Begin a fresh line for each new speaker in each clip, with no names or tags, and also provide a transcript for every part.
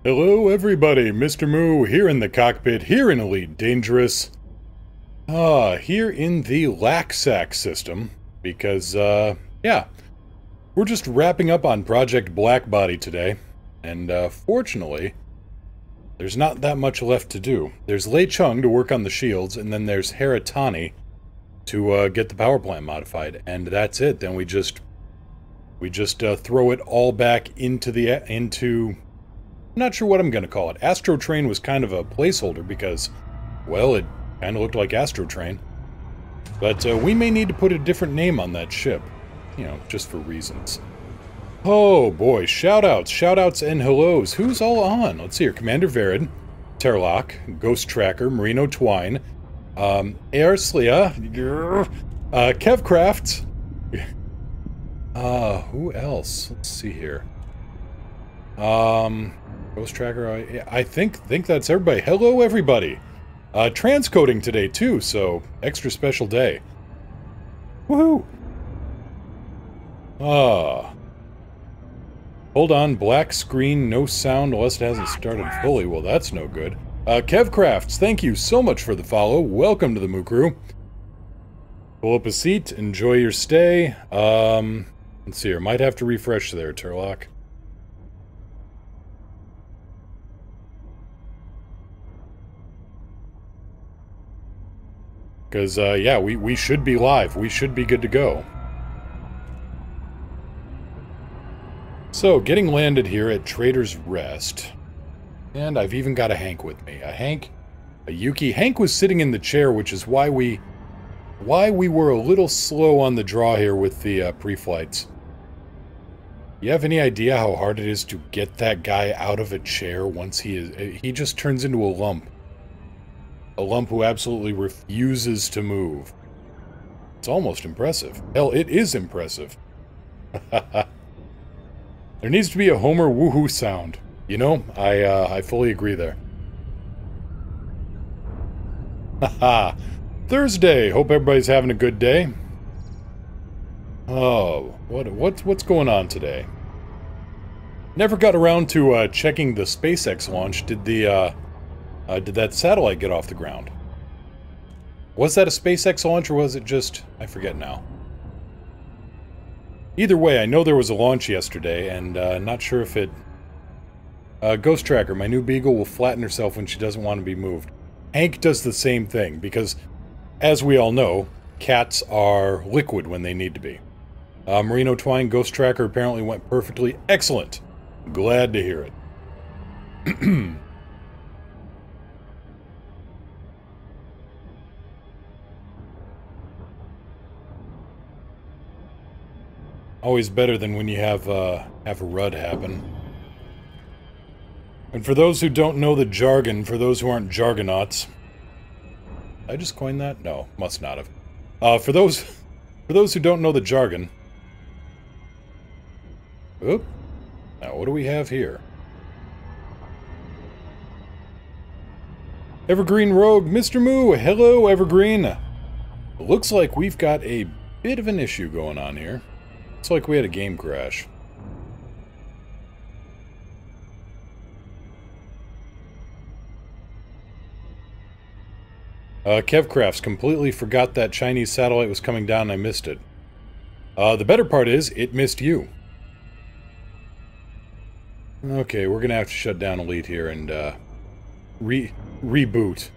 Hello everybody, Mr. Moo here in the cockpit, here in Elite Dangerous. Here in the LACSAC system, because, yeah, we're just wrapping up on Project Blackbody today, and, fortunately, there's not that much left to do. There's Lei Chung to work on the shields, and then there's Haratani to, get the power plant modified, and that's it. Then we just throw it all back into I'm not sure what I'm going to call it. Astro Train was kind of a placeholder because, well, it kind of looked like Astro Train. But we may need to put a different name on that ship. You know, just for reasons. Oh boy, shoutouts and hellos. Who's all on? Let's see here. Commander Verid, Terlock, Ghost Tracker, Marino Twine, Aerslia, Kevcraft. Who else? Let's see here. Ghost Tracker, I think that's everybody. Hello, everybody! Transcoding today, too, so extra special day. Woohoo! Hold on, black screen, no sound unless it hasn't started fully. Well, that's no good. Kevcrafts, thank you so much for the follow. Welcome to the Moo Crew. Pull up a seat, enjoy your stay. Let's see here, might have to refresh there, Turlock. Because, yeah, we should be live. We should be good to go. So, getting landed here at Trader's Rest. And I've even got a Hank with me. A Yuki. Hank was sitting in the chair, which is why we were a little slow on the draw here with the pre-flights. You have any idea how hard it is to get that guy out of a chair once he just turns into a lump. A lump who absolutely refuses to move. It's almost impressive. Hell, it is impressive. There needs to be a Homer woohoo sound. You know, I fully agree there. Haha. Thursday. Hope everybody's having a good day. Oh, what's going on today? Never got around to checking the SpaceX launch. Did that satellite get off the ground? Was that a SpaceX launch or was it just... I forget now. Either way, I know there was a launch yesterday, and not sure if it... Ghost Tracker, my new beagle will flatten herself when she doesn't want to be moved. Hank does the same thing, because, as we all know, cats are liquid when they need to be. Marino Twine, Ghost Tracker apparently went perfectly excellent. Glad to hear it. Always better than when you have a RUD happen. And for those who don't know the jargon, for those who aren't jargonauts... Did I just coin that? No, must not have. For those who don't know the jargon... Oop. Now, what do we have here? Evergreen Rogue, Mr. Moo, hello, Evergreen! Looks like we've got a bit of an issue going on here. It's like we had a game crash. Kevcrafts completely forgot that Chinese satellite was coming down and I missed it. The better part is, it missed you. Okay, we're gonna have to shut down Elite here and, reboot.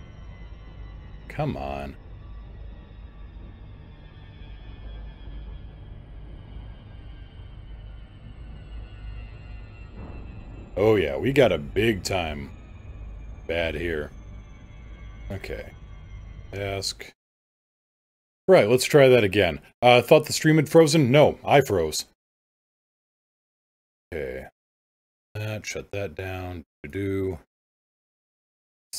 Come on. Oh yeah, we got a big time bad here. Okay. Ask. Right, let's try that again. Thought the stream had frozen? No, I froze. Okay. Shut that down. Let's,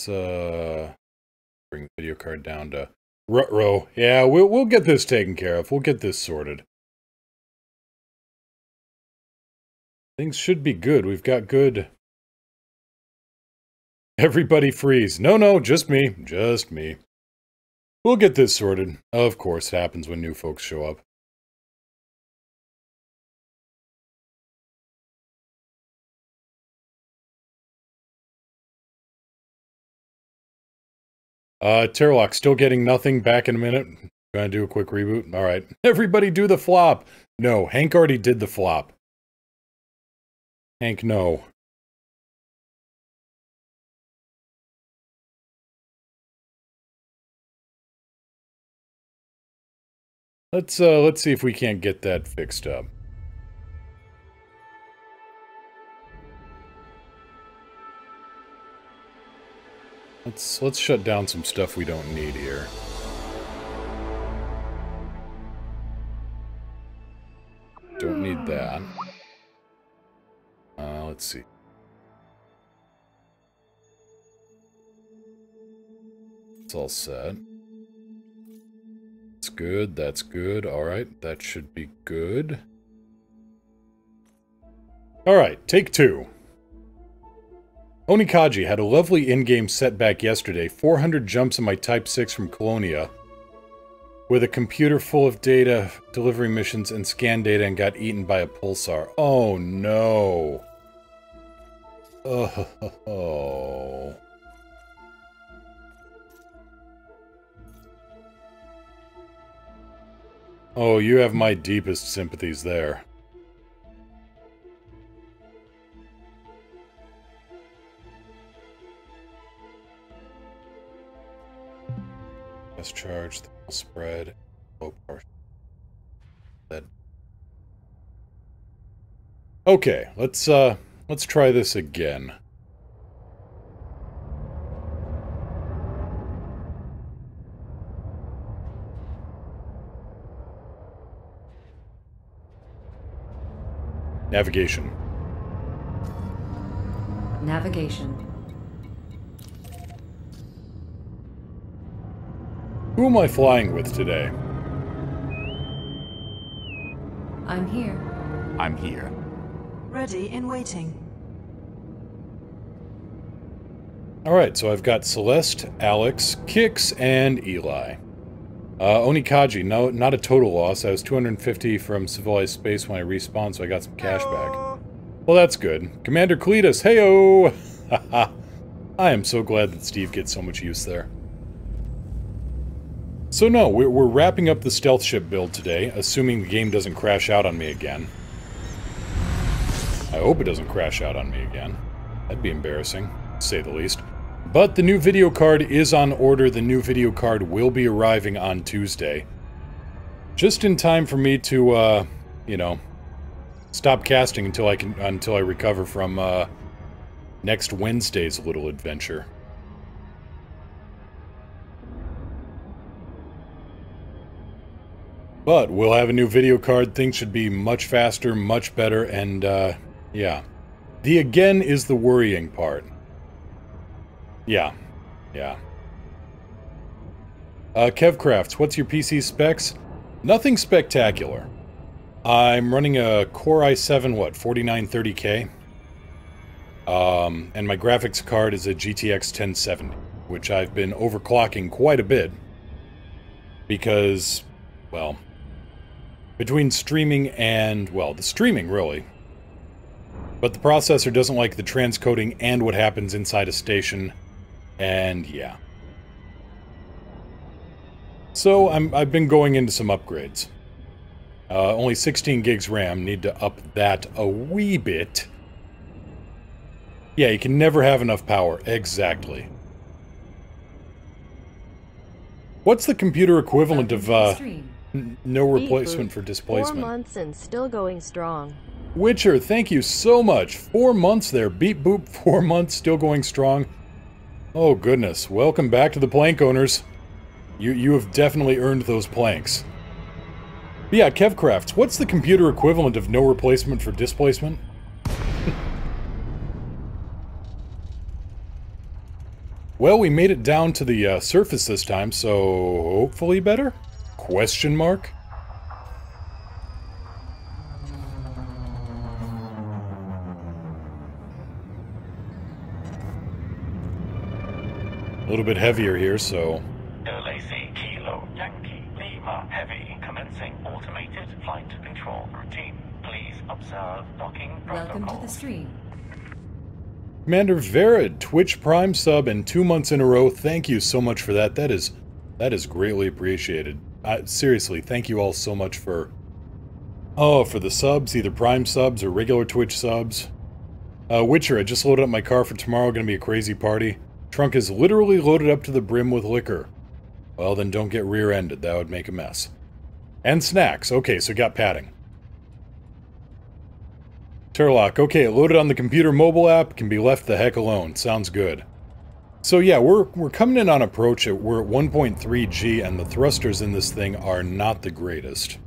bring the video card down to Ruh-roh. Yeah, we'll get this taken care of. We'll get this sorted. Things should be good. We've got good... Everybody freeze. No, just me. Just me. We'll get this sorted. Of course, it happens when new folks show up. Terlock, still getting nothing. Back in a minute. Gonna do a quick reboot? Alright. Everybody do the flop! No, Hank already did the flop. Hank, no. Let's see if we can't get that fixed up. Let's shut down some stuff we don't need here. Don't need that. Let's see. It's all set. That's good, that's good. Alright, that should be good. Alright, take two. Onikaji had a lovely in-game setback yesterday. 400 jumps in my Type 6 from Colonia. With a computer full of data, delivering missions, and scan data, and got eaten by a pulsar. Oh no. Oh. Oh, you have my deepest sympathies there. Best charge, the spread, low partial. Okay, let's try this again. Navigation.
Navigation.
Who am I flying with today?
I'm here.
I'm here.
Ready in waiting.
Alright, so I've got Celeste, Alex, Kix, and Eli. Onikaji, no, not a total loss. I was 250 from civilized space when I respawned, so I got some cash back. Well, that's good. Commander Cletus, heyo! Haha. I am so glad that Steve gets so much use there. So no, we're wrapping up the stealth ship build today, assuming the game doesn't crash out on me again. I hope it doesn't crash out on me again. That'd be embarrassing, to say the least. But the new video card is on order. The new video card will be arriving on Tuesday. Just in time for me to, you know, stop casting until I recover from, next Wednesday's little adventure. But we'll have a new video card. Things should be much faster, much better, and, yeah. The again is the worrying part. Yeah. Kevcrafts, what's your PC specs? Nothing spectacular. I'm running a Core i7, 4930K? And my graphics card is a GTX 1070, which I've been overclocking quite a bit. Because, well, between streaming and, well, the streaming, really. But the processor doesn't like the transcoding and what happens inside a station. And yeah. So I've been going into some upgrades. Only 16 gigs RAM, need to up that a wee bit. Yeah, you can never have enough power, exactly. What's the computer equivalent of no replacement for displacement?
4 months and still going strong.
Witcher, thank you so much. 4 months there, beep boop, 4 months still going strong. Oh goodness, welcome back to the plank owners. You have definitely earned those planks. But yeah, Kevcrafts, what's the computer equivalent of no replacement for displacement? Well, we made it down to the surface this time, so hopefully better? Question mark? A little bit heavier here, so...
Lacey Kilo Yankee Lima Heavy commencing automated flight control routine. Please observe docking protocol.
Welcome to the stream.
Commander Verid, Twitch Prime sub and 2 months in a row. Thank you so much for that. That is greatly appreciated. Seriously, thank you all so much for the subs, either Prime subs or regular Twitch subs. Witcher, I just loaded up my car for tomorrow. Gonna be a crazy party. Trunk is literally loaded up to the brim with liquor. Well, then don't get rear-ended. That would make a mess. And snacks. Okay, so got padding. Turlock, okay, loaded on the computer mobile app, can be left the heck alone. Sounds good. So yeah, we're coming in on approach. We're at 1.3 G, and the thrusters in this thing are not the greatest.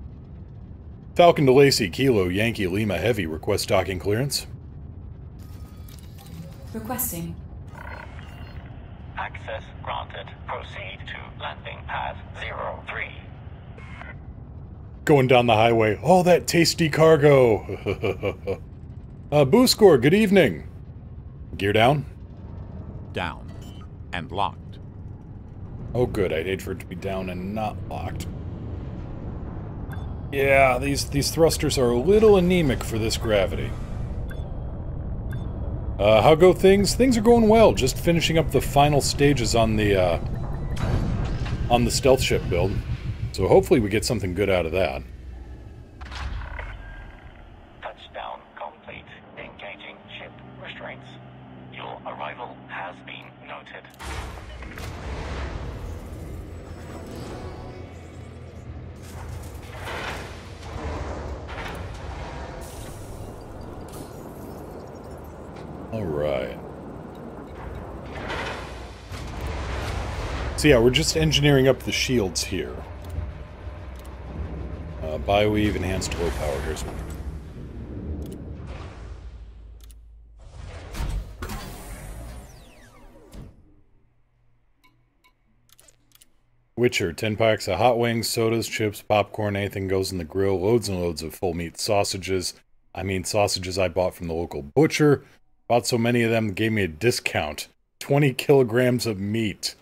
Falcon to Lacey, Kilo, Yankee, Lima, Heavy, request docking clearance.
Requesting.
Access granted. Proceed to landing pad 03.
Going down the highway. Oh, that tasty cargo! Booscore, good evening. Gear down?
Down. And locked.
Oh good, I'd hate for it to be down and not locked. Yeah, these thrusters are a little anemic for this gravity. How go things? Things are going well, just finishing up the final stages on the stealth ship build. So hopefully we get something good out of that.
Touchdown complete. Engaging ship restraints. Your arrival has been noted.
Alright. So yeah, we're just engineering up the shields here. Bioweave, enhanced low power, here's one. Witcher, 10 packs of hot wings, sodas, chips, popcorn, anything goes in the grill, loads and loads of full meat sausages. I mean sausages I bought from the local butcher. Bought so many of them, gave me a discount. 20 kilograms of meat.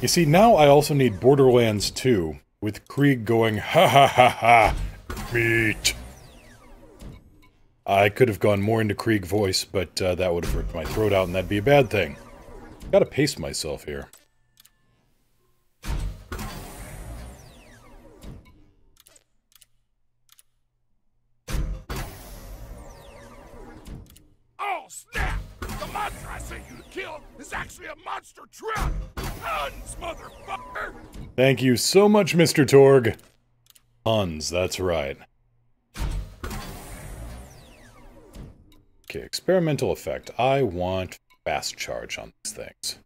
You see, now I also need Borderlands 2, with Krieg going, ha ha ha ha, meat. I could have gone more into Krieg voice, but that would have ripped my throat out and that'd be a bad thing. Gotta pace myself here.
Oh, snap! The monster I sent you to kill is actually a monster truck! Tons, motherfucker!
Thank you so much, Mr. Torg. Tons, that's right. Okay, experimental effect. I want fast charge on these things.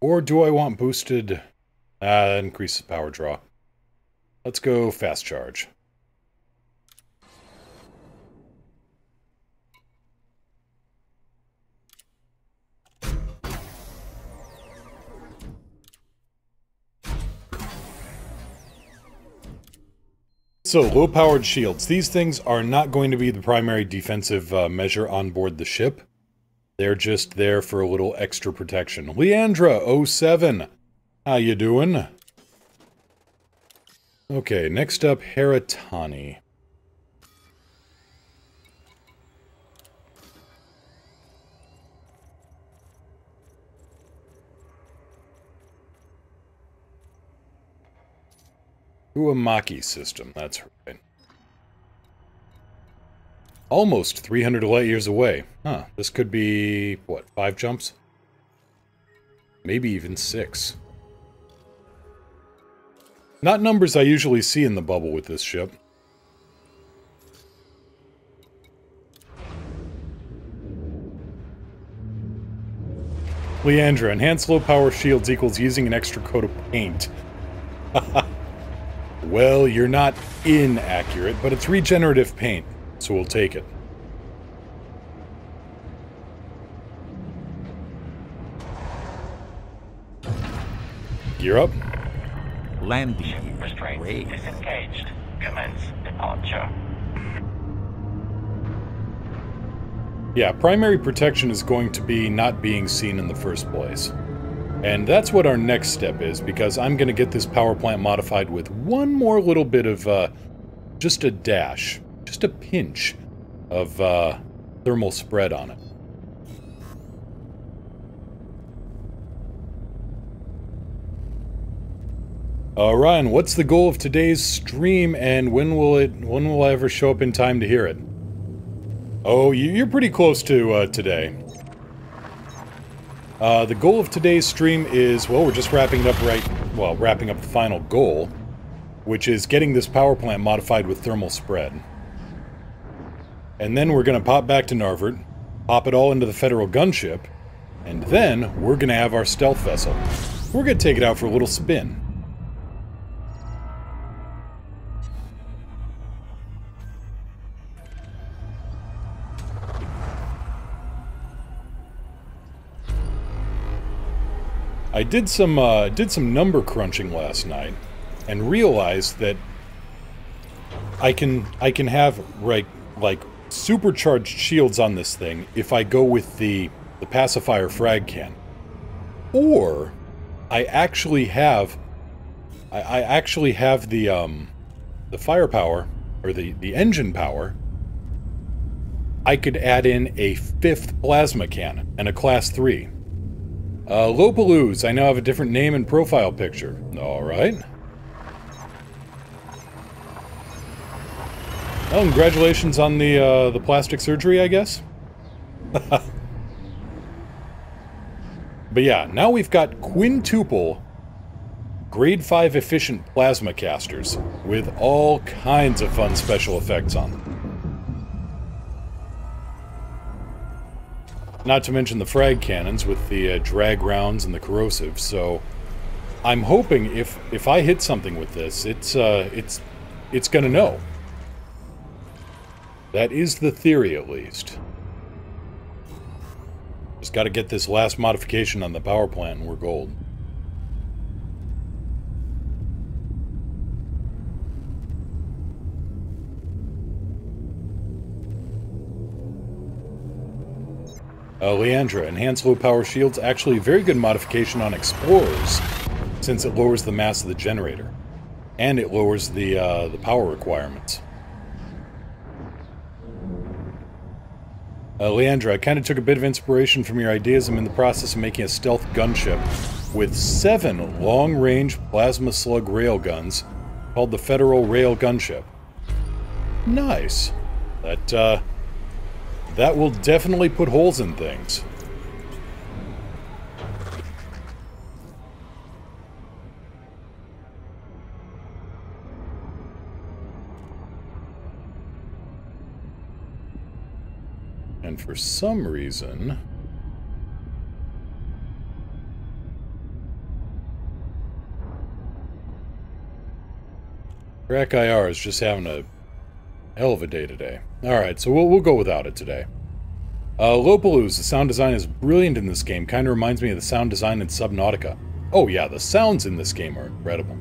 Or do I want boosted... increase the power draw. Let's go fast charge. So, low-powered shields. These things are not going to be the primary defensive measure on board the ship. They're just there for a little extra protection. Leandra, 07. How you doing? Okay, next up, Heratani. Uemaki system, that's right. Almost 300 light years away. Huh, this could be, what, 5 jumps? Maybe even 6. Not numbers I usually see in the bubble with this ship. Leandra, enhanced low power shields equals using an extra coat of paint. Well, you're not inaccurate, but it's regenerative paint, so we'll take it. Gear up.
Landing.
Restraints
Wait.
disengaged. Commence departure.
Yeah, primary protection is going to be not being seen in the first place. And that's what our next step is, because I'm going to get this power plant modified with one more little bit of just a dash, just a pinch of thermal spread on it. Ryan, what's the goal of today's stream, and when will I ever show up in time to hear it? Oh, you're pretty close to today. The goal of today's stream is, well, we're just wrapping it up wrapping up the final goal, which is getting this power plant modified with thermal spread. And then we're going to pop back to Narvert, pop it all into the Federal gunship, and then we're going to have our stealth vessel. We're going to take it out for a little spin. I did some number crunching last night, and realized that I can have like supercharged shields on this thing if I go with the pacifier frag can, or I actually have the firepower or the engine power. I could add in a 5th plasma cannon and a class 3. Lopaloos, I now have a different name and profile picture. Alright. Oh, congratulations on the plastic surgery, I guess? But yeah, now we've got quintuple grade 5 efficient plasma casters with all kinds of fun special effects on them. Not to mention the frag cannons with the drag rounds and the corrosive, so I'm hoping if I hit something with this, it's gonna know. That is the theory, at least. Just gotta get this last modification on the power plant and we're gold. Leandra, enhanced low power shields, actually a very good modification on explorers, since it lowers the mass of the generator, and it lowers the power requirements. Leandra, I kind of took a bit of inspiration from your ideas. I'm in the process of making a stealth gunship with 7 long-range plasma slug railguns called the Federal Rail Gunship. Nice. That will definitely put holes in things. And for some reason... Crack IR is just having a hell of a day today. Alright, so we'll go without it today. Lopaloos, the sound design is brilliant in this game. Kinda reminds me of the sound design in Subnautica. Oh yeah, the sounds in this game are incredible.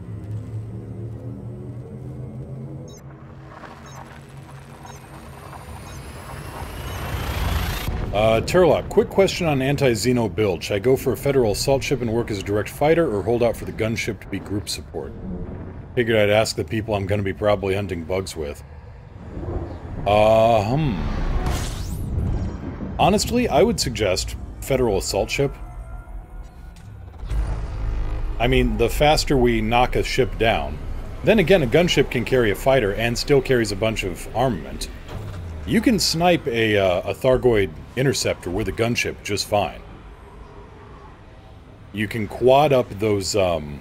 Turlock, quick question on anti-Xeno build. Should I go for a Federal assault ship and work as a direct fighter, or hold out for the gunship to be group support? Figured I'd ask the people I'm gonna be probably hunting bugs with. Honestly, I would suggest Federal assault ship. I mean, the faster we knock a ship down, then again, a gunship can carry a fighter and still carries a bunch of armament. You can snipe a Thargoid interceptor with a gunship just fine. You can quad up those, you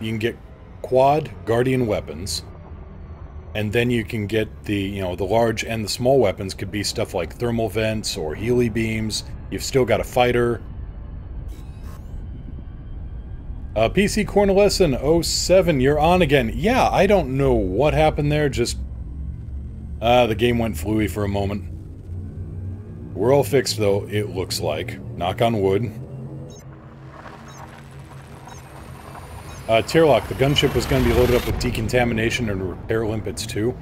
can get quad Guardian weapons, and then you can get the, the large and the small weapons could be stuff like thermal vents or Healy beams. You've still got a fighter. PC Cornelison 07, you're on again. Yeah, I don't know what happened there, just... the game went fluey for a moment. We're all fixed, though, it looks like. Knock on wood. Tierlock, the gunship was going to be loaded up with decontamination and repair limpets, too.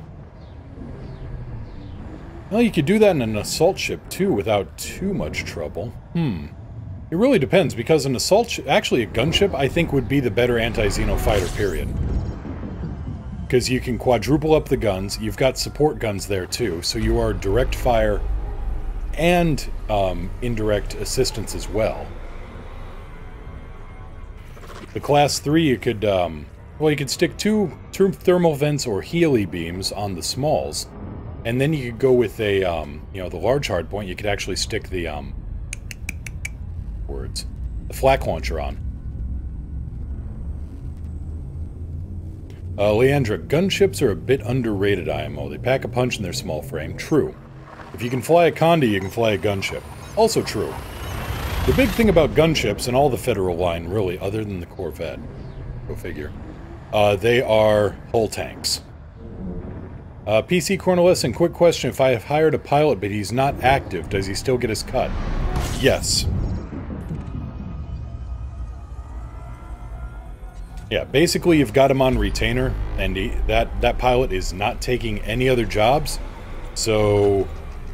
Well, you could do that in an assault ship, too, without too much trouble. It really depends, because an assault ship... Actually, a gunship, I think, would be the better anti-Xeno fighter, period. because you can quadruple up the guns. You've got support guns there too, so you are direct fire and indirect assistance as well. The Class 3, you could, well, you could stick two thermal vents or Healy beams on the smalls, and then you could go with a, you know, the large hardpoint. You could actually stick the, the flak launcher on. Leandra, gunships are a bit underrated IMO. They pack a punch in their small frame. True. If you can fly a Conda, you can fly a gunship. Also true. The big thing about gunships and all the Federal line, really, other than the Corvette, go figure, they are hull tanks. PC Cornelissen, quick question. If I have hired a pilot but he's not active, does he still get his cut? Yes. Yeah, basically you've got him on retainer, and that pilot is not taking any other jobs, so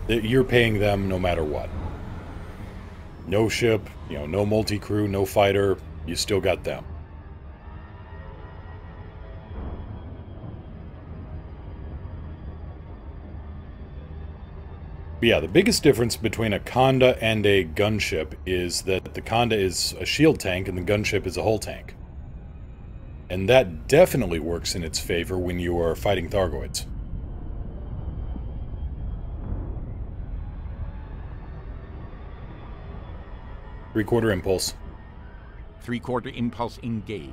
you're paying them no matter what. No ship, you know, no multi-crew, no fighter, you still got them. But yeah, the biggest difference between a Conda and a gunship is that the Conda is a shield tank and the gunship is a hull tank. And that definitely works in its favor when you are fighting Thargoids. Three-quarter impulse.
Three-quarter impulse engaged.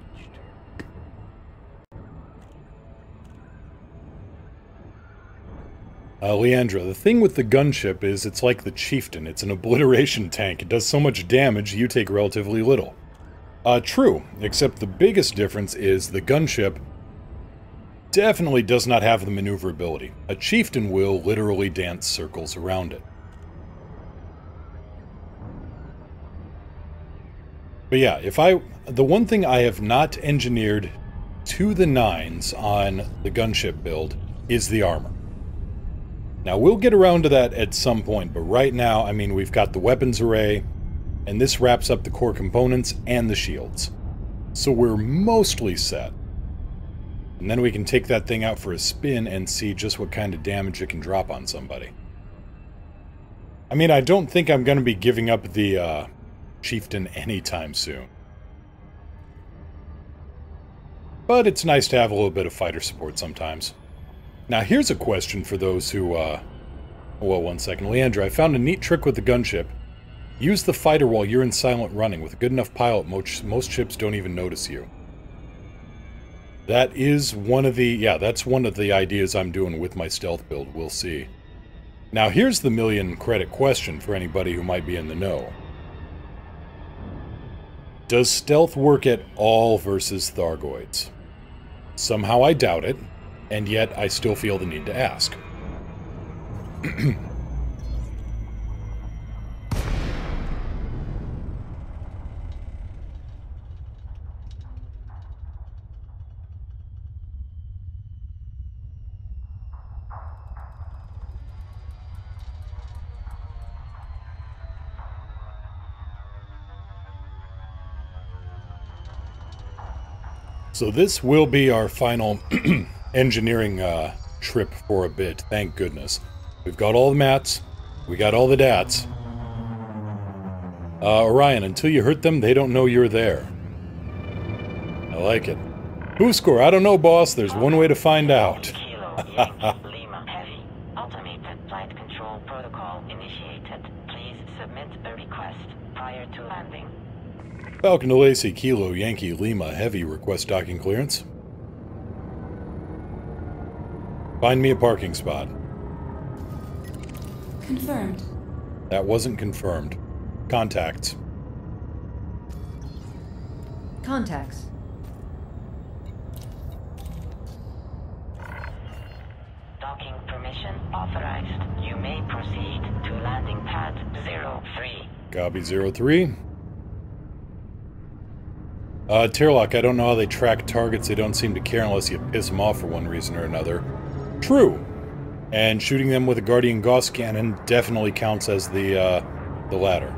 Leandra, the thing with the gunship is it's like the Chieftain. It's an obliteration tank. It does so much damage, you take relatively little. True, except the biggest difference is the gunship definitely does not have the maneuverability. A Chieftain will literally dance circles around it. But yeah, the one thing I have not engineered to the nines on the gunship build is the armor. Now, we'll get around to that at some point, but right now, I mean, we've got the weapons array, and this wraps up the core components and the shields. So we're mostly set. And then we can take that thing out for a spin and see just what kind of damage it can drop on somebody. I mean, I don't think I'm going to be giving up the Chieftain anytime soon. But it's nice to have a little bit of fighter support sometimes. Now, here's a question for those who, well, one second. Leandra, I found a neat trick with the gunship. Use the fighter while you're in silent running. With a good enough pilot, most ships don't even notice you. That is one of the, yeah, that's one of the ideas I'm doing with my stealth build. We'll see. Now, here's the million credit question for anybody who might be in the know. Does stealth work at all versus Thargoids? Somehow I doubt it, and yet I still feel the need to ask. So this will be our final engineering trip for a bit, thank goodness. We've got all the mats, we got all the DATs. Orion, until you hurt them, they don't know you're there. I like it. Who score? I don't know, boss. There's one way to find out.
Kilo Yankee Lima Heavy. Automated flight control protocol initiated. Please submit a request prior to landing.
Falcon to Lacey, Kilo Yankee Lima Heavy, request docking clearance. Find me a parking spot.
Confirmed.
That wasn't confirmed. Contacts.
Contacts.
Docking permission authorized. You may proceed to landing pad 03.
Copy 03. Terlock, I don't know how they track targets. They don't seem to care unless you piss them off for one reason or another. True. And shooting them with a Guardian Gauss cannon definitely counts as the latter.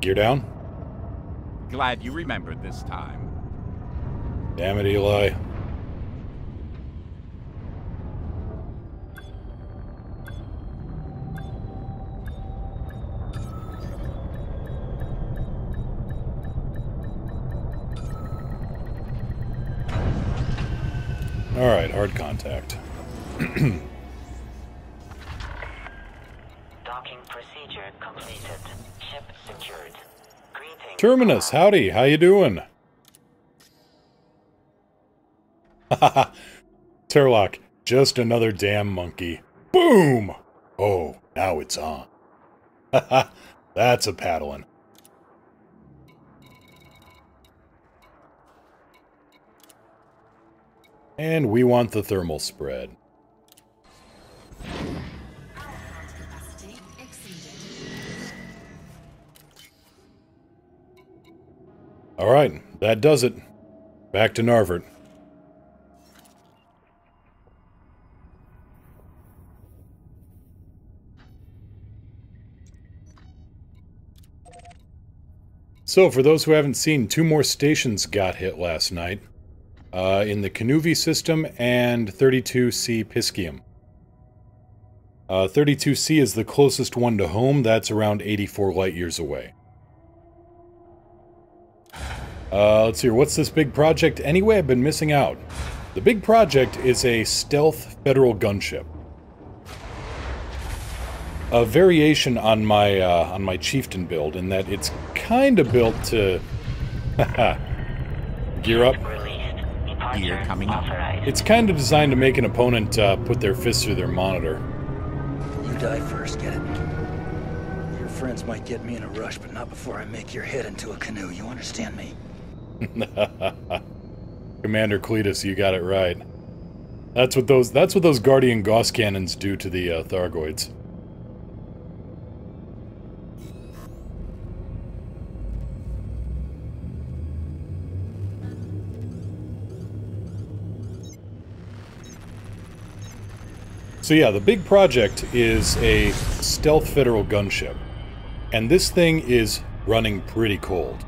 Gear down.
Glad you remembered this time.
Damn it, Eli. Alright, hard contact.
Docking procedure completed. Ship secured. Greetings.
Terminus, howdy, how you doing? Haha, Turlock, just another damn monkey. Boom! Oh, now it's on. Haha, that's a paddling. And we want the thermal spread. Alright, that does it. Back to Narvert. So, for those who haven't seen, 2 more stations got hit last night. In the Canuvi system and 32C Piscium. 32C is the closest one to home. That's around 84 light years away. Let's see here. What's this big project? Anyway, I've been missing out. The big project is a stealth federal gunship. A variation on my Chieftain build, in that it's kind of built to gear up.
Gear coming up.
It's kind of designed to make an opponent put their fists through their monitor.
You die first, get it? Your friends might get me in a rush, but not before I make your head into a canoe. You understand me?
Commander Cletus, you got it right. That's what those Guardian Gauss cannons do to the Thargoids. So yeah, the big project is a stealth federal gunship. And this thing is running pretty cold.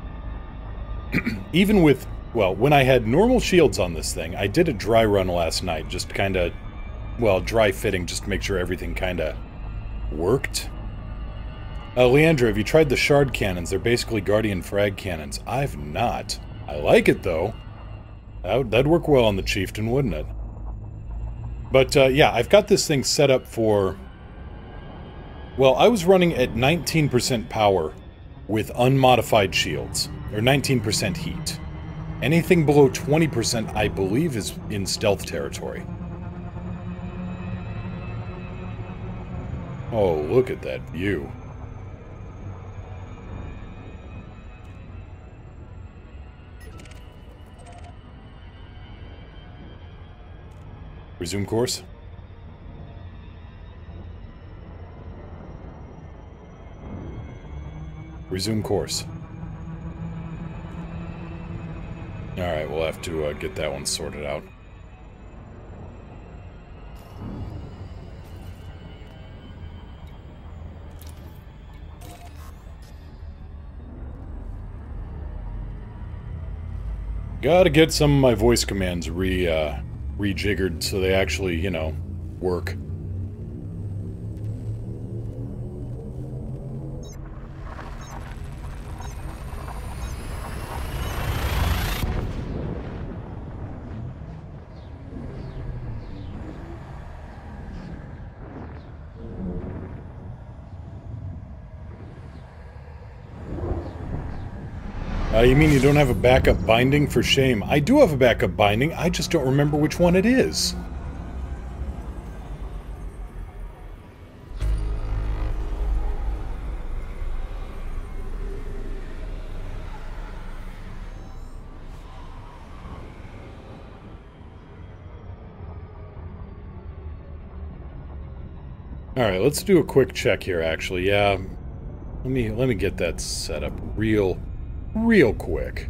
Even with, well, when I had normal shields on this thing, I did a dry run last night, just kinda, well, dry fitting, just to make sure everything kinda worked. Leandra, have you tried the Shard cannons? They're basically Guardian frag cannons. I've not. I like it, though. That'd work well on the Chieftain, wouldn't it? But, yeah, I've got this thing set up for... Well, I was running at 19% power with unmodified shields, or 19% heat. Anything below 20%, I believe, is in stealth territory. Oh, look at that view. Resume course. Resume course. Alright, we'll have to get that one sorted out. Gotta get some of my voice commands rejiggered so they actually, you know, work. You mean you don't have a backup binding? For shame. I do have a backup binding, I just don't remember which one it is. Alright, let's do a quick check here, actually. Yeah, let me get that set up real quick.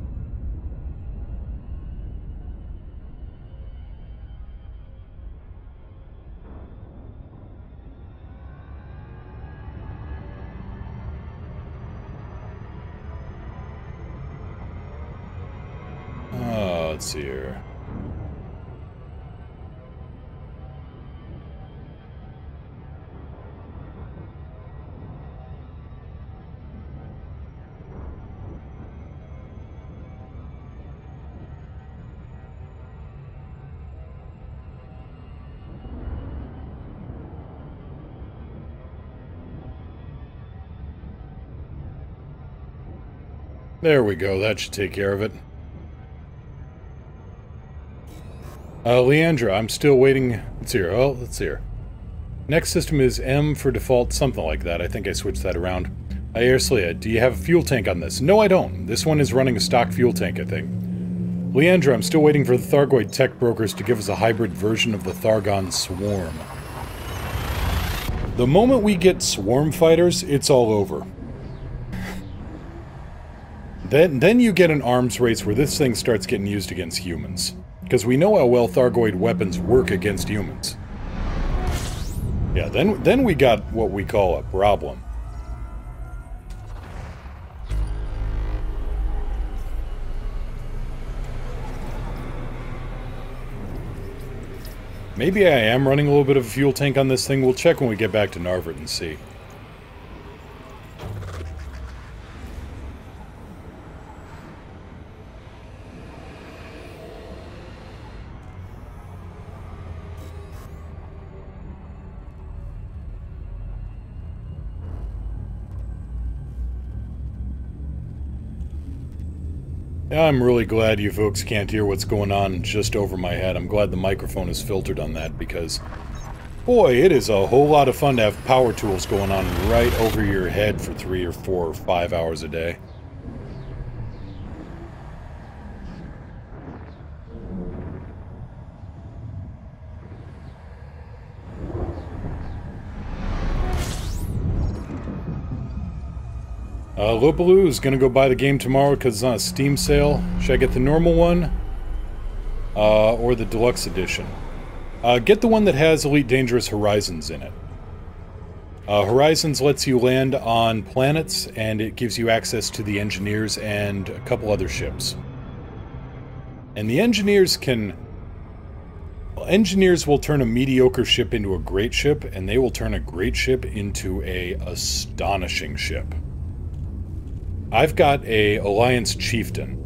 let's see here. There we go, that should take care of it. Leandra, I'm still waiting. Let's see here. Oh, let's see here. Next system is M for default, something like that. I think I switched that around. Aerslea, do you have a fuel tank on this? No, I don't. This one is running a stock fuel tank, I think. Leandra, I'm still waiting for the Thargoid tech brokers to give us a hybrid version of the Thargon Swarm. The moment we get Swarm fighters, it's all over. Then you get an arms race where this thing starts getting used against humans. Because we know how well Thargoid weapons work against humans. Yeah, then we got what we call a problem. Maybe I am running a little bit of a fuel tank on this thing. We'll check when we get back to Narvik and see. I'm really glad you folks can't hear what's going on just over my head. I'm glad the microphone is filtered on that because, boy, it is a whole lot of fun to have power tools going on right over your head for 3 or 4 or 5 hours a day. Lopaloo is going to go buy the game tomorrow because it's on a Steam sale. Should I get the normal one? Or the deluxe edition? Get the one that has Elite Dangerous Horizons in it. Horizons lets you land on planets, and it gives you access to the Engineers and a couple other ships. And the Engineers can... Well, Engineers will turn a mediocre ship into a great ship, and they will turn a great ship into a astonishing ship. I've got a Alliance Chieftain.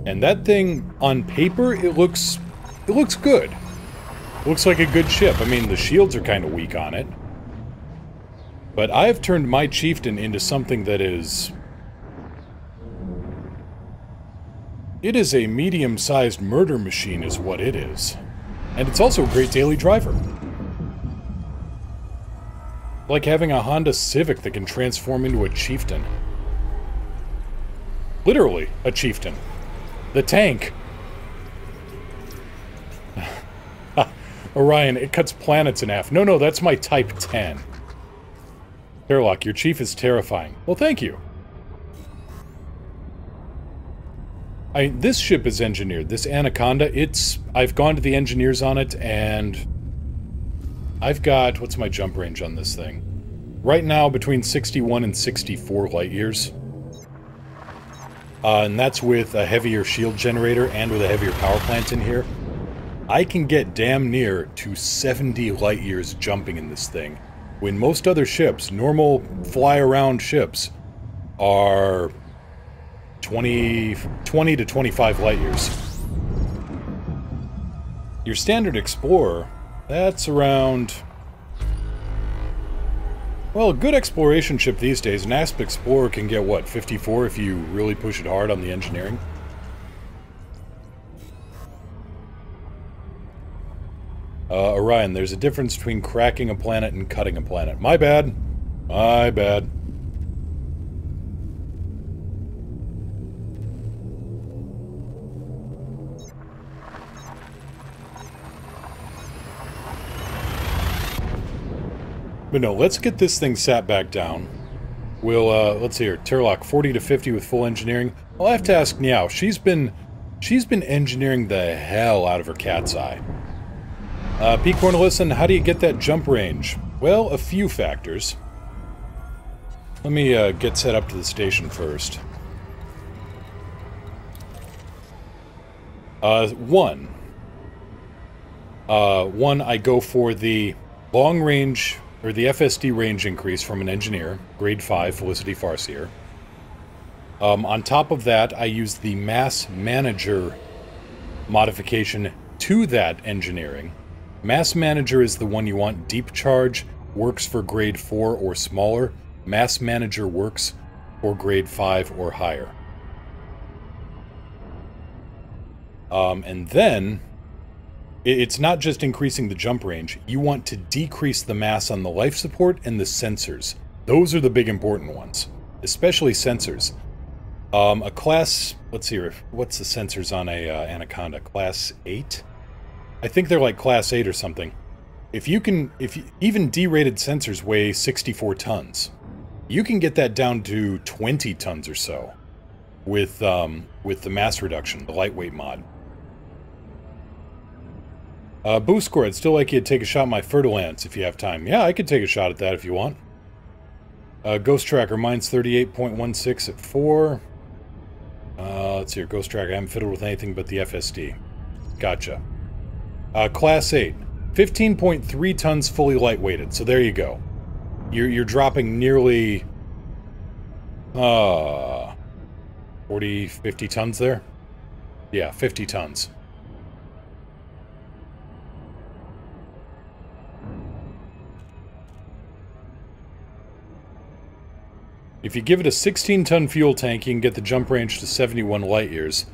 And that thing, on paper, it looks good. It looks like a good ship. I mean, the shields are kind of weak on it. But I've turned my Chieftain into something that is... It is a medium-sized murder machine is what it is. And it's also a great daily driver. Like having a Honda Civic that can transform into a Chieftain. Literally, a Chieftain. The tank. Orion, it cuts planets in half. No, that's my Type 10. Terlock, your chief is terrifying. Well, thank you. This ship is engineered. This Anaconda, I've gone to the engineers on it, and I've got... What's my jump range on this thing? Right now, between 61 and 64 light years. And that's with a heavier shield generator and with a heavier power plant in here. I can get damn near to 70 light years jumping in this thing. When most other ships, normal fly-around ships, are 20 to 25 light years. Your standard Explorer, that's around... Well, a good exploration ship these days, an Asp Explorer can get, what, 54 if you really push it hard on the engineering? Orion, there's a difference between cracking a planet and cutting a planet. My bad. My bad. But no, let's get this thing sat back down. We'll, let's see here. Terlock, 40 to 50 with full engineering. I'll have to ask Niao. She's been engineering the hell out of her cat's eye. P. Cornelison, how do you get that jump range? Well, a few factors. Let me, get set up to the station first. One, I go for the long range, or the FSD range increase from an engineer, grade 5, Felicity Farseer. On top of that, I use the Mass Manager modification to that engineering. Mass Manager is the one you want. Deep Charge works for grade 4 or smaller. Mass Manager works for grade 5 or higher. And then, it's not just increasing the jump range. You want to decrease the mass on the life support and the sensors. Those are the big important ones. Especially sensors. A class... Let's see here. What's the sensors on a Anaconda? Class 8? I think they're like Class 8 or something. Even D-rated sensors weigh 64 tons. You can get that down to 20 tons or so. With the mass reduction, the lightweight mod. Boost score, I'd still like you to take a shot at my Fertilance if you have time. Yeah, I could take a shot at that if you want. Ghost Tracker, mine's 38.16 at 4. Let's see here, Ghost Tracker, I haven't fiddled with anything but the FSD. Gotcha. Class 8, 15.3 tons fully lightweighted, so there you go. You're dropping nearly... 40, 50 tons there? Yeah, 50 tons. If you give it a 16-ton fuel tank, you can get the jump range to 71 light-years.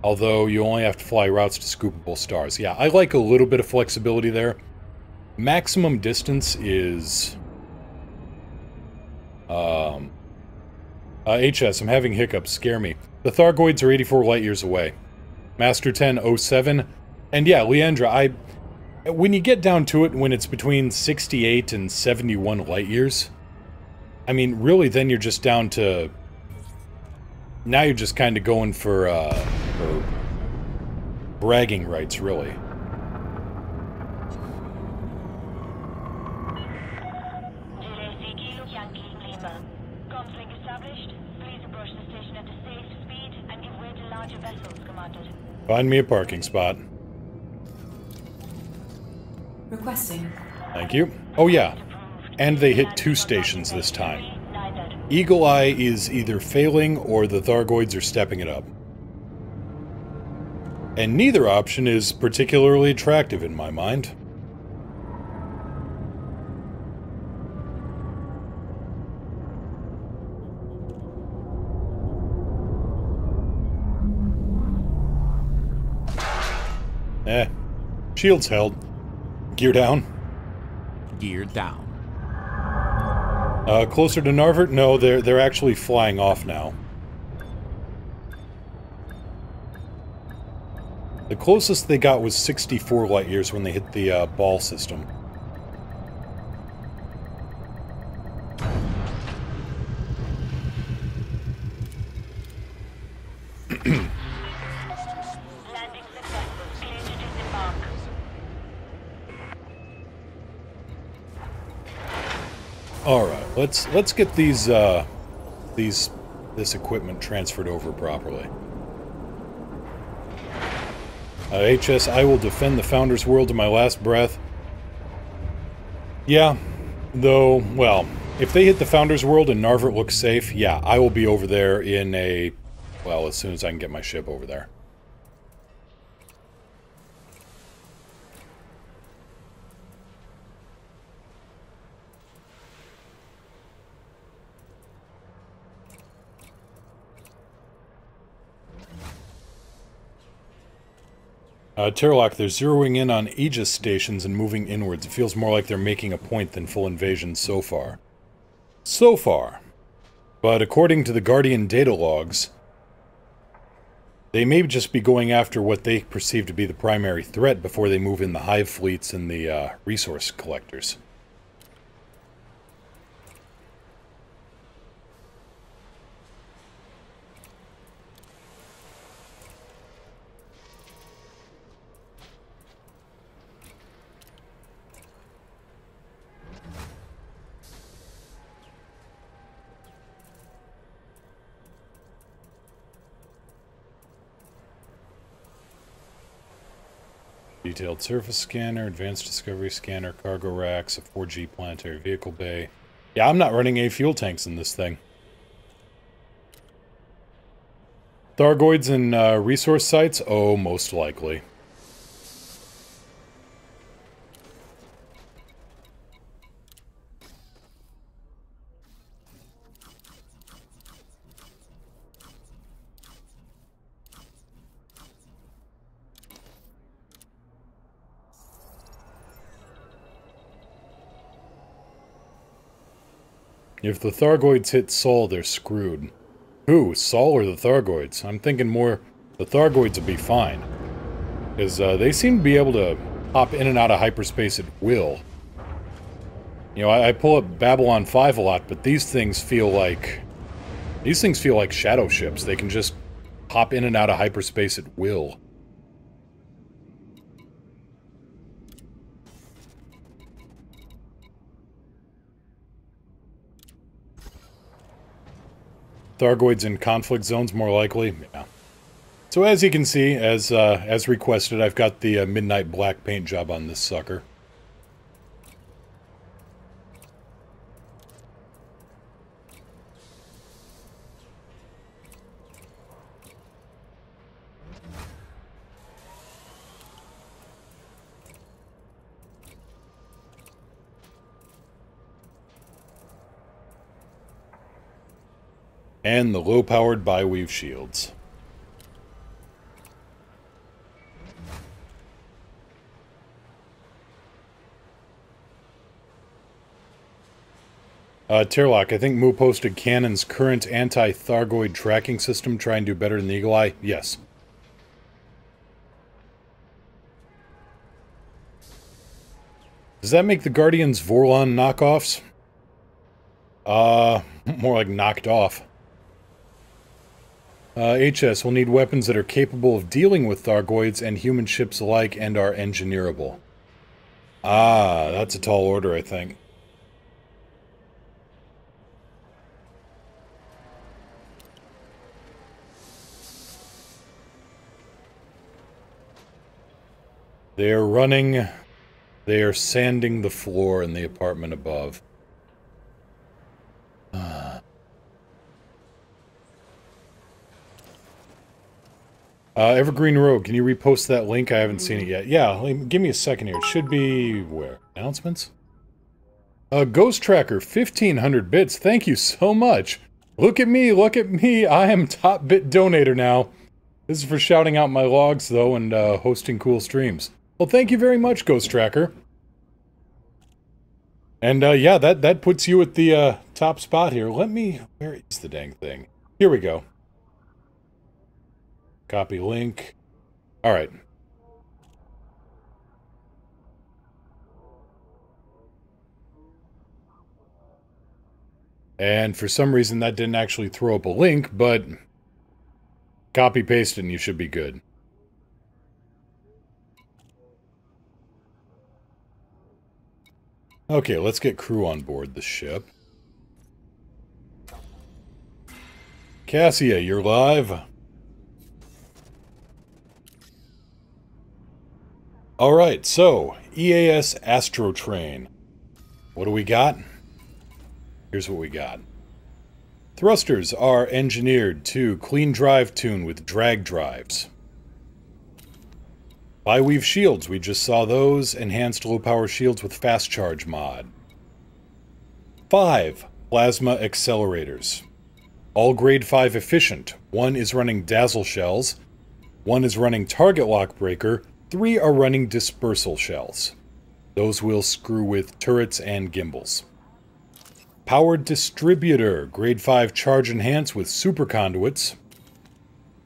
Although, you only have to fly routes to scoopable stars. Yeah, I like a little bit of flexibility there. Maximum distance is... HS, I'm having hiccups, scare me. The Thargoids are 84 light-years away. Master 10, 07. And yeah, Leandra, when you get down to it, when it's between 68 and 71 light-years... I mean, really, then you're just down to... Now you're just kind of going for bragging rights, really.
Conflict established. Please approach the station at a safe speed and give way to larger vessels, Commander.
Find me a parking spot.
Requesting.
Thank you. Oh yeah, and they hit 2 stations this time. Eagle Eye is either failing or the Thargoids are stepping it up. And neither option is particularly attractive in my mind. Shields held. Gear down.
Gear down.
Closer to Narvert? No, they're actually flying off now. The closest they got was 64 light-years when they hit the ball system.
Landing successful. Clear to disembark.
All right, let's get this equipment transferred over properly. HS, I will defend the Founder's World to my last breath. Yeah, though, well, if they hit the Founder's World and Narvert looks safe, yeah, I will be over there in a... well, as soon as I can get my ship over there. Terralock, they're zeroing in on Aegis stations and moving inwards. It feels more like they're making a point than full invasion so far. So far. But according to the Guardian data logs, they may just be going after what they perceive to be the primary threat before they move in the hive fleets and the resource collectors. Detailed surface scanner, advanced discovery scanner, cargo racks, a 4G planetary vehicle bay. Yeah, I'm not running any fuel tanks in this thing. Thargoids and resource sites? Oh, most likely. If the Thargoids hit Sol, they're screwed. Who? Sol or the Thargoids? I'm thinking more the Thargoids would be fine. Because they seem to be able to hop in and out of hyperspace at will. You know, I pull up Babylon 5 a lot, but these things feel like... These things feel like shadow ships. They can just hop in and out of hyperspace at will. Thargoids in conflict zones, more likely. Yeah. So as you can see, as requested, I've got the midnight black paint job on this sucker. And the low-powered bi-weave shields. Terlock, I think Moo posted Canon's current anti-Thargoid tracking system try and do better than the Eagle Eye. Yes. Does that make the Guardians Vorlon knockoffs? More like knocked off. HS will need weapons that are capable of dealing with Thargoids and human ships alike and are engineerable. Ah, that's a tall order, I think. They are running... They are sanding the floor in the apartment above. Evergreen Road, can you repost that link? I haven't seen it yet. Yeah, give me a second here. It should be... where? Announcements? Ghost Tracker, 1,500 bits. Thank you so much. Look at me, look at me. I am top bit donator now. This is for shouting out my logs, though, and hosting cool streams. Well, thank you very much, Ghost Tracker. And, yeah, that puts you at the top spot here. Let me... where is the dang thing? Here we go. Copy link. Alright. And for some reason that didn't actually throw up a link, but copy paste it and you should be good. Okay, let's get crew on board the ship. Cassia, you're live. Alright, so, EAS Astrotrain. What do we got? Here's what we got. Thrusters are engineered to clean drive tune with drag drives. Bi-weave shields, we just saw those. Enhanced low-power shields with fast charge mod. 5 plasma accelerators. All grade 5 efficient. 1 is running dazzle shells. 1 is running target lock breaker. 3 are running dispersal shells. Those will screw with turrets and gimbals. Powered distributor, grade 5 charge enhance with super conduits.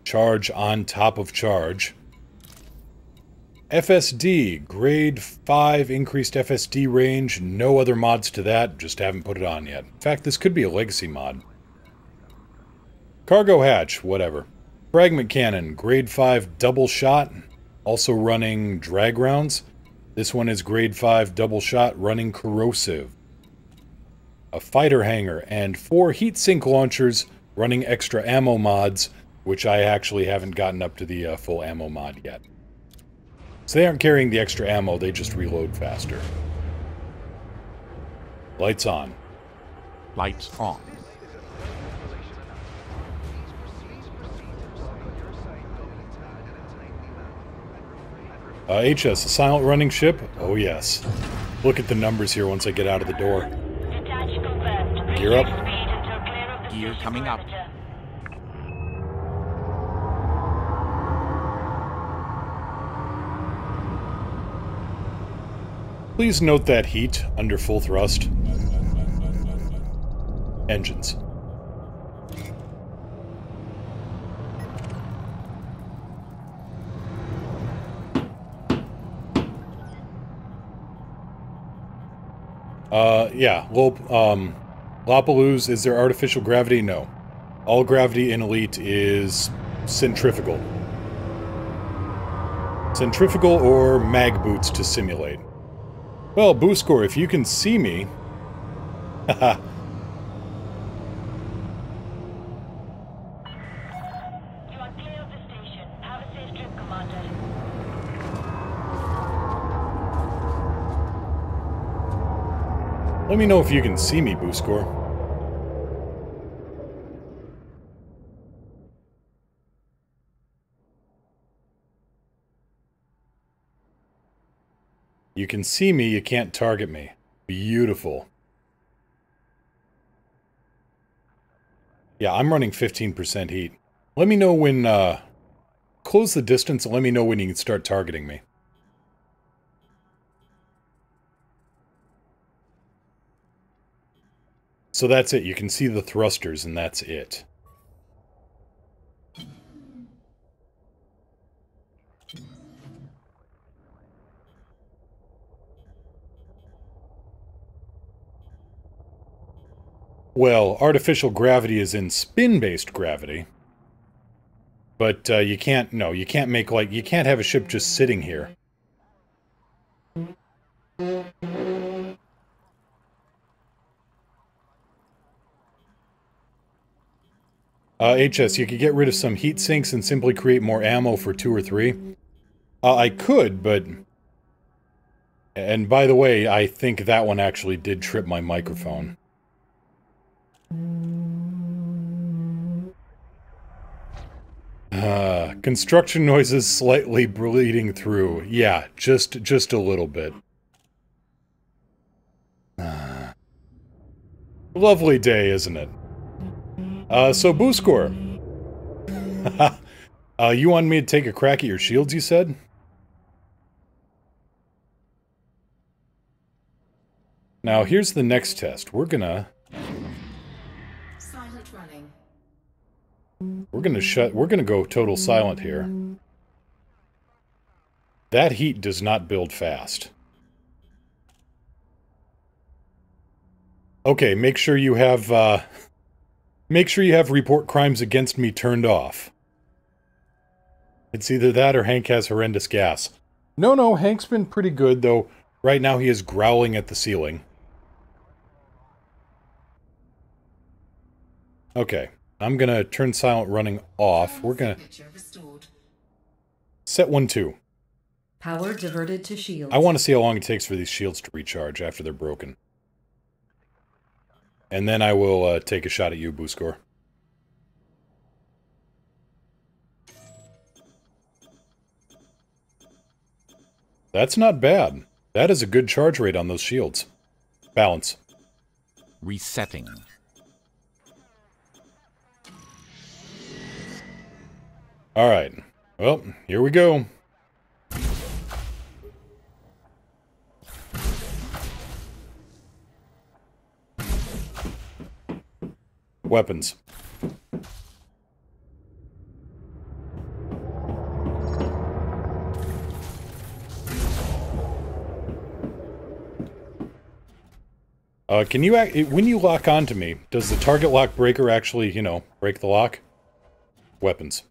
Charge on top of charge. FSD, grade 5 increased FSD range. No other mods to that, just haven't put it on yet. In fact, this could be a legacy mod. Cargo hatch, whatever. Fragment cannon, grade 5 double shot. Also running drag rounds. This one is grade 5 double shot running corrosive. A fighter hangar and 4 heatsink launchers running extra ammo mods, which I actually haven't gotten up to the full ammo mod yet. So they aren't carrying the extra ammo, they just reload faster. Lights on.
Lights on.
HS, a silent running ship? Oh yes. Look at the numbers here once I get out of the door.
Detach confirmed.
Gear up.
Speed until clear of the
Gear
station
coming up.
perimeter.
Please note that heat under full thrust. Engines. Yeah, Lopaloo's, is there artificial gravity? No. All gravity in Elite is centrifugal. Centrifugal or mag boots to simulate. Well, Booskor, if you can see me... Haha.
You are clear of the station. Have a safe trip, Commander.
Let me know if you can see me, Booskor. You can see me, you can't target me. Beautiful. Yeah, I'm running 15% heat. Let me know when, close the distance and let me know when you can start targeting me. So that's it. You can see the thrusters, and that's it. Well, artificial gravity is in spin-based gravity. But you can't, no, you can't make, like, you can't have a ship just sitting here. HS, you could get rid of some heat sinks and simply create more ammo for 2 or 3. I could, but... And by the way, I think that one actually did trip my microphone. Construction noises slightly bleeding through. Yeah, just a little bit. Lovely day, isn't it? So Booskor. You wanted me to take a crack at your shields, you said? Now, here's the next test. We're gonna
running.
We're gonna go total silent here. That heat does not build fast. Okay, make sure you have report crimes against me turned off. It's either that or Hank has horrendous gas. No, Hank's been pretty good, though right now he is growling at the ceiling. Okay, I'm gonna turn silent running off. We're gonna set 1-2.
Power diverted to shields.
I want to see how long it takes for these shields to recharge after they're broken. And then I will take a shot at you, Booskor. That's not bad. That is a good charge rate on those shields. Balance.
Resetting.
Alright. Well, here we go. Weapons. Can you when you lock onto me, does the target lock breaker actually, you know, break the lock? Weapons.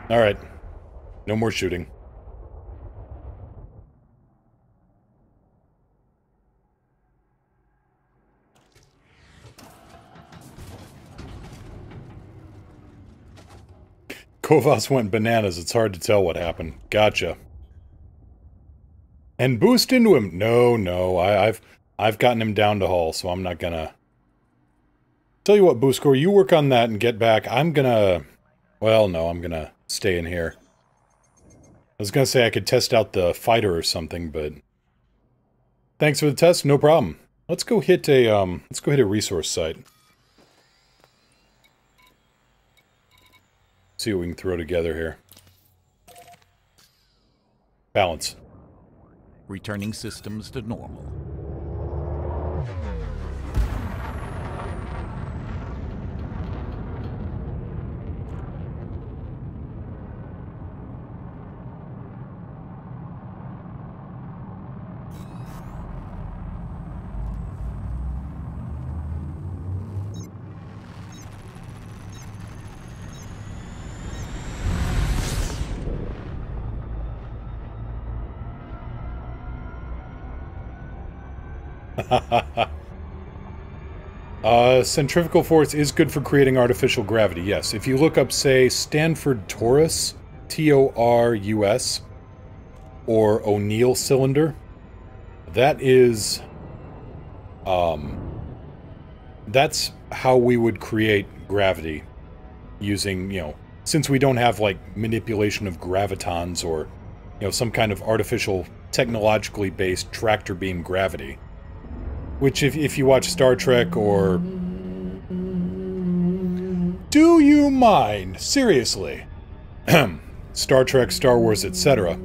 Alright. No more shooting. Kovas went bananas. It's hard to tell what happened. Gotcha. And boost into him. No. I've gotten him down to hull, so I'm not gonna... Tell you what, Booskor, you work on that and get back. I'm gonna... Well, no, I'm gonna stay in here. I was gonna say I could test out the fighter or something, but... Thanks for the test, no problem. Let's go hit a resource site. See what we can throw together here. Balance.
Returning systems to normal.
Centrifugal force is good for creating artificial gravity, yes. If you look up, say, Stanford Torus, T-O-R-U-S, or O'Neill cylinder, that is... that's how we would create gravity using, you know, since we don't have, like, manipulation of gravitons or, you know, some kind of artificial, technologically based tractor beam gravity. Which, if you watch Star Trek or... Do you mind? Seriously. Star Trek, Star Wars, etc.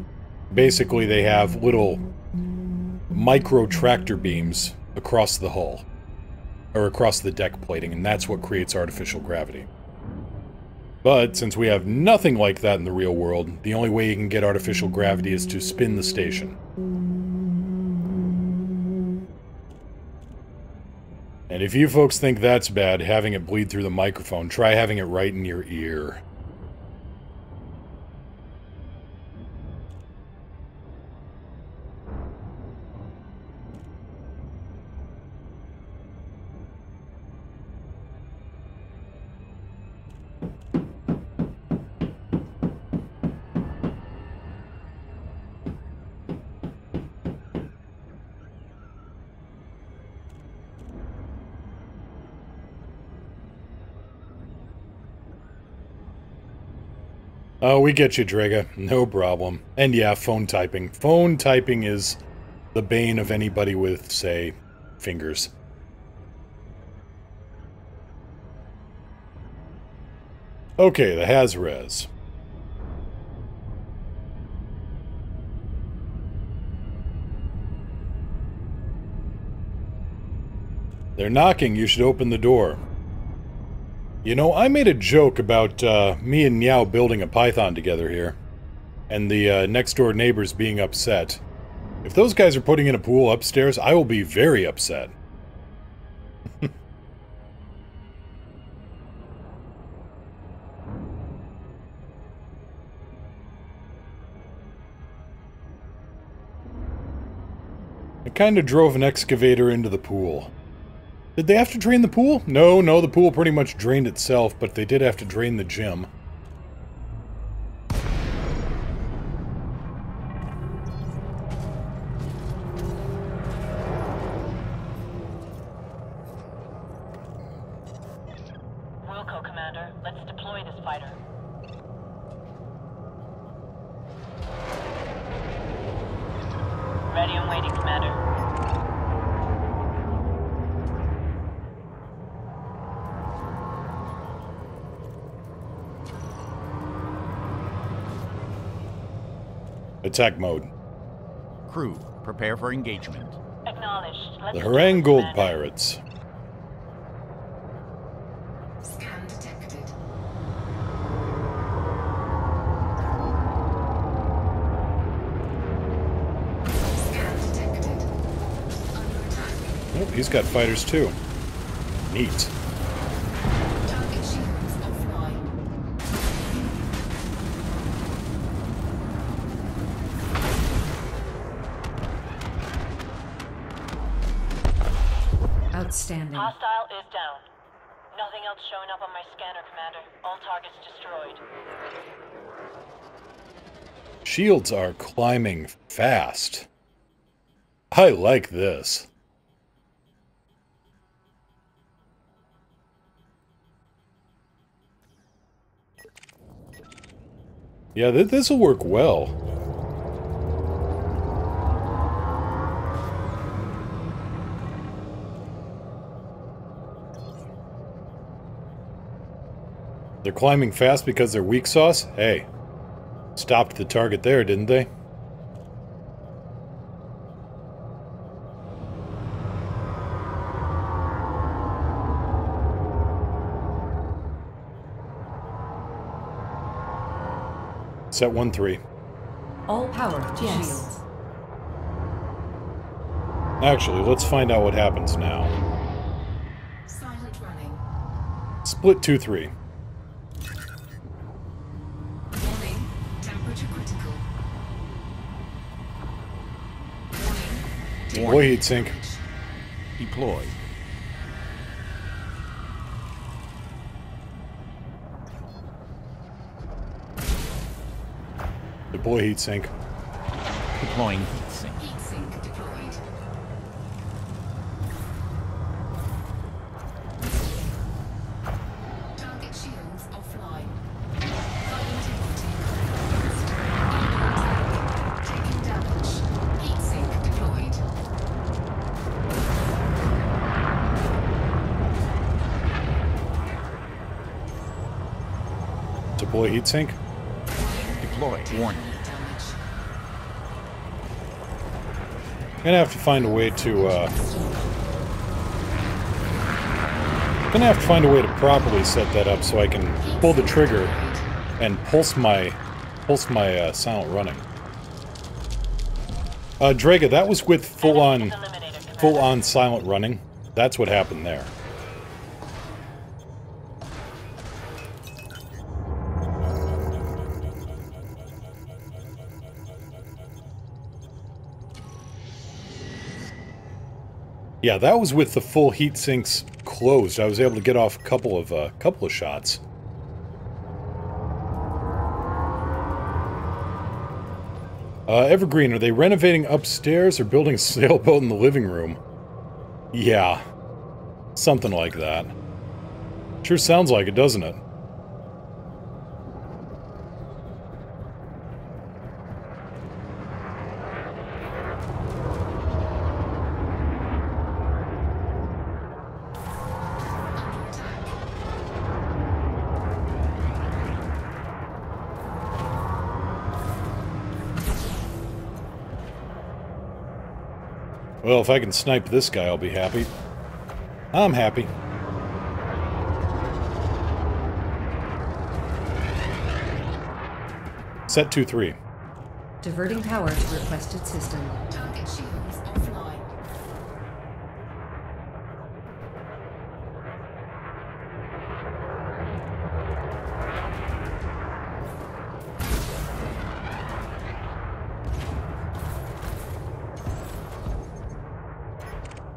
Basically, they have little micro tractor beams across the hull. Or across the deck plating, and that's what creates artificial gravity. But, since we have nothing like that in the real world, the only way you can get artificial gravity is to spin the station. And if you folks think that's bad, having it bleed through the microphone, try having it right in your ear. Oh, we get you, Draga. No problem. And yeah, phone typing. Phone typing is the bane of anybody with, say, fingers. Okay, the Haz-Res. They're knocking. You should open the door. You know, I made a joke about me and Niao building a Python together here, and the next-door neighbors being upset. If those guys are putting in a pool upstairs, I will be very upset. I kinda drove an excavator into the pool. Did they have to drain the pool? No, the pool pretty much drained itself, but they did have to drain the gym.
Wilco, Commander. Let's deploy this fighter. Ready and waiting, Commander.
Attack mode.
Crew, prepare for engagement.
Acknowledged.
The Harang Gold Pirates.
Scan detected. Scan detected. Under attack.
Oh, he's got fighters too. Neat.
Target shields offline.
Outstanding.
Hostile is down. Nothing else showing up on my scanner, Commander. All targets destroyed.
Shields are climbing fast. I like this. Yeah, this will work well. They're climbing fast because they're weak sauce? Hey, stopped the target there, didn't they? Set 1-3.
All power to shields.
Actually, let's find out what happens now.
Silent running.
Split 2-3.
Warning. Temperature critical. Warning.
Boy, heat sink.
Deploy.
Deploy heat sink.
Deploying heat sink.
Heat sink deployed. Target shields offline. High integrity compromised. Indoor tank taking damage. Heat sink deployed.
Deploy heat sink.
Deploy. Warning.
Damage.
Gonna have to find a way to, gonna have to find a way to properly set that up so I can pull the trigger and pulse my silent running. Draga, that was with full-on silent running. That's what happened there. Yeah, that was with the full heat sinks closed. I was able to get off a couple of shots. Evergreen, are they renovating upstairs or building a sailboat in the living room? Yeah, something like that. Sure sounds like it, doesn't it? Well, if I can snipe this guy, I'll be happy. I'm happy. Set 2-3.
Diverting power to requested system.
Target shields offline.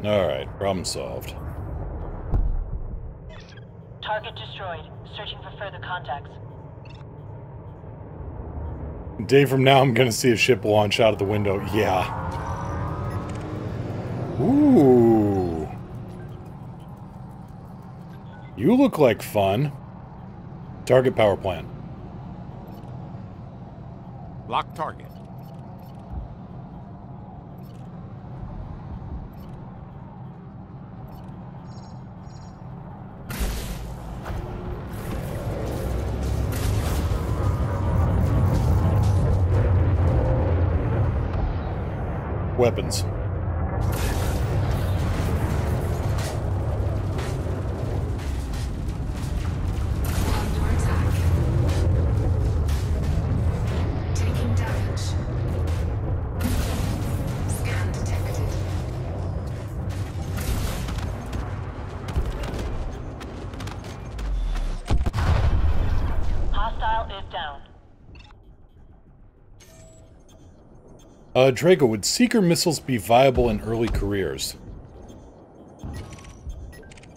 Alright, problem solved.
Target destroyed. Searching for further contacts.
Day from now, I'm gonna see a ship launch out of the window. Yeah. Ooh. You look like fun. Target power plant.
Lock target.
Weapons.
Under attack. Taking damage. Scan detected.
Hostile is down.
Drago, would Seeker missiles be viable in early careers?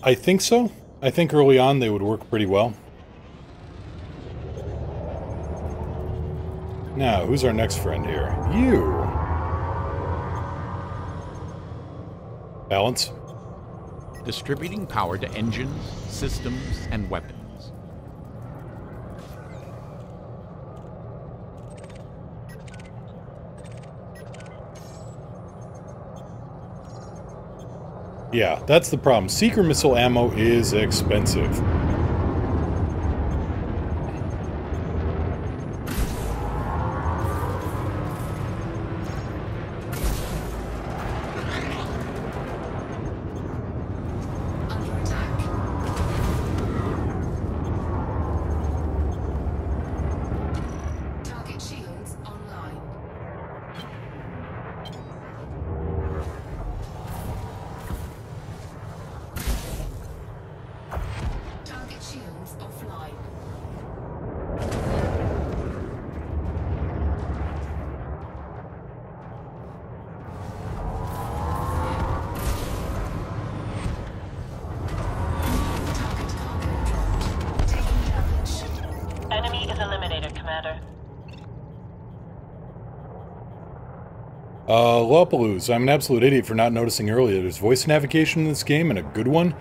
I think so. I think early on they would work pretty well. Now, who's our next friend here? You! Balance.
Distributing power to engines, systems, and weapons.
Yeah, that's the problem. Seeker missile ammo is expensive.
Under attack. Target shields online. Target shields offline. Target cargo dropped. Taking damage.
Enemy is eliminated, Commander.
Lopalooz, I'm an absolute idiot for not noticing earlier. There's voice navigation in this game, and a good one.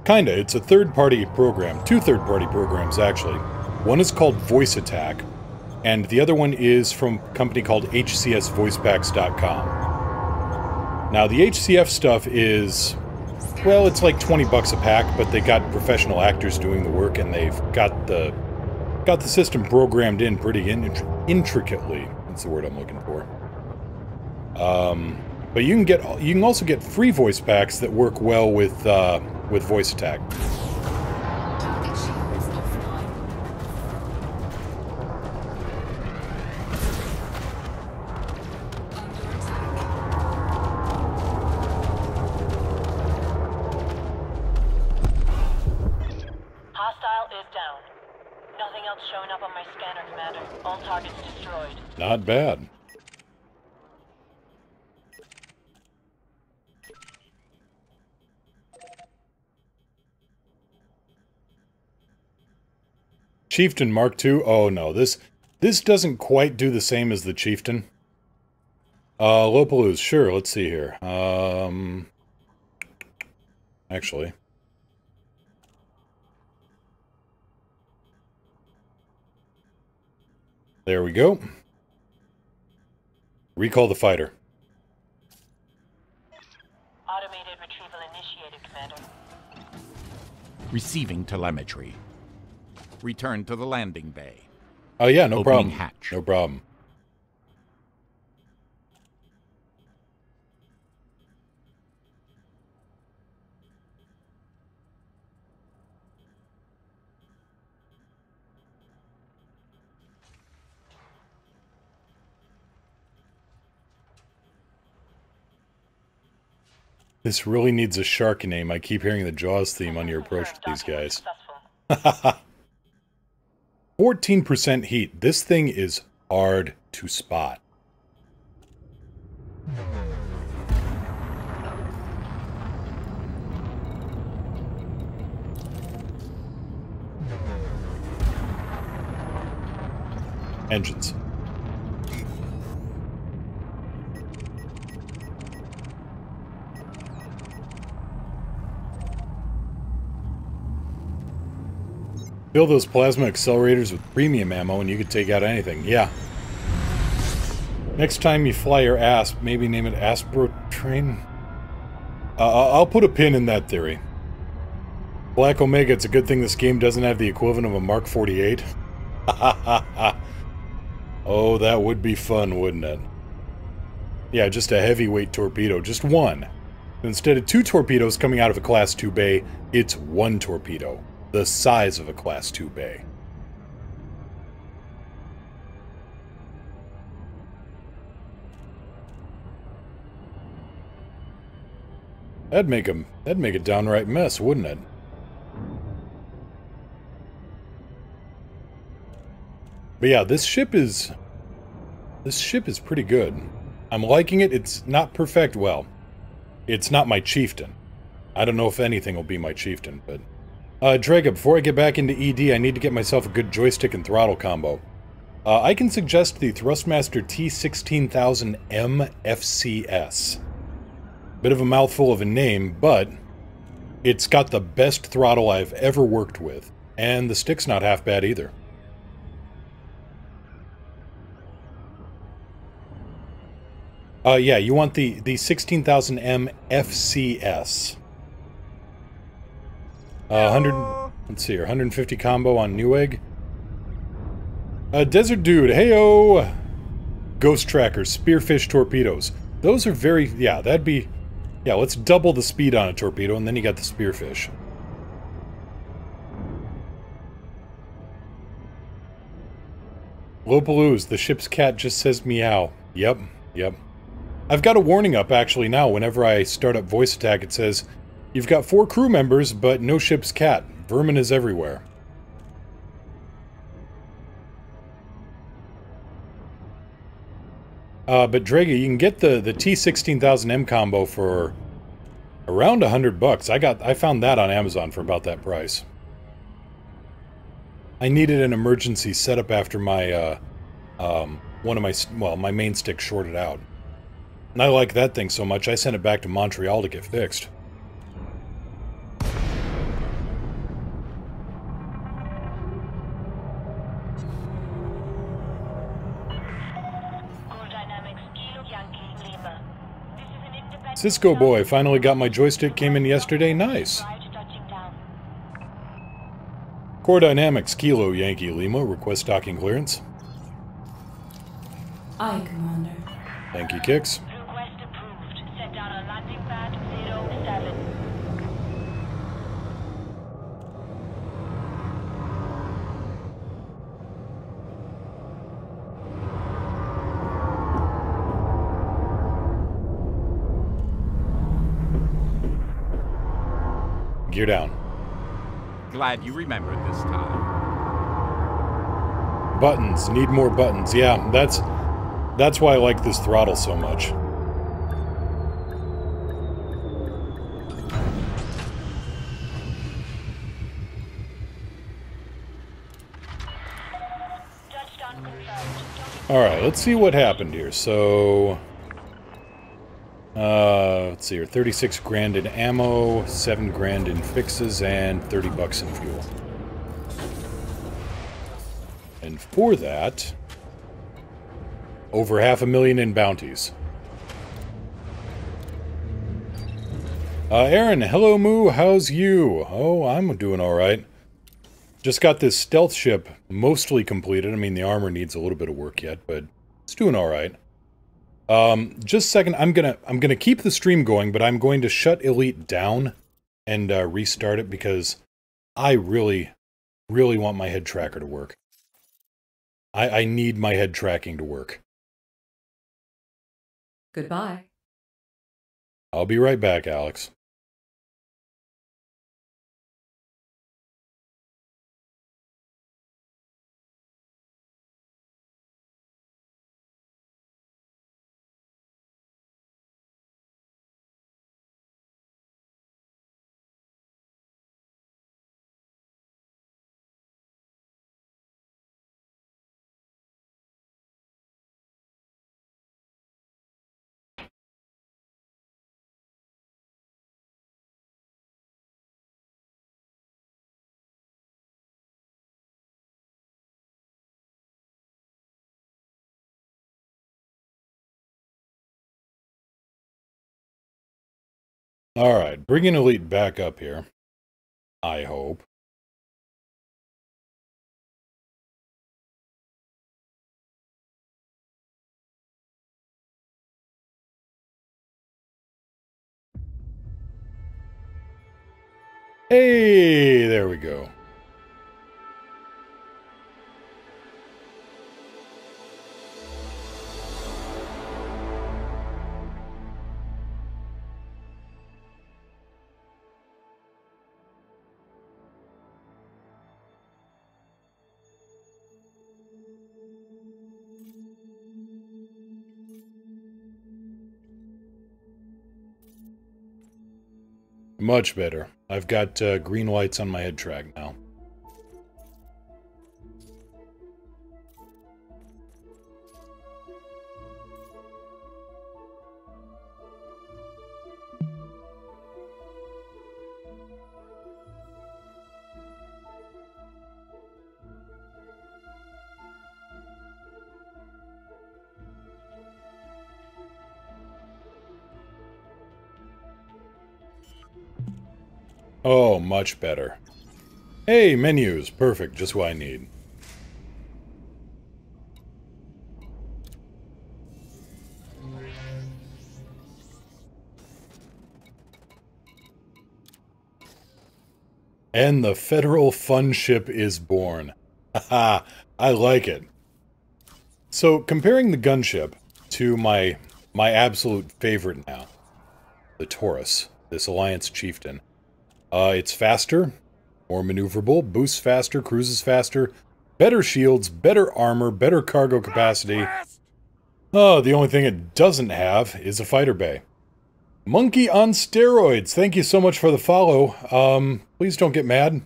Kinda, it's a third-party program. Two third-party programs, actually. One is called Voice Attack, and the other one is from a company called HCSVoicePacks.com. Now, the HCF stuff is... well, it's like 20 bucks a pack, but they got professional actors doing the work, and they've got the system programmed in pretty intricately. That's the word I'm looking for. But you can also get free voice packs that work well with Voice Attack.
Target shields offline. Under attack.
Hostile is down. Nothing else showing up on my scanner, Commander. All targets destroyed.
Not bad. Chieftain Mark II? Oh no, this doesn't quite do the same as the Chieftain. Lopalooz, sure, let's see here. Actually. There we go. Recall the fighter.
Automated retrieval initiated, Commander.
Receiving telemetry. Return to the landing bay.
Oh yeah, no
Opening
problem.
hatch.
No problem. This really needs a shark name. I keep hearing the Jaws theme on your approach to these guys.
Successful.
14% heat. This thing is hard to spot. Engines. Fill those plasma accelerators with premium ammo and you could take out anything. Yeah. Next time you fly your Asp, maybe name it Aspro Train? I'll put a pin in that theory. Black Omega, it's a good thing this game doesn't have the equivalent of a Mark 48. Oh, that would be fun, wouldn't it? Yeah, just a heavyweight torpedo. Just one. Instead of 2 torpedoes coming out of a Class 2 bay, it's 1 torpedo. The size of a Class 2 bay. That'd make a downright mess, wouldn't it? But yeah, this ship is pretty good. I'm liking it. It's not perfect. Well, it's not my Chieftain. I don't know if anything will be my Chieftain, but Draga, before I get back into ED, I need to get myself a good joystick and throttle combo. I can suggest the Thrustmaster T16000M FCS. Bit of a mouthful of a name, but it's got the best throttle I've ever worked with, and the stick's not half bad either. Yeah, you want the 16000M FCS. 100, let's see here, 150 combo on Newegg. Desert Dude, heyo! Ghost Trackers, Spearfish torpedoes. Those are very, yeah, that'd be, yeah, let's double the speed on a torpedo, and then you got the Spearfish. Lopaloos, the ship's cat just says meow. Yep, yep. I've got a warning up actually now. Whenever I start up voice attack, it says, "You've got 4 crew members, but no ship's cat. Vermin is everywhere." But Draga, you can get the T16000M combo for around $100. I found that on Amazon for about that price. I needed an emergency setup after my my main stick shorted out. And I like that thing so much, I sent it back to Montreal to get fixed. Cisco boy, finally got my joystick, came in yesterday, nice. Core Dynamics, Kilo Yankee Lima, request docking clearance.
Aye, Commander.
Thank you, Kix.
Request approved. Set down on landing pad 07.
Gear down.
Glad you remembered this time.
Buttons, need more buttons. Yeah, that's why I like this throttle so much. Alright, let's see what happened here. So, let's see here, 36 grand in ammo, 7 grand in fixes, and 30 bucks in fuel. And for that, over $500,000 in bounties. Aaron, hello Moo, how's you? Oh, I'm doing alright. Just got this stealth ship mostly completed. I mean, the armor needs a little bit of work yet, but it's doing alright. Just a second, I'm gonna keep the stream going, but I'm going to shut Elite down and restart it because I really, really want my head tracker to work. I need my head tracking to work.
Goodbye.
I'll be right back, Alex. Alright, bringing Elite back up here. I hope. Hey, there we go. Much better. I've got green lights on my head track now. Oh, much better. Hey, menus. Perfect. Just what I need. And the Federal Fun Ship is born. Haha, I like it. So, comparing the gunship to my absolute favorite now, the Taurus, this Alliance Chieftain. It's faster, more maneuverable, boosts faster, cruises faster, better shields, better armor, better cargo capacity. Oh, the only thing it doesn't have is a fighter bay. Monkey on steroids, thank you so much for the follow. Please don't get mad.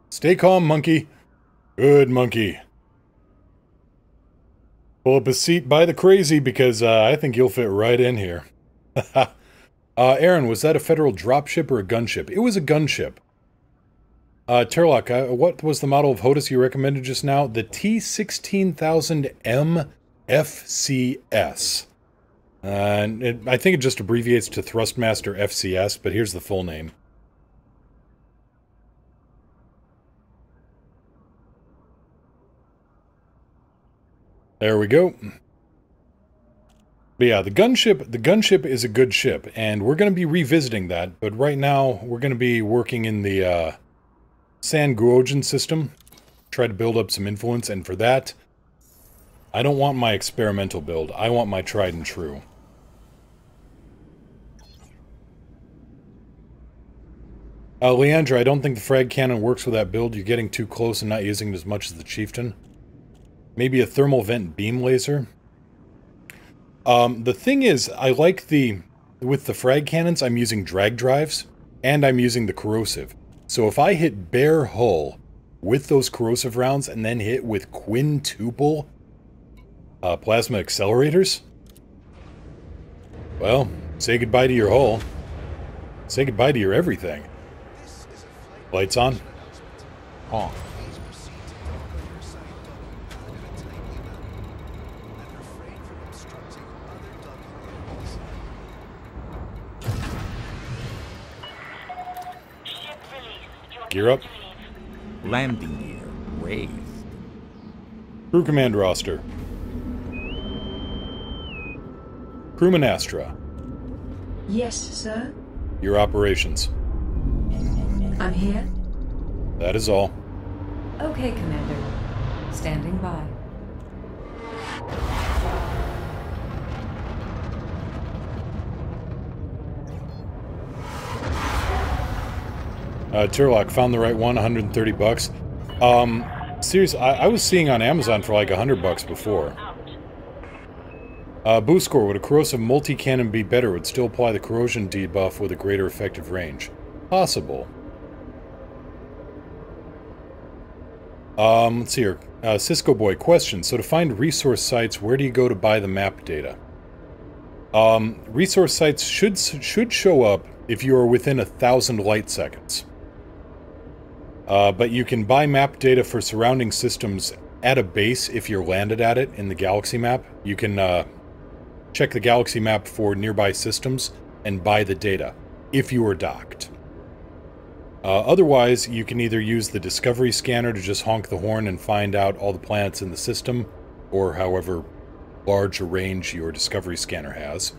Stay calm, monkey. Good monkey. Pull up a seat by the crazy because I think you'll fit right in here. Aaron, was that a Federal dropship or a gunship? It was a gunship. Turlock, what was the model of HOTAS you recommended just now? The T16000M FCS. I think it just abbreviates to Thrustmaster FCS, but here's the full name. There we go. But yeah, the gunship is a good ship, and we're going to be revisiting that, but right now we're going to be working in the San Guojian system, try to build up some influence, and for that, I don't want my experimental build, I want my tried and true. Leandra, I don't think the frag cannon works with that build, you're getting too close and not using it as much as the Chieftain. Maybe a thermal vent beam laser? The thing is, I like with the frag cannons, I'm using drag drives, and I'm using the corrosive. So if I hit bare hull with those corrosive rounds, and then hit with quintuple plasma accelerators, well, say goodbye to your hull. Say goodbye to your everything. Lights on?
On.
Gear up.
Landing gear raised.
Crew command roster. Crewman Astra.
Yes, sir.
Your operations.
I'm here.
That is all.
Okay, Commander. Standing by.
Turlock, found the right one, 130 bucks. Seriously, I was seeing on Amazon for like 100 bucks before. Boost score, would a corrosive multi-cannon be better? Would still apply the corrosion debuff with a greater effective range. Possible. Let's see here. Cisco Boy, question. So to find resource sites, where do you go to buy the map data? Resource sites should show up if you are within 1,000 light seconds. But you can buy map data for surrounding systems at a base if you're landed at it in the galaxy map. You can check the galaxy map for nearby systems and buy the data if you are docked. Otherwise, you can either use the Discovery Scanner to just honk the horn and find out all the planets in the system, or however large a range your Discovery Scanner has.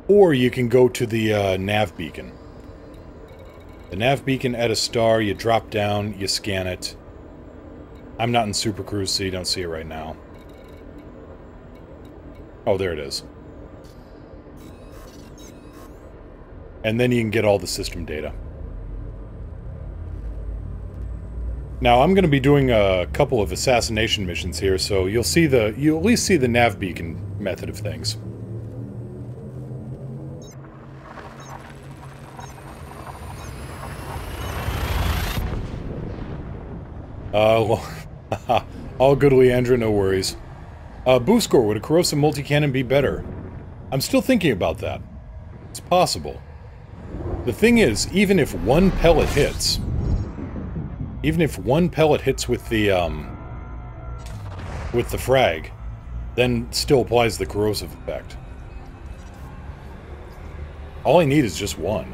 Or you can go to the nav beacon. The nav beacon at a star, you drop down, you scan it. I'm not in Super Cruise, so you don't see it right now. Oh, there it is. And then you can get all the system data. Now, I'm going to be doing a couple of assassination missions here, so you'll at least see the nav beacon method of things. Well, all good, Leandra, no worries. Boost score, would a corrosive multi-cannon be better? I'm still thinking about that. It's possible. The thing is, even if one pellet hits with the frag, then still applies the corrosive effect. All I need is just one.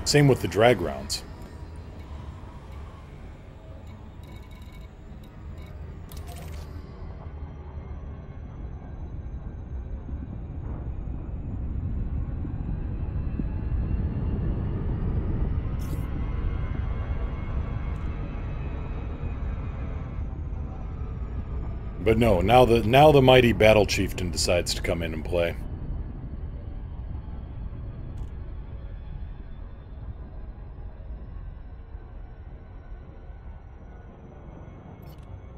Same with the drag rounds. But no, now the mighty Battle Chieftain decides to come in and play.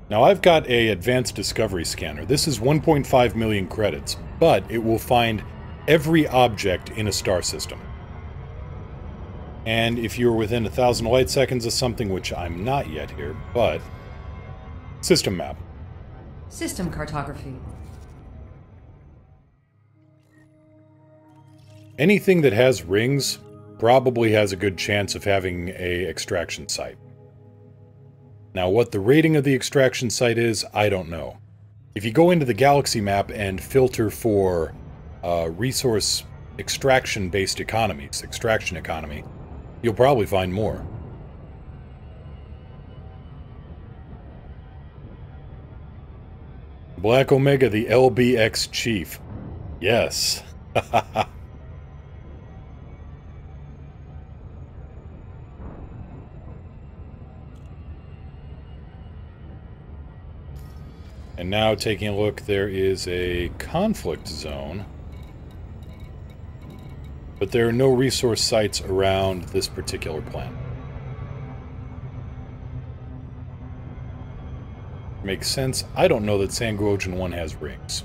Now I've got a advanced discovery scanner. This is 1.5 million credits, but it will find every object in a star system. And if you're within 1,000 light seconds of something, which I'm not yet here, but... System map.
System cartography.
Anything that has rings probably has a good chance of having a extraction site. Now, what the rating of the extraction site is, I don't know. If you go into the galaxy map and filter for resource extraction-based economies, extraction economy, you'll probably find more. Black Omega, the LBX Chief. Yes. And now, taking a look, there is a conflict zone. But there are no resource sites around this particular planet. Makes sense. I don't know that Sanguogen 1 has rings.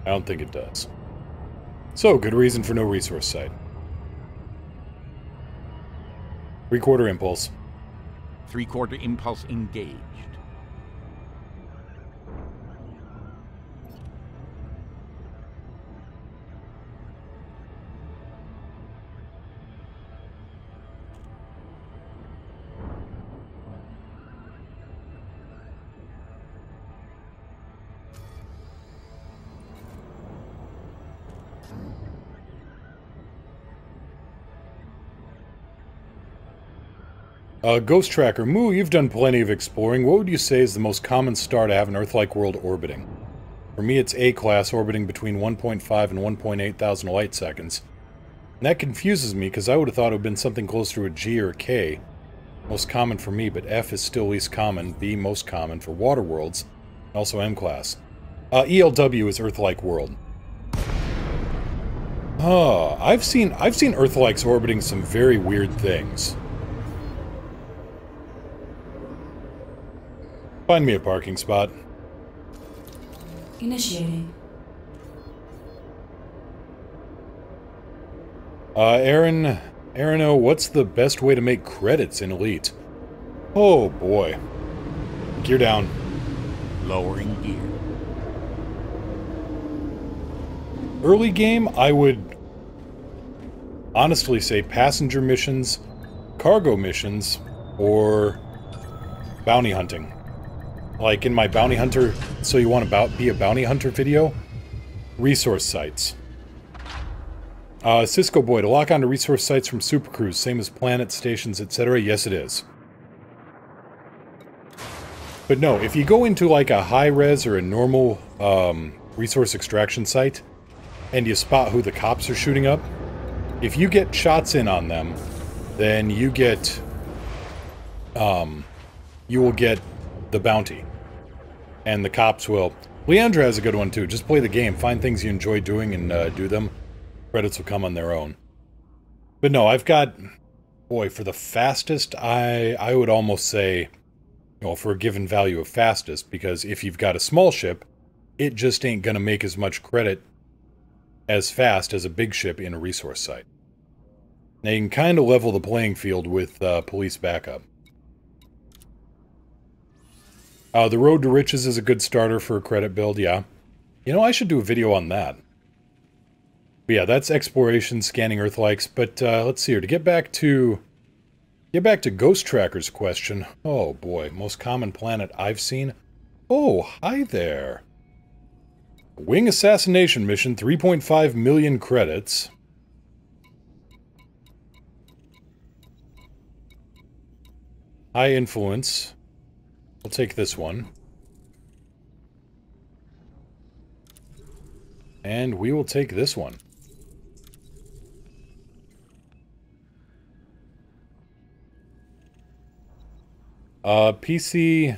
I don't think it does. So, good reason for no resource site. 3/4 impulse.
3/4 impulse engaged.
Ghost Tracker, Moo, you've done plenty of exploring. What would you say is the most common star to have an Earth-like world orbiting? For me, it's A-class, orbiting between 1.5 and 1.8 thousand light seconds. And that confuses me, because I would have thought it would have been something closer to a G or a K. Most common for me, but F is still least common, B most common for water worlds, and also M-class. ELW is Earth-like world. I've seen Earth-likes orbiting some very weird things. Find me a parking spot.
Initiating.
Aaron, what's the best way to make credits in Elite? Oh boy. Gear down.
Lowering gear.
Early game, I would honestly say passenger missions, cargo missions, or bounty hunting. Like in my bounty hunter, so you want to be a bounty hunter video? Resource sites. Cisco Boy, to lock onto resource sites from Super Cruise, same as planets, stations, etc. Yes, it is. But no, if you go into like a high-res or a normal resource extraction site, and you spot who the cops are shooting up, if you get shots in on them, then you get, you will get the bounty. And the cops will... Leandra has a good one too. Just play the game. Find things you enjoy doing and do them. Credits will come on their own. But no, I've got... Boy, for the fastest, I would almost say... Well, for a given value of fastest, because if you've got a small ship, it just ain't gonna make as much credit as fast as a big ship in a resource site. Now you can kind of level the playing field with police backup. The Road to Riches is a good starter for a credit build, yeah. You know, I should do a video on that. But yeah, that's exploration, scanning Earthlikes, but let's see here. To get back to Ghost Tracker's question. Oh boy, most common planet I've seen. Oh, hi there. Wing assassination mission, 3.5 million credits. High influence. I'll take this one. And we will take this one. PC,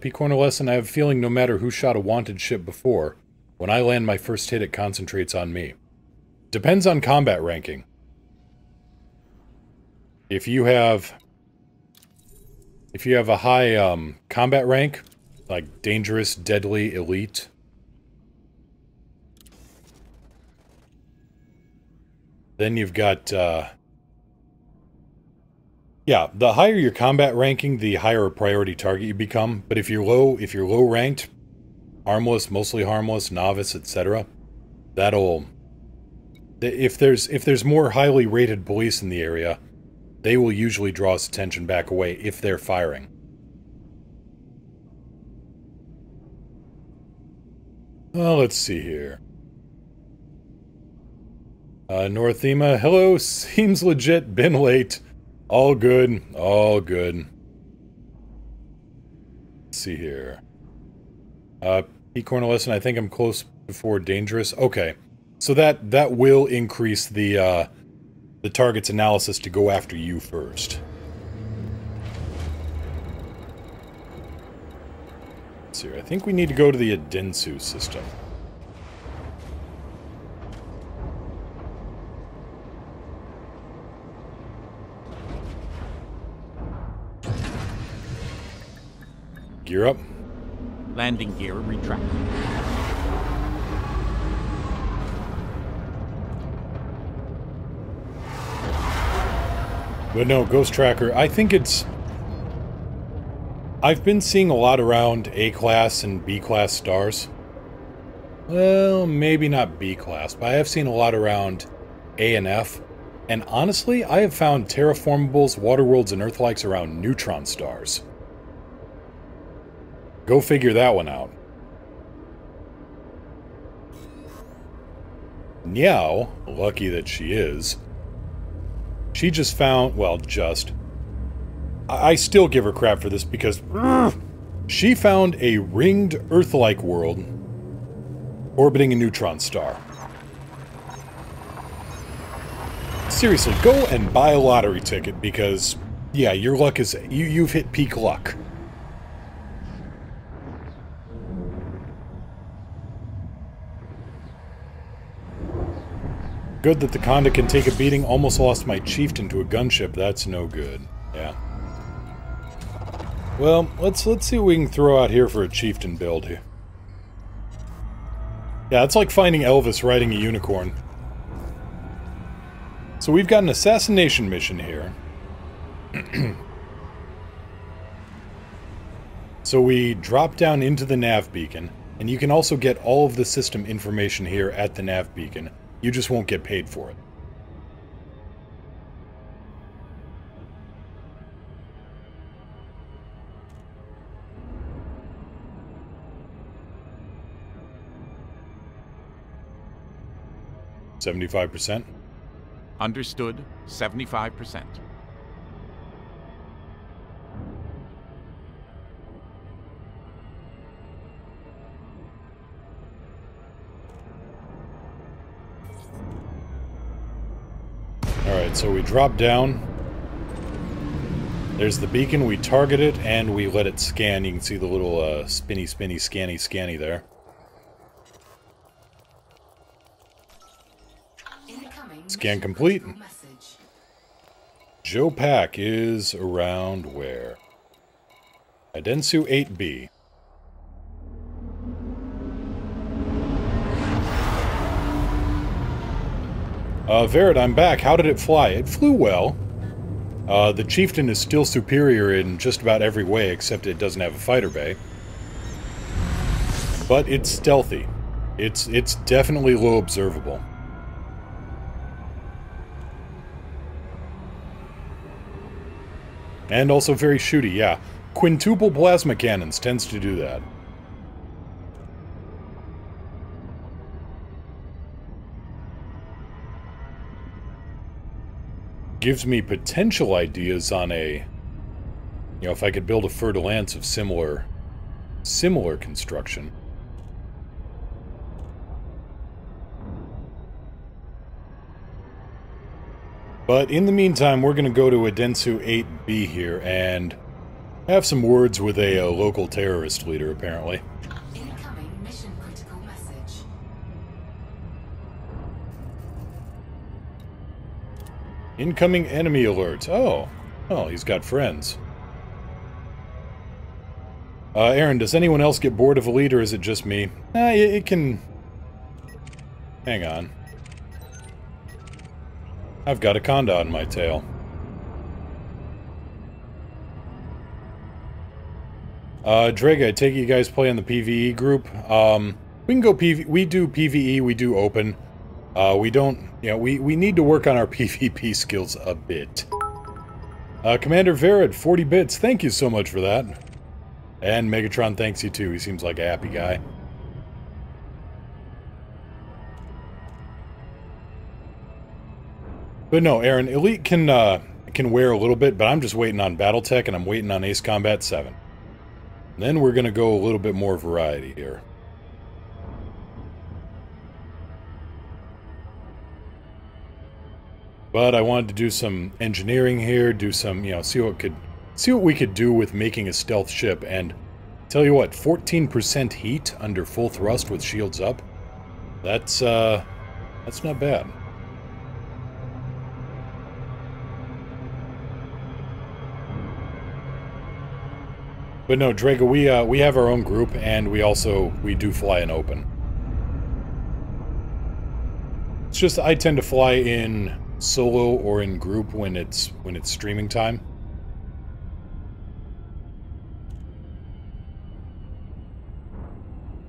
P. Cornelesson, I have a feeling no matter who shot a wanted ship before, when I land my first hit, it concentrates on me. Depends on combat ranking. If you have a high combat rank, like dangerous, deadly, elite, then you've got yeah, the higher your combat ranking, the higher a priority target you become. But if you're low ranked, harmless, mostly harmless, novice, etc., that'll if there's more highly rated police in the area, they will usually draw us attention back away if they're firing. Let's see here. Northema, hello, seems legit, been late. All good, all good. Let's see here. P. Cornelesson, I think I'm close before dangerous. Okay, so that will increase the target's analysis to go after you first. Let's see here. I think we need to go to the Adensu system. Gear up.
Landing gear retract.
But no, Ghost Tracker, I think it's... I've been seeing a lot around A-class and B-class stars. Well, maybe not B-class, but I have seen a lot around A and F. And honestly, I have found terraformables, waterworlds, and Earthlikes around neutron stars. Go figure that one out. Niao, lucky that she is, she just found, well, I still give her crap for this because she found a ringed Earth-like world orbiting a neutron star. Seriously, go and buy a lottery ticket because, yeah, your luck is, you've hit peak luck. Good that the Conda can take a beating. Almost lost my chieftain to a gunship. That's no good. Yeah. Well, let's see what we can throw out here for a chieftain build here. Yeah, it's like finding Elvis riding a unicorn. So we've got an assassination mission here. So we drop down into the nav beacon, and you can also get all of the system information here at the nav beacon. You just won't get paid for it. $75%.
Understood. 75%.
Alright, so we drop down. There's the beacon, we target it, and we let it scan. You can see the little spinny, scanny there. Scan complete. Joe Pack is around where? Adensu 8B. Verid, I'm back. How did it fly? It flew well. The Chieftain is still superior in just about every way, except it doesn't have a fighter bay. but it's stealthy. It's definitely low observable. And also very shooty, yeah. Quintuple plasma cannons tends to do that. Gives me potential ideas on a... You know, if I could build a Fer-de-Lance of similar construction. But in the meantime, we're going to go to Adensu 8B here and have some words with a local terrorist leader, apparently.
Incoming mission critical message.
Incoming enemy alert. Oh, he's got friends. Aaron, does anyone else get bored of Elite, or is it just me? It can... Hang on. I've got a Conda on my tail. Drake, I take it you guys play in the PvE group. We can go we do PvE, we do open. We don't, you know, we need to work on our PvP skills a bit. Commander Verad, 40 bits, thank you so much for that. And Megatron thanks you too, he seems like a happy guy. But no, Aaron, Elite can wear a little bit, but I'm just waiting on Battletech and I'm waiting on Ace Combat 7. Then we're going to go a little bit more variety here. But I wanted to do some engineering here, do some, you know, see what we could do with making a stealth ship. And tell you what, 14% heat under full thrust with shields up. That's not bad. But no, Drago, we have our own group, and we do fly in open. It's just I tend to fly in solo or in group when it's streaming time.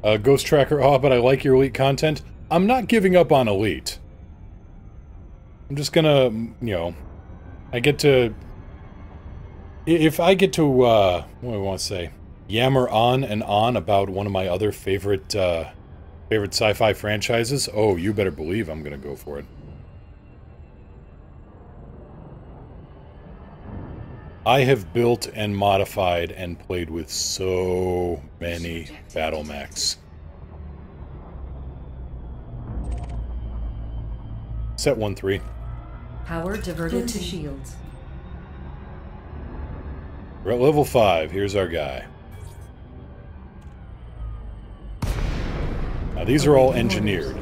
Ghost Tracker, but I like your Elite content. I'm not giving up on Elite. I'm just gonna, you know, I get to... If I get to, what do I want to say? Yammer on and on about one of my other favorite sci-fi franchises, oh, you better believe I'm gonna go for it. I have built and modified and played with so many battle mechs. Set 1-3.
Power diverted to shields.
We're at level 5. Here's our guy. Now these are all engineered.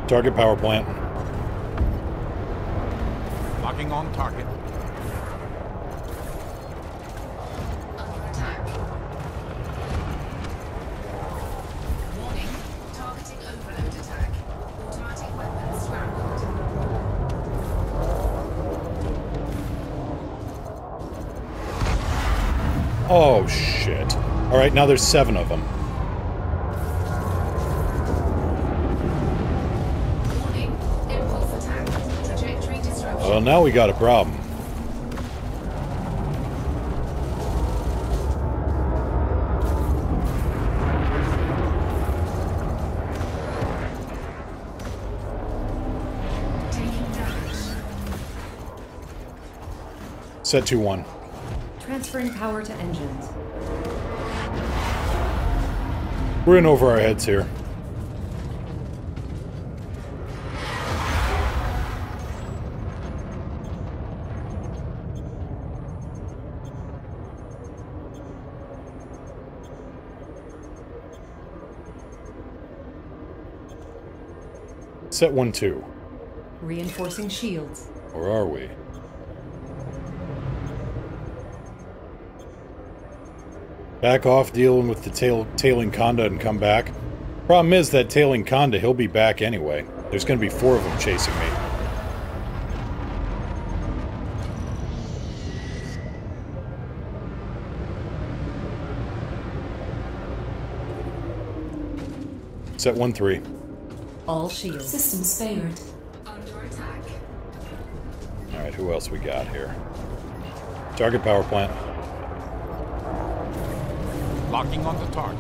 Target power plant.
Locking on target.
Under attack. Warning. Targeting overload attack. Automatic weapons scrambled.
Oh, shit. Alright, now there's 7 of them.
Warning. Impulse attack. Trajectory disruption.
Well, now we got a problem.
Taking damage.
Set 2-1.
Transferring power to engines.
We're in over our heads here. Set 1-2.
Reinforcing shields.
Or are we? Back off dealing with the tailing Conda and come back. Problem is that tailing Conda, he'll be back anyway. There's going to be 4 of them chasing me. Set 1-3.
All shields.
Systems favored. Under attack.
Alright, who else we got here? Target power plant.
Locking on the target.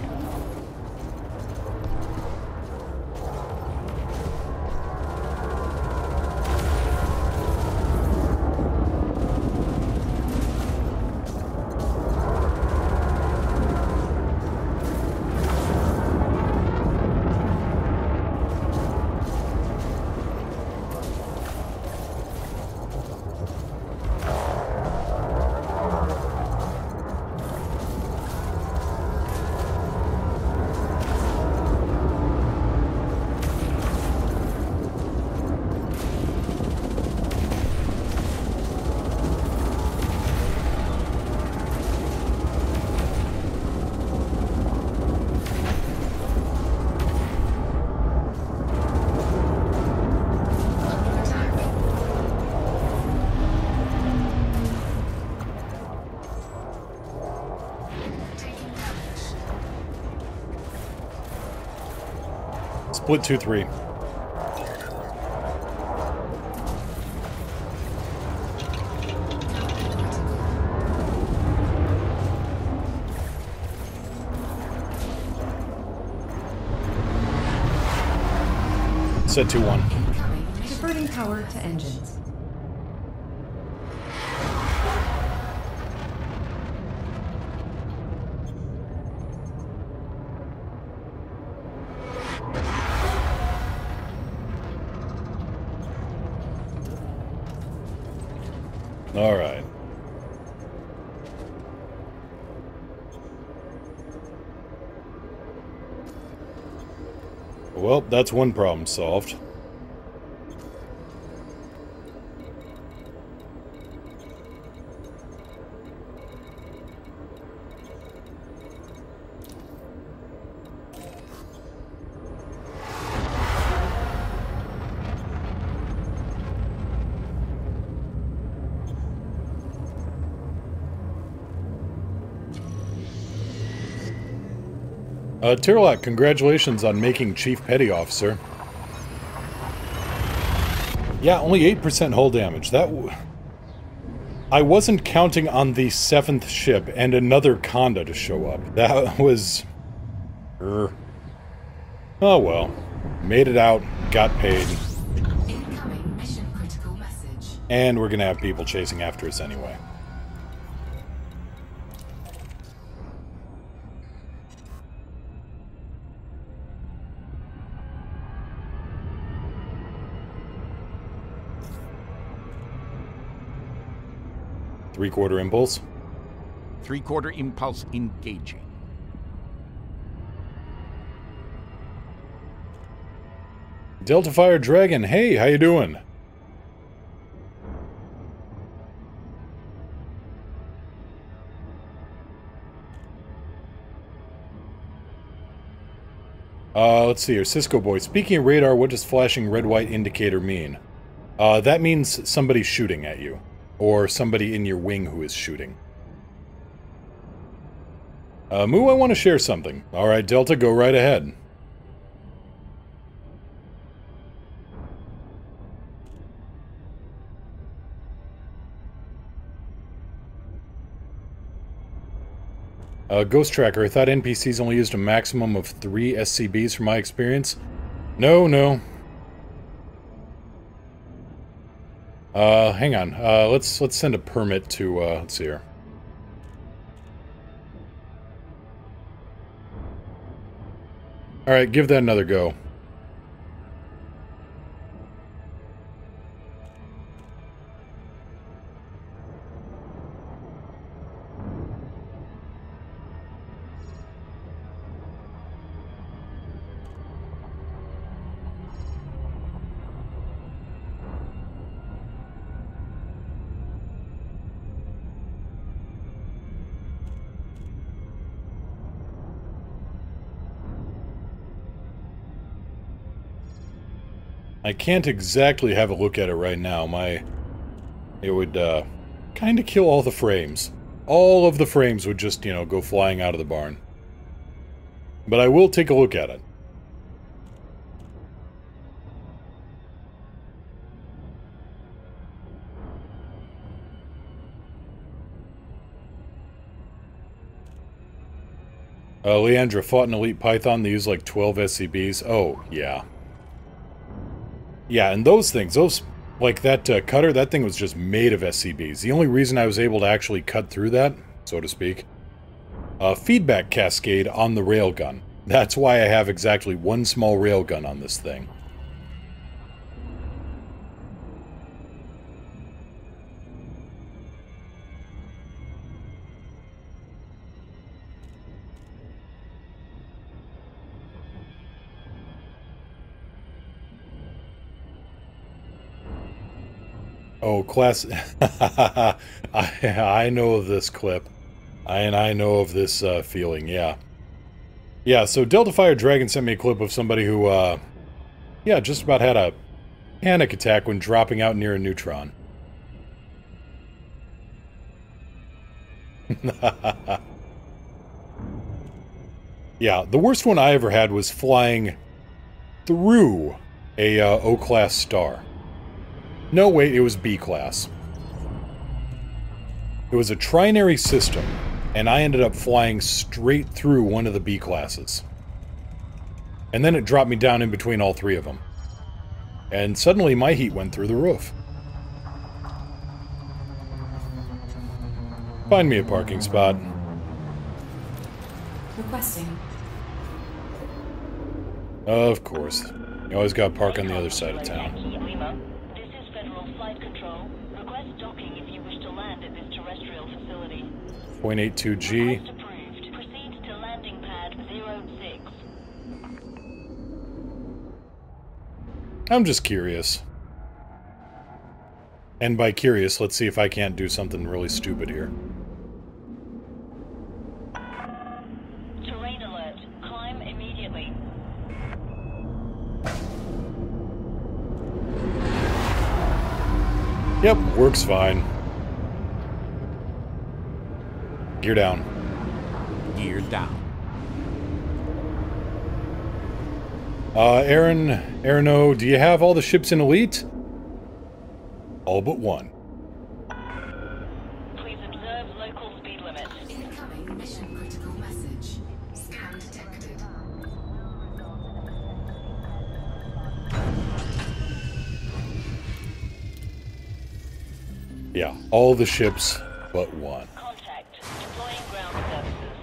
Under attack. Taking damage.
Split 2-3. Set 2-1.
Incoming mission.
Diverting power to engines.
All right. Well, that's one problem solved. Tirlock, congratulations on making Chief Petty Officer. Yeah, only 8% hull damage. I wasn't counting on the 7th ship and another Conda to show up. That was... Oh well. Made it out, got paid.
Incoming mission critical message.
And we're gonna have people chasing after us anyway. Three-quarter impulse.
Three-quarter impulse engaging.
Delta Fire Dragon, hey, how you doing? Let's see here. Cisco Boy, speaking of radar, what does flashing red-white indicator mean? That means somebody's shooting at you. Or somebody in your wing who is shooting. Moo, I want to share something. Alright, Delta, go right ahead. Ghost Tracker, I thought NPCs only used a maximum of 3 SCBs from my experience. No. Hang on. Let's send a permit to, let's see here. Alright, give that another go. I can't exactly have a look at it right now. It would, kind of kill all the frames. All of the frames would just, you know, go flying out of the barn. But I will take a look at it. Leandra fought an elite python. They use like 12 SCBs. Oh, yeah. Yeah, and those things, like that cutter, that thing was just made of SCBs. The only reason I was able to actually cut through that, so to speak, feedback cascade on the railgun. That's why I have exactly one small railgun on this thing. Oh, class... I know of this clip. And I know of this feeling, yeah. Yeah, so Delta Fire Dragon sent me a clip of somebody who, yeah, just about had a panic attack when dropping out near a neutron. Yeah, the worst one I ever had was flying through a O-class star. No, wait, it was B-class. It was a trinary system, and I ended up flying straight through one of the B-classes. And then it dropped me down in between all three of them. And suddenly my heat went through the roof. Find me a parking spot.
Requesting.
Of course. You always gotta park on the other side of town.
This is Federal Flight Control. Request docking if you wish to land at this terrestrial facility.
0.82G.
Request approved. Proceed to landing pad 06.
I'm just curious. And by curious, let's see if I can't do something really stupid here.
Terrain alert. Climb immediately.
Yep, works fine. Gear down.
Gear down.
Arano, do you have all the ships in Elite? All but one.
Please observe local speed limit.
Incoming mission critical message. Scan detected.
Yeah, all the ships but one.
Contact. Deploying ground services.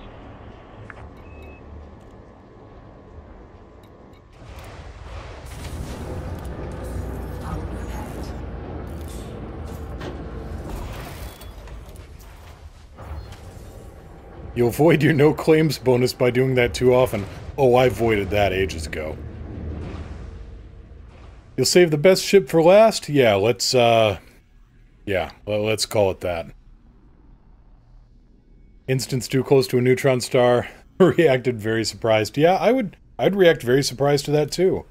Hull repaired.
You'll avoid your no claims bonus by doing that too often. Oh, I voided that ages ago. You'll save the best ship for last? Yeah, let's call it that. Instance too close to a neutron star. Reacted very surprised. Yeah, I'd react very surprised to that too.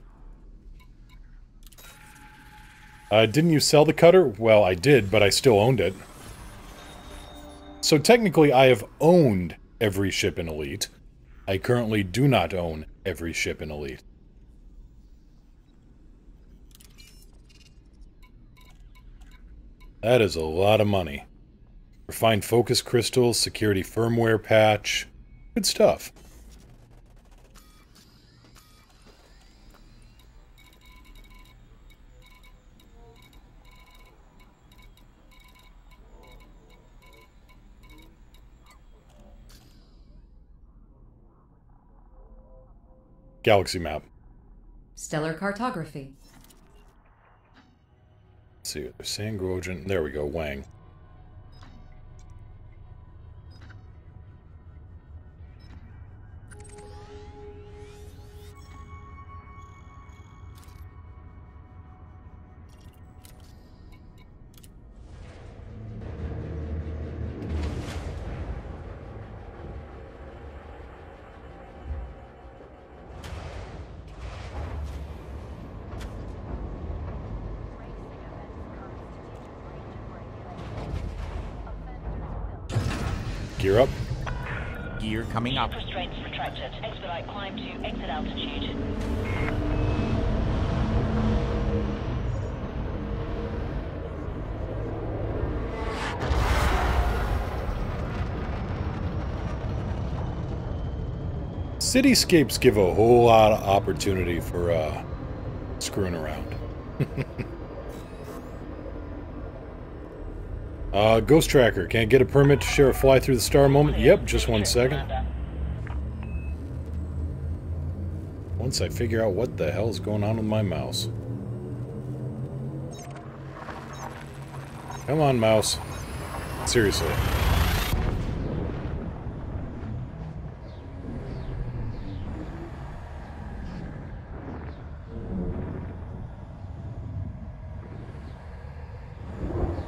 Didn't you sell the cutter? Well, I did, but I still owned it. So technically, I have owned every ship in Elite. I currently do not own every ship in Elite. That is a lot of money. Refined focus crystals, security firmware patch. Good stuff. Galaxy map.
Stellar cartography.
Let's see, there's Sangrojan. There we go, Wang. Gear up.
Gear coming up.
Restraints retracted. Expedite climb to exit altitude.
Cityscapes give a whole lot of opportunity for screwing around. Ghost Tracker, can I get a permit to share a fly through the star moment? Yep, just 1 second. Once I figure out what the hell is going on with my mouse. Come on, mouse. Seriously.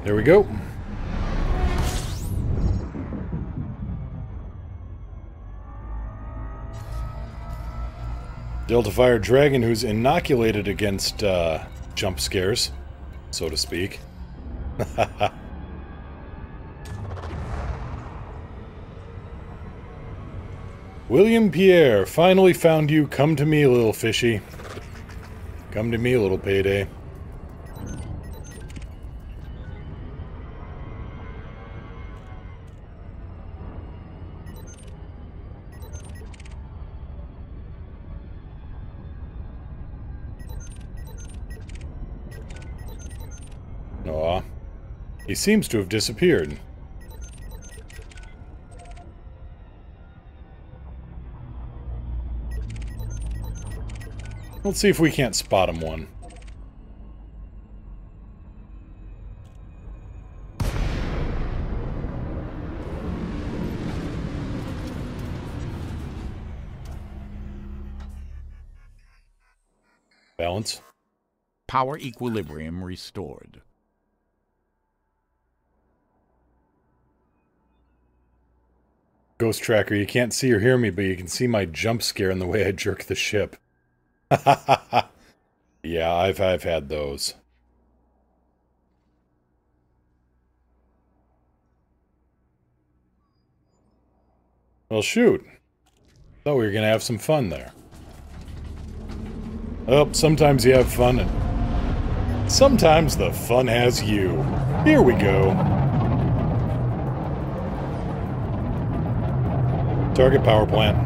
There we go. Delta Fire Dragon, who's inoculated against jump scares, so to speak. William Pierre, finally found you. Come to me, little fishy. Come to me, little payday. Aw. He seems to have disappeared. Let's see if we can't spot him one. Balance.
Power equilibrium restored.
Ghost Tracker, you can't see or hear me, but you can see my jump scare in the way I jerk the ship. Yeah, I've had those. Well, shoot. Thought we were gonna have some fun there. Oh, sometimes you have fun, and sometimes the fun has you. Here we go. Target power plant.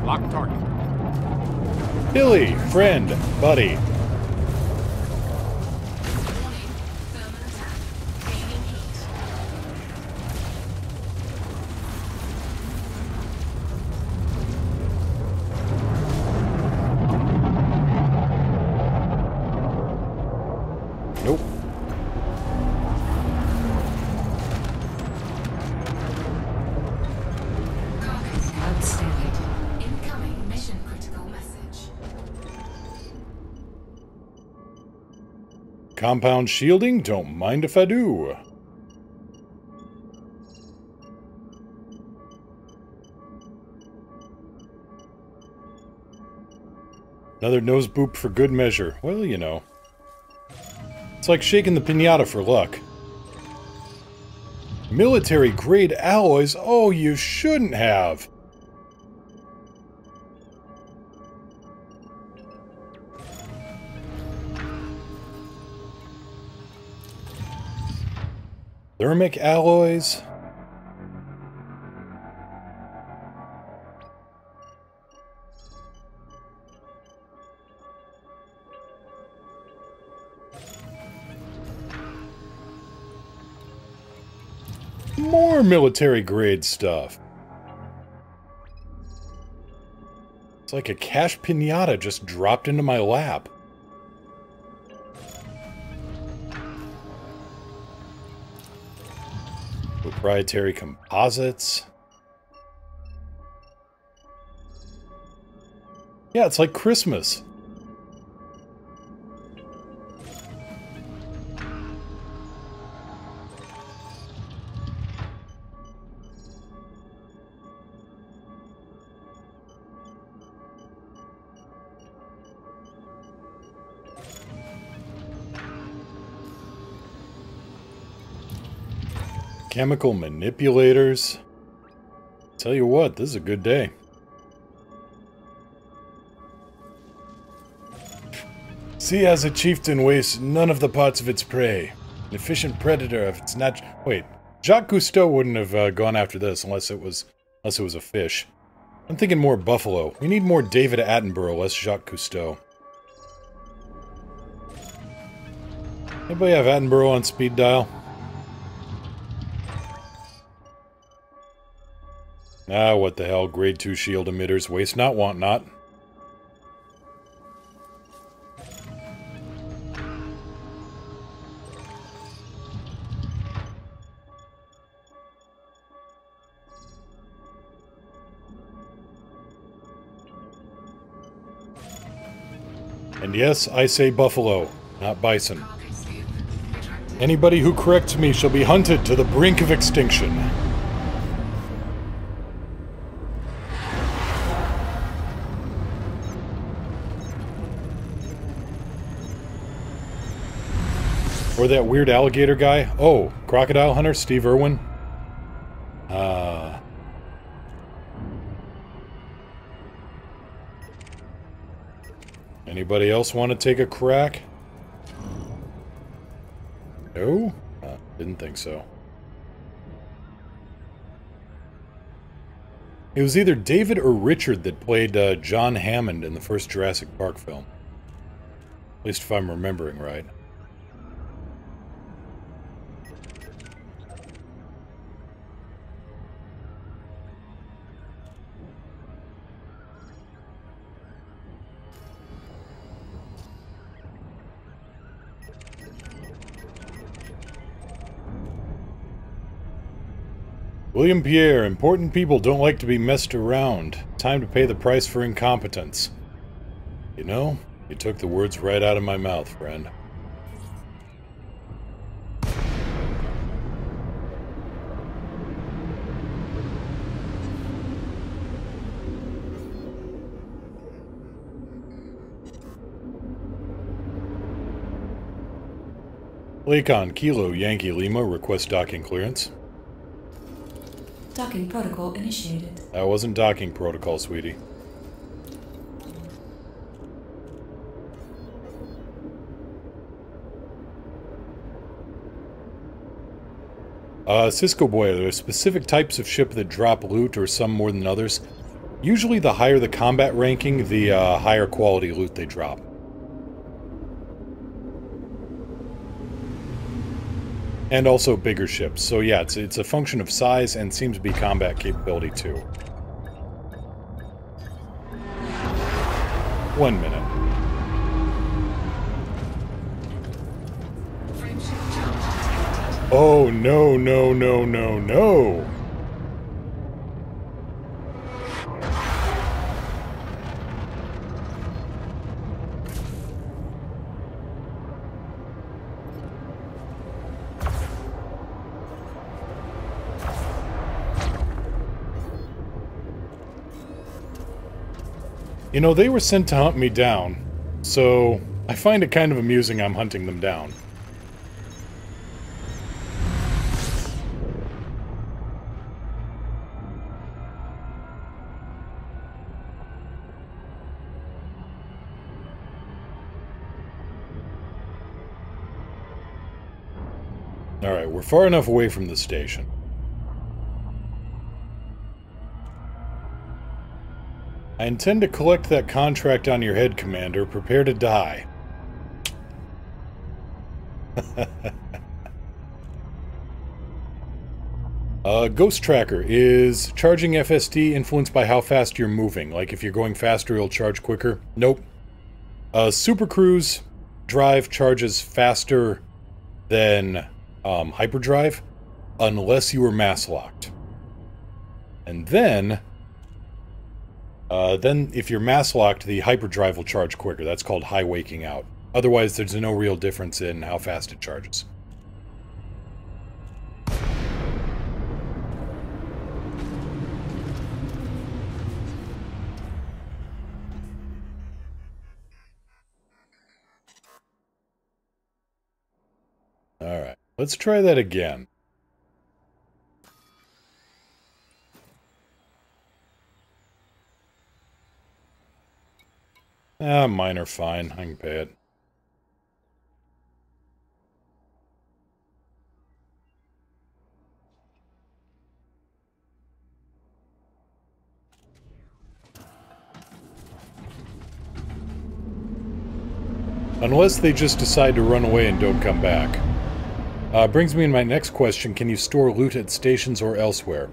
Lock target.
Billy, friend, buddy.
Warning. Thermal attack. Gaining heat.
Nope.
Outstanding.
Incoming mission critical message.
Compound shielding? Don't mind if I do. Another nose boop for good measure. Well, you know. It's like shaking the piñata for luck. Military-grade alloys? Oh, you shouldn't have! Thermic alloys? More military-grade stuff. It's like a cash piñata just dropped into my lap. Proprietary composites. Yeah, it's like Christmas. Chemical manipulators. Tell you what, this is a good day. Sea as a chieftain wastes none of the parts of its prey. An efficient predator if it's not... Wait, Jacques Cousteau wouldn't have gone after this unless Unless it was a fish. I'm thinking more buffalo. We need more David Attenborough, less Jacques Cousteau. Anybody have Attenborough on speed dial? Ah, what the hell. Grade 2 shield emitters. Waste not, want not. And yes, I say buffalo, not bison. Anybody who corrects me shall be hunted to the brink of extinction. Or that weird alligator guy. Oh, crocodile hunter, Steve Irwin. Anybody else want to take a crack? No? Didn't think so. It was either David or Richard that played John Hammond in the first Jurassic Park film. At least if I'm remembering right. William Pierre, important people don't like to be messed around. Time to pay the price for incompetence. You know, you took the words right out of my mouth, friend. Lakon, Kilo, Yankee Lima, request docking clearance.
Docking protocol initiated.
That wasn't docking protocol, sweetie. Cisco Boy, are there specific types of ship that drop loot, or some more than others? Usually the higher the combat ranking, the higher quality loot they drop. And also bigger ships. So yeah, it's a function of size and seems to be combat capability too. 1 minute. Oh, no, no, no, no, no! You know, they were sent to hunt me down, so I find it kind of amusing I'm hunting them down. Alright, we're far enough away from the station. I intend to collect that contract on your head, Commander. Prepare to die. Ghost Tracker. Is charging FSD influenced by how fast you're moving? Like if you're going faster, it'll charge quicker? Nope. Super Cruise drive charges faster than hyperdrive, unless you were mass locked. And then if you're mass locked, the hyperdrive will charge quicker. That's called high waking out. Otherwise, there's no real difference in how fast it charges. Alright, let's try that again. Mine are fine. I can pay it. Unless they just decide to run away and don't come back. Brings me to my next question. Can you store loot at stations or elsewhere?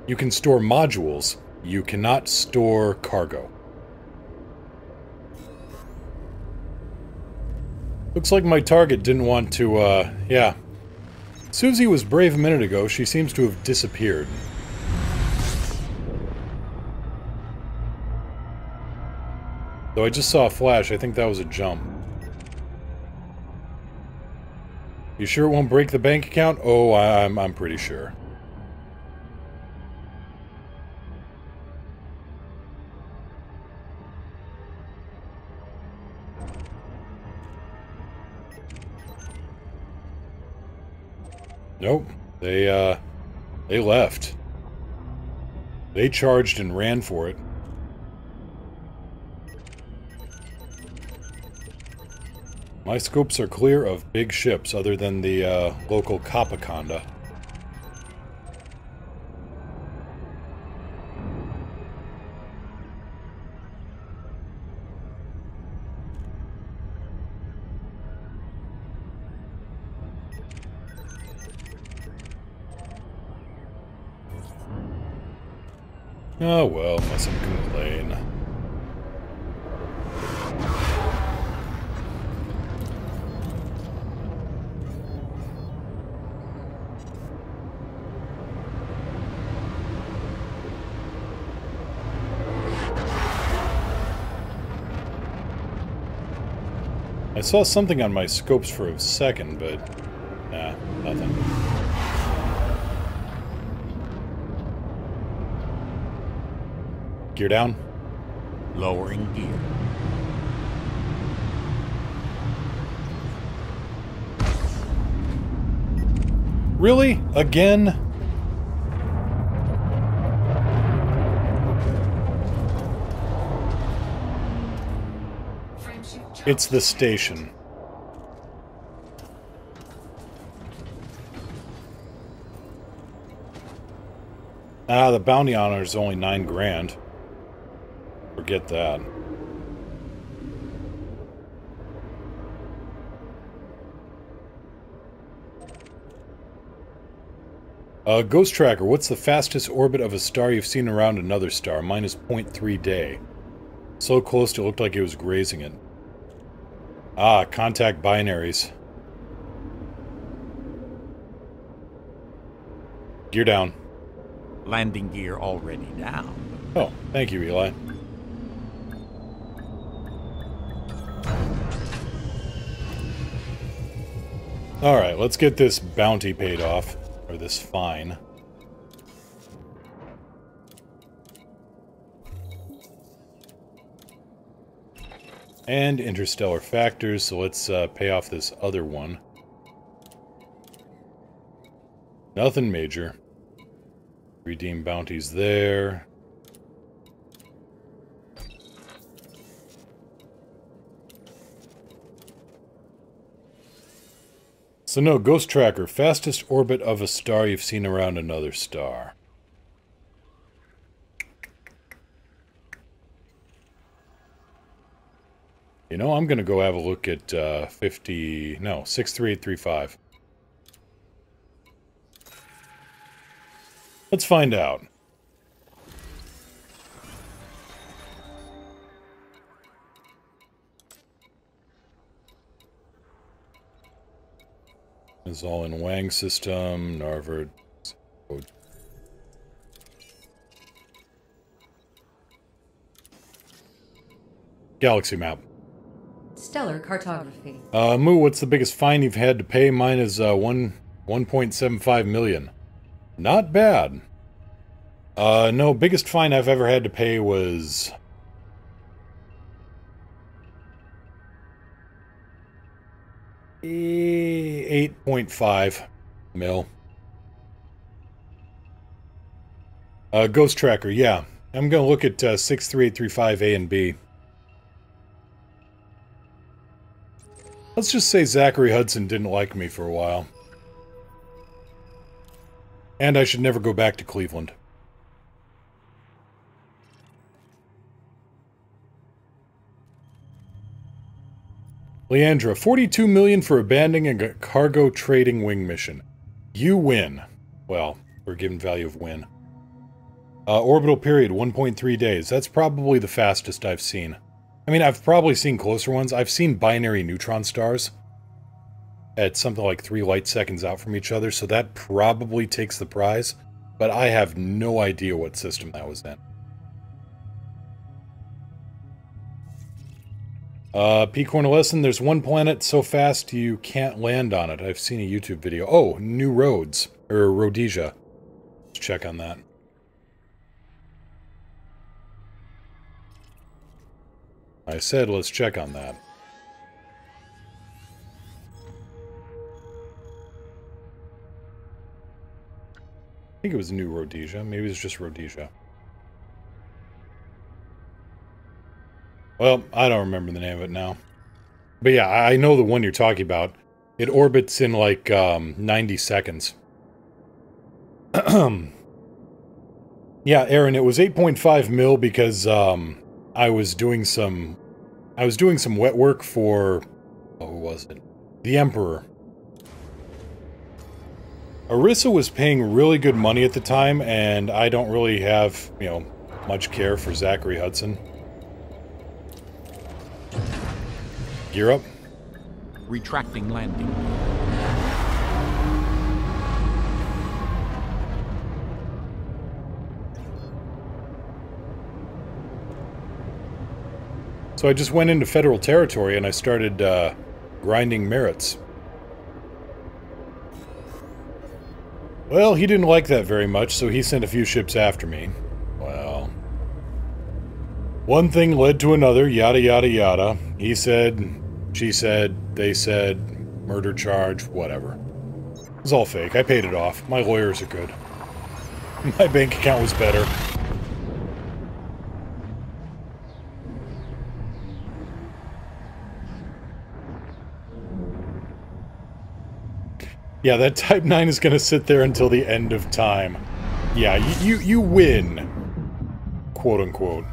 You can store modules. You cannot store cargo. Looks like my target didn't want to, yeah. Susie was brave a minute ago. She seems to have disappeared. Though I just saw a flash, I think that was a jump. You sure it won't break the bank account? Oh, I'm pretty sure. Nope. They left. They charged and ran for it. My scopes are clear of big ships other than the local Capaconda. Oh well, mustn't complain. I saw something on my scopes for a second, but nah, nothing. Gear down.
Lowering gear.
Really? Again? It's the station. Ah, the bounty on it is only 9 grand. Forget that. Ghost Tracker, what's the fastest orbit of a star you've seen around another star? Mine is 0.3 day. So close it looked like it was grazing it. Ah, contact binaries. Gear down.
Landing gear already down.
Oh, thank you, Eli. Alright, let's get this bounty paid off. Or this fine. And interstellar factors, so let's pay off this other one. Nothing major. Redeem bounties there. So no, Ghost Tracker, fastest orbit of a star you've seen around another star. You know, I'm gonna go have a look at 63835. Let's find out. It's all in Wang system, Narvard. Galaxy map.
Stellar cartography.
Moo, what's the biggest fine you've had to pay? Mine is 1.75 million. Not bad. No, biggest fine I've ever had to pay was... $8.5 mil. Ghost Tracker, yeah. I'm gonna look at 63835 A and B. Let's just say Zachary Hudson didn't like me for a while. And I should never go back to Cleveland. Leandra, 42 million for abandoning a cargo trading wing mission. You win. Well, we're given value of win. Orbital period, 1.3 days. That's probably the fastest I've seen. I mean, I've probably seen closer ones. I've seen binary neutron stars at something like 3 light seconds out from each other, so that probably takes the prize, but I have no idea what system that was in. P. Cornelison, there's one planet so fast you can't land on it. I've seen a YouTube video. Oh, New Rhodes, or Rhodesia. Let's check on that. I said let's check on that. I think it was New Rhodesia. Maybe it's just Rhodesia. Well, I don't remember the name of it now. But yeah, I know the one you're talking about. It orbits in like 90 seconds. Yeah, Aaron, it was 8.5 mil because I was doing some wet work for, oh, who was it? The Emperor. Arissa was paying really good money at the time, and I don't really have, you know, much care for Zachary Hudson. Gear up.
Retracting landing.
So I just went into federal territory and I started grinding merits. Well, he didn't like that very much, so he sent a few ships after me. Well, one thing led to another, yada yada yada. He said, she said, they said, murder charge, whatever. It was all fake. I paid it off. My lawyers are good. My bank account was better. Yeah, that Type 9 is gonna sit there until the end of time. Yeah, you win. Quote unquote.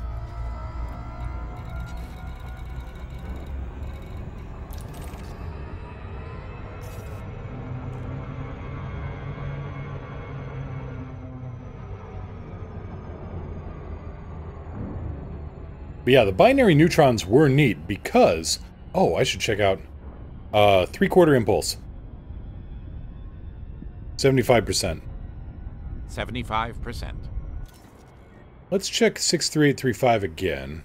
But yeah, the binary neutrons were neat because... Oh, I should check out... 3/4 impulse. 75%.
75%.
Let's check 63835 again.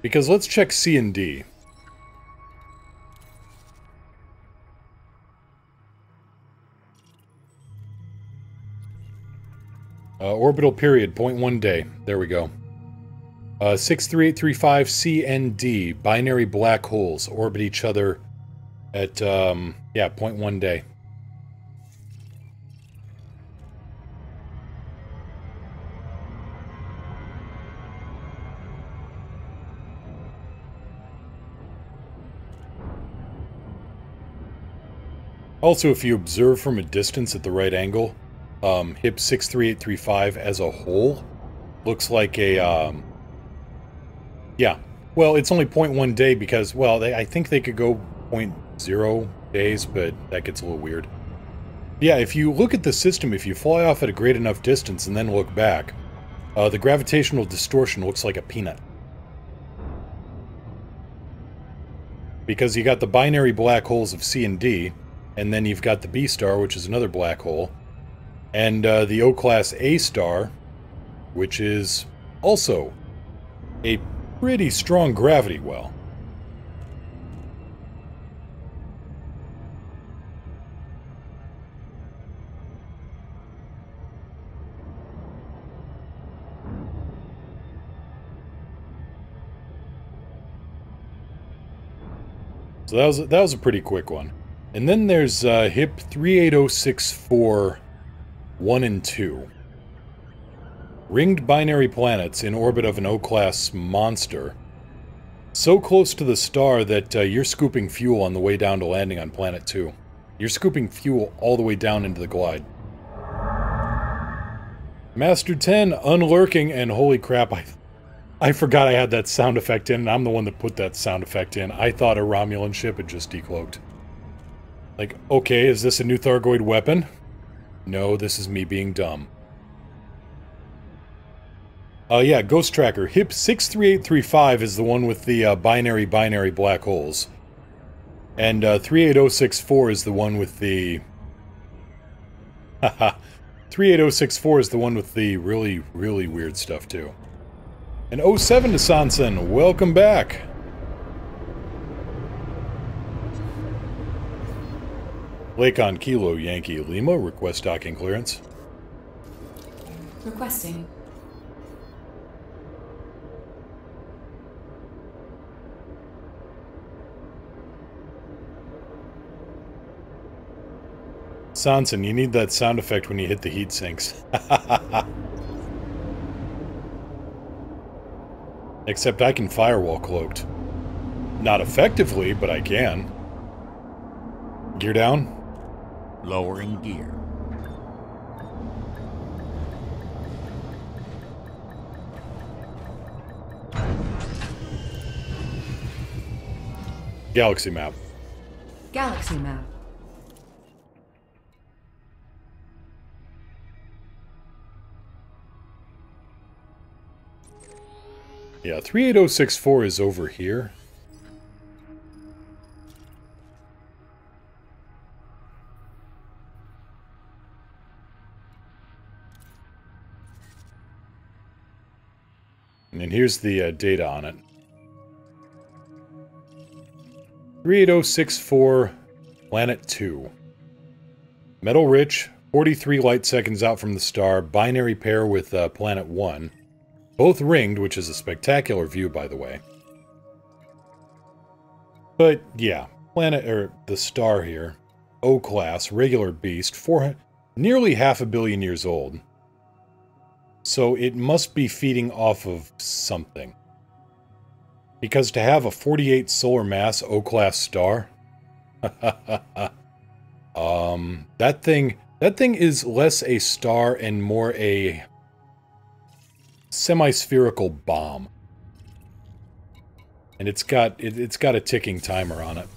Because let's check C and D. Orbital period, 0.1 day. There we go. 63835 C and D, binary black holes, orbit each other at, yeah, 0.1 day. Also, if you observe from a distance at the right angle, HIP 63835 as a whole looks like a, yeah. Well, it's only 0.1 day because, well, I think they could go 0.0 days, but that gets a little weird. Yeah, if you look at the system, if you fly off at a great enough distance and then look back, the gravitational distortion looks like a peanut. Because you got the binary black holes of C and D, and then you've got the B star, which is another black hole, and the O-class A star, which is also a pretty strong gravity well. So that was a pretty quick one. And then there's HIP 38064 1 and 2. Ringed binary planets in orbit of an O-class monster. So close to the star that you're scooping fuel on the way down to landing on Planet 2. You're scooping fuel all the way down into the glide. Master 10, unlurking, and holy crap, I forgot I had that sound effect in, and I'm the one that put that sound effect in. I thought a Romulan ship had just decloaked. Like, okay, is this a new Thargoid weapon? No, this is me being dumb. Yeah, Ghost Tracker. HIP 63835 is the one with the binary black holes. And 38064 is the one with the... Haha. 38064 is the one with the really, really weird stuff, too. And 07 to Sanson, welcome back! Lakon Kilo Yankee Lima, request docking clearance.
Requesting.
Sanson, you need that sound effect when you hit the heat sinks. Except I can firewall cloaked. Not effectively, but I can. Gear down.
Lowering gear.
Galaxy map.
Galaxy map.
Yeah, 38064 is over here. And here's the data on it. 38064, Planet 2. Metal rich, 43 light seconds out from the star, binary pair with Planet 1. Both ringed, which is a spectacular view, by the way. But, yeah, planet, or the star here, O-class, regular beast, nearly 500 million years old. So it must be feeding off of something. Because to have a 48 solar mass O-class star, that thing is less a star and more a semi-spherical bomb. And it's got a ticking timer on it.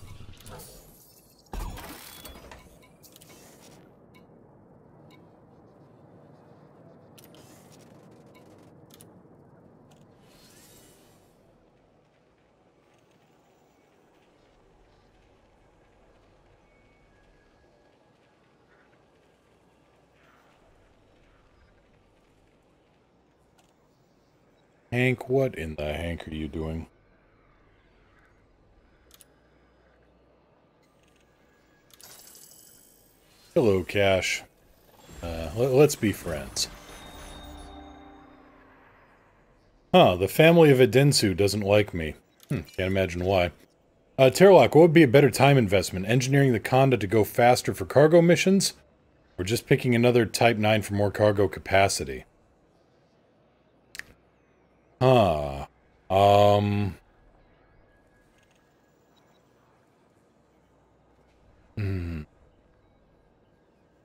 Hank, what in the hank are you doing? Hello, Cash. Let's be friends. Huh, the family of Edensu doesn't like me. Can't imagine why. Terlock, what would be a better time investment? Engineering the Conda to go faster for cargo missions? Or just picking another Type 9 for more cargo capacity? Huh.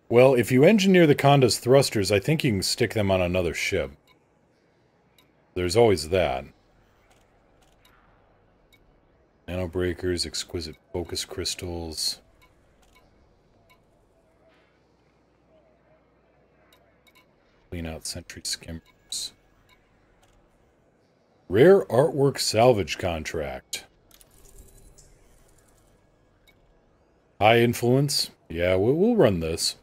Well, if you engineer the Conda's thrusters, I think you can stick them on another ship. There's always that. Nanobreakers, exquisite focus crystals. Clean out sentry skimmers. Rare artwork salvage contract. High influence? Yeah, we'll run this.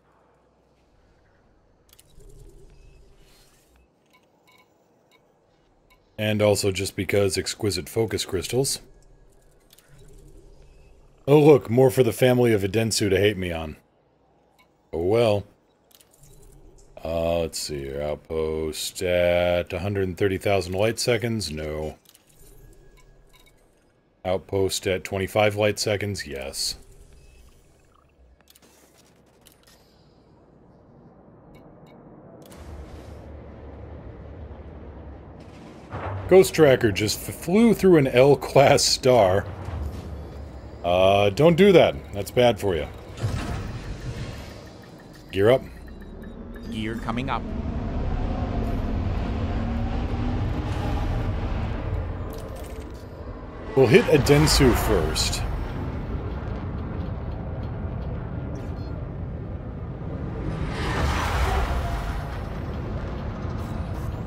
And also just because exquisite focus crystals. Oh look, more for the family of Edensu to hate me on. Oh well. Let's see here. Outpost at 130,000 light seconds? No. Outpost at 25 light seconds? Yes. Ghost Tracker just flew through an L-class star. Don't do that. That's bad for you. Gear up.
Gear coming up.
We'll hit Adensu first.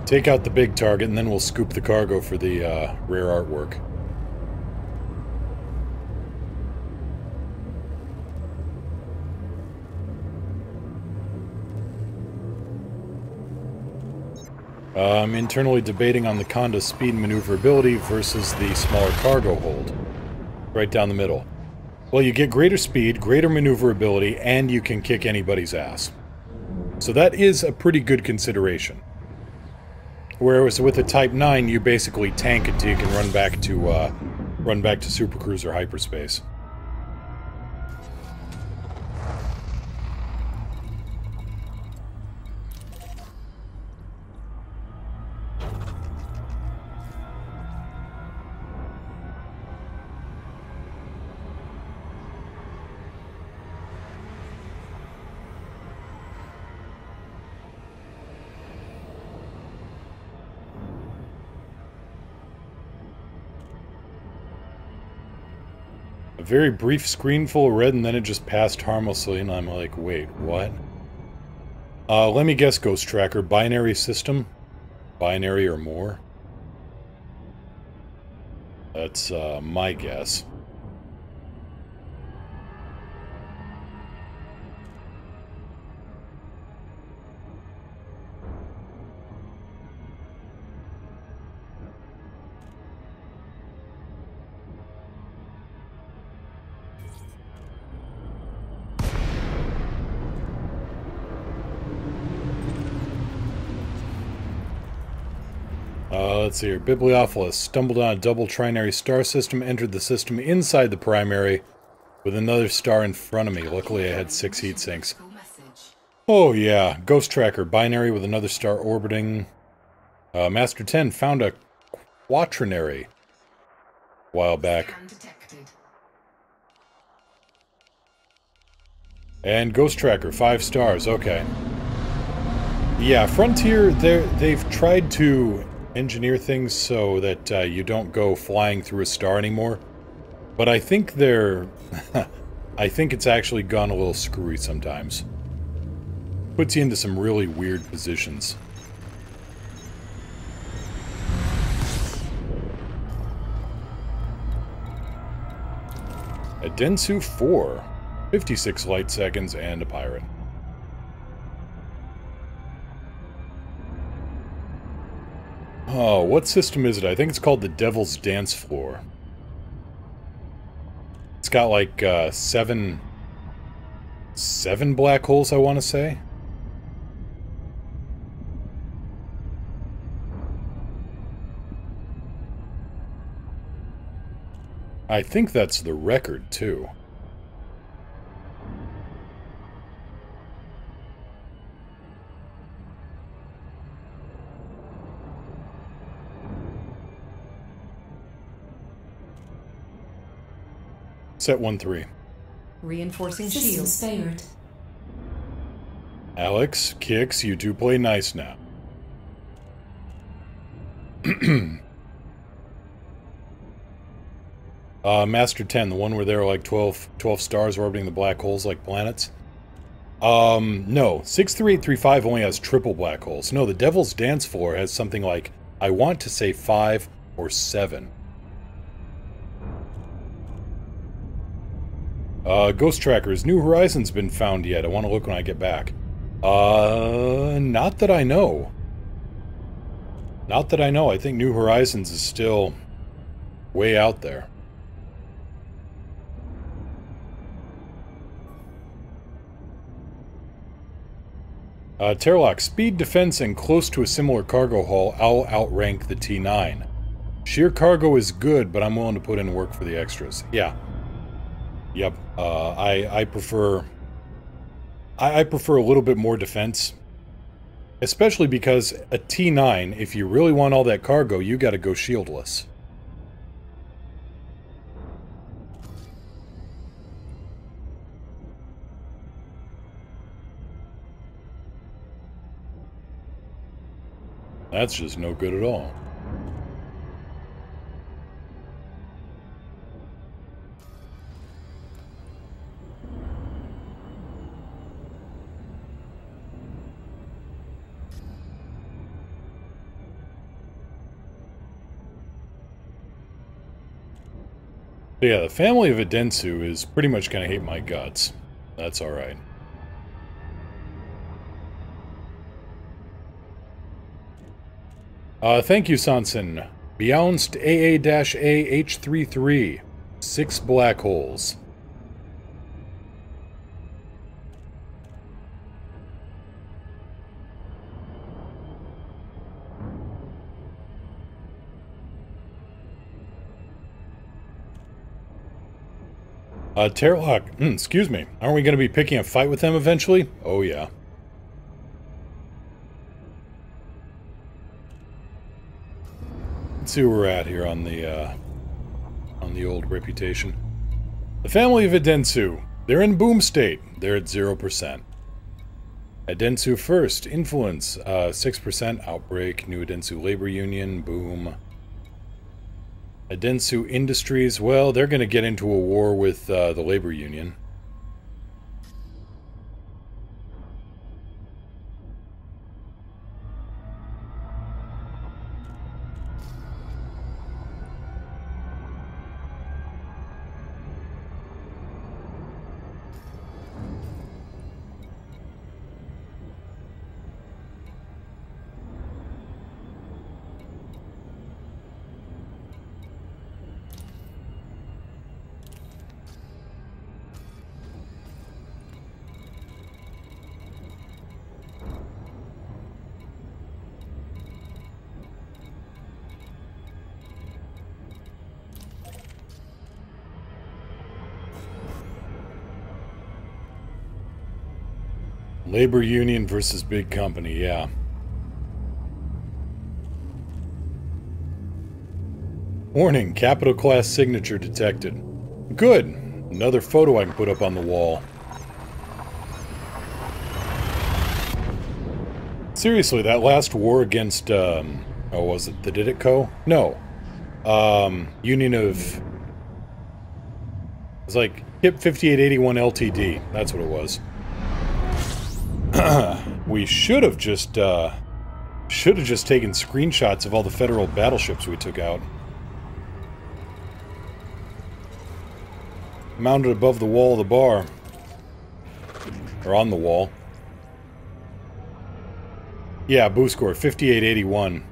Take out the big target, and then we'll scoop the cargo for the rare artwork. I'm internally debating on the Conda's speed and maneuverability versus the smaller cargo hold. Right down the middle. Well, you get greater speed, greater maneuverability, and you can kick anybody's ass. So that is a pretty good consideration. Whereas with a Type 9, you basically tank until you can run back to supercruiser hyperspace. A very brief screen full of red, and then it just passed harmlessly, and I'm like, wait, what? Let me guess, Ghost Tracker. Binary system? Binary or more? That's, my guess. Let's see here. Bibliophilus stumbled on a double trinary star system, entered the system inside the primary with another star in front of me. Luckily, I had 6 heat sinks. Oh, yeah. Ghost Tracker. Binary with another star orbiting. Master 10 found a quaternary a while back. And Ghost Tracker. 5 stars. Okay. Yeah, Frontier, they've tried to engineer things so that you don't go flying through a star anymore. But I think they're... I think it's actually gone a little screwy sometimes. Puts you into some really weird positions. A Densu 4. 56 light seconds and a pirate. Oh, what system is it? I think it's called the Devil's Dance Floor. It's got like, 7 black holes, I want to say. I think that's the record, too. Set 1-3.
Reinforcing
Systems
shields.
favored.
Alex, Kix, you two play nice now. Master 10, the one where there are like 12 stars orbiting the black holes like planets. No. 63835 only has triple black holes. No, the Devil's Dance Floor has something like, I want to say 5 or 7. Ghost Tracker, has New Horizons been found yet? I want to look when I get back. Not that I know. Not that I know. I think New Horizons is still way out there. Terlock, speed, defense, and close to a similar cargo hull, I'll outrank the T9. Sheer cargo is good, but I'm willing to put in work for the extras. Yeah. Yep. I prefer a little bit more defense. Especially because a T9, if you really want all that cargo, you gotta go shieldless. That's just no good at all. So yeah, the family of Adensu is pretty much gonna hate my guts. That's alright. Thank you, Sanson. Bounced AA-AH33. 6 black holes. Terlock, excuse me. Aren't we going to be picking a fight with them eventually? Oh, yeah. Let's see where we're at here on the old reputation. The family of Adensu. They're in boom state. They're at 0%. Adensu first. Influence, 6%. Outbreak. New Adensu Labor Union. Boom. Adensu Industries, well, they're going to get into a war with the labor union. Labor union versus big company, yeah. Warning, capital class signature detected. Good. Another photo I can put up on the wall. Seriously, that last war against, oh, was it the Diditco? No. Union of... It was like HIP 5881 LTD. That's what it was. We should have just taken screenshots of all the federal battleships we took out. Mounted above the wall of the bar. Or on the wall. Yeah, boo score, 5881.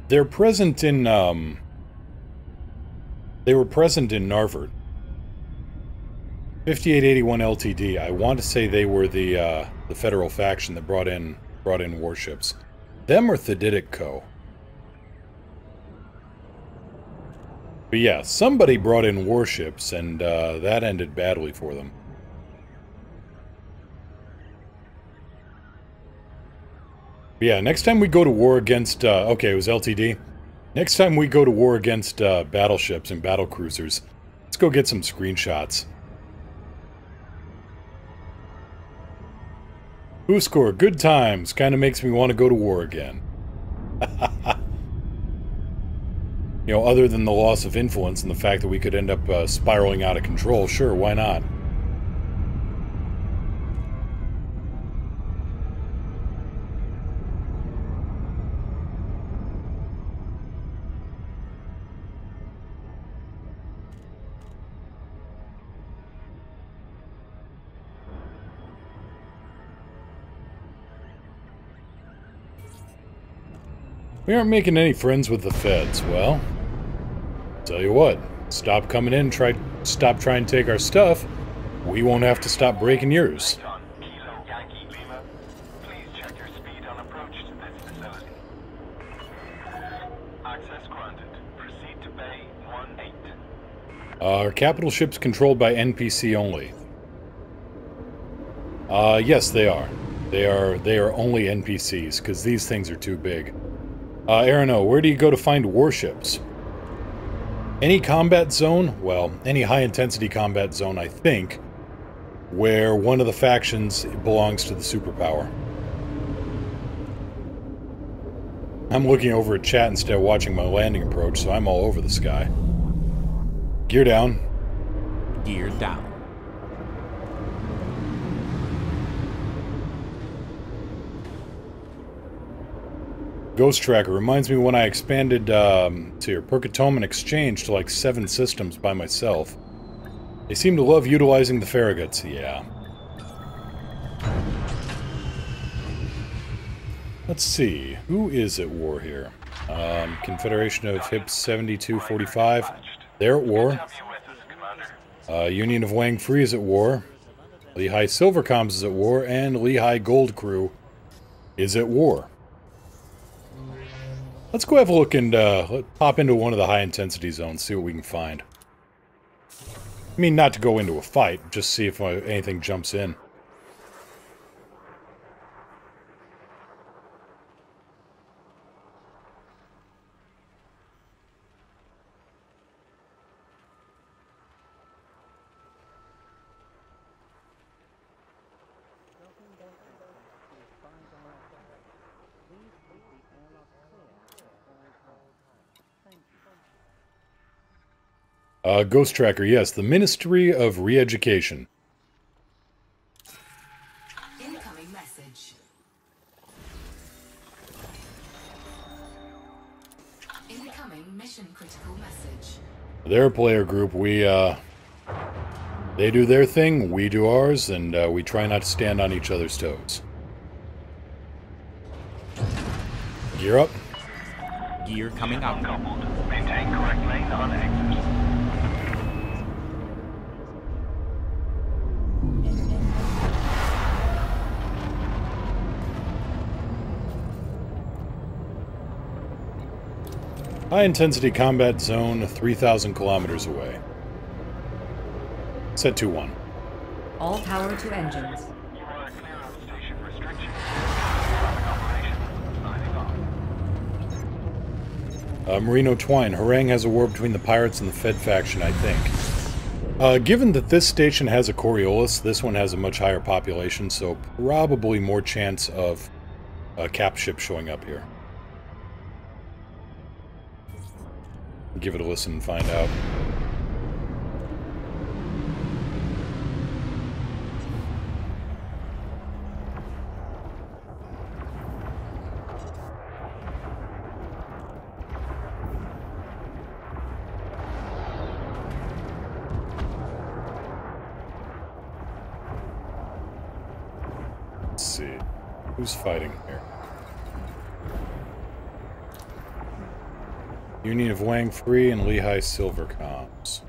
They're present in, they were present in Narvert. 5881 LTD. I want to say they were the federal faction that brought in warships. Them or Thediditco. But yeah, somebody brought in warships, and that ended badly for them. But yeah, next time we go to war against... okay, it was LTD. Next time we go to war against battleships and battlecruisers, let's go get some screenshots. Who score? Good times. Kind of makes me want to go to war again. You know, other than the loss of influence and the fact that we could end up spiraling out of control, sure, why not? We aren't making any friends with the feds. Well, tell you what, stop coming in, stop trying to take our stuff. We won't have to stop breaking yours.
Kilo Yankee Lima, please check your speed on approach to this facility. Access granted. Proceed to Bay 18.
Our capital ship's controlled by NPC only. Yes, they are. They are only NPCs, because these things are too big. Arano, where do you go to find warships? Any combat zone? Well, any high-intensity combat zone, I think, where one of the factions belongs to the superpower. I'm looking over at chat instead of watching my landing approach, so I'm all over the sky. Gear down.
Gear down.
Ghost Tracker reminds me when I expanded to your Percatoman Exchange to like 7 systems by myself. They seem to love utilizing the Farragut's, yeah. Let's see, who is at war here? Confederation of Hip 7245, they're at war. Union of Wang Free is at war. Lehigh Silvercoms is at war, and Lehigh Gold Crew is at war. Let's go have a look and pop into one of the high-intensity zones, see what we can find. I mean, not to go into a fight, just see if anything jumps in. Ghost Tracker, yes, the Ministry of Re-Education.
Incoming message. Incoming mission critical message.
They're a player group. They do their thing, we do ours, and we try not to stand on each other's toes. Gear up.
Gear coming out.
Coupled. Maintain correct lane on exit.
High-intensity combat zone 3,000 kilometers away. Set 2-1.
All power to engines.
You are clear of station restriction. Operation. Signing off.
Marino Twine. Harang has a war between the pirates and the Fed faction, I think. Given that this station has a Coriolis, this one has a much higher population, so probably more chance of a cap ship showing up here. Give it a listen and find out. Let's see. Who's fighting here? Union of Wang Free and Lehigh Silvercoms.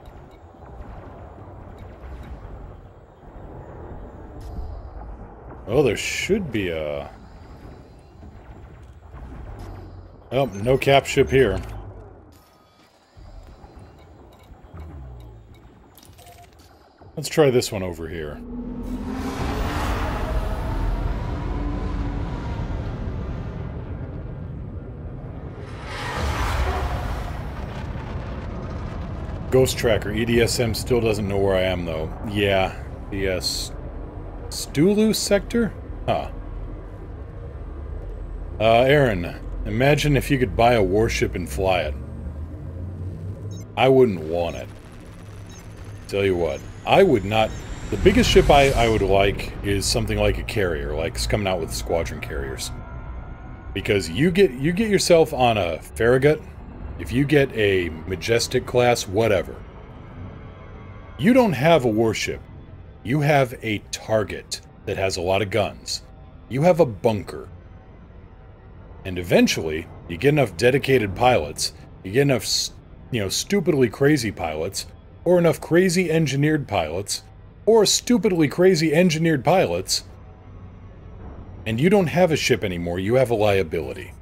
Oh, there should be a... Oh, no cap ship here. Let's try this one over here. Ghost Tracker, EDSM still doesn't know where I am, though. Yeah, yes. Stulu sector? Huh. Aaron, imagine if you could buy a warship and fly it. I wouldn't want it. Tell you what, I would not... The biggest ship I would like is something like a carrier, like it's coming out with squadron carriers. Because you get yourself on a Farragut, if you get a Majestic class, whatever, you don't have a warship. You have a target that has a lot of guns. You have a bunker. And eventually, you get enough dedicated pilots, you get enough, stupidly crazy pilots, or enough crazy engineered pilots, or stupidly crazy engineered pilots, and you don't have a ship anymore, you have a liability.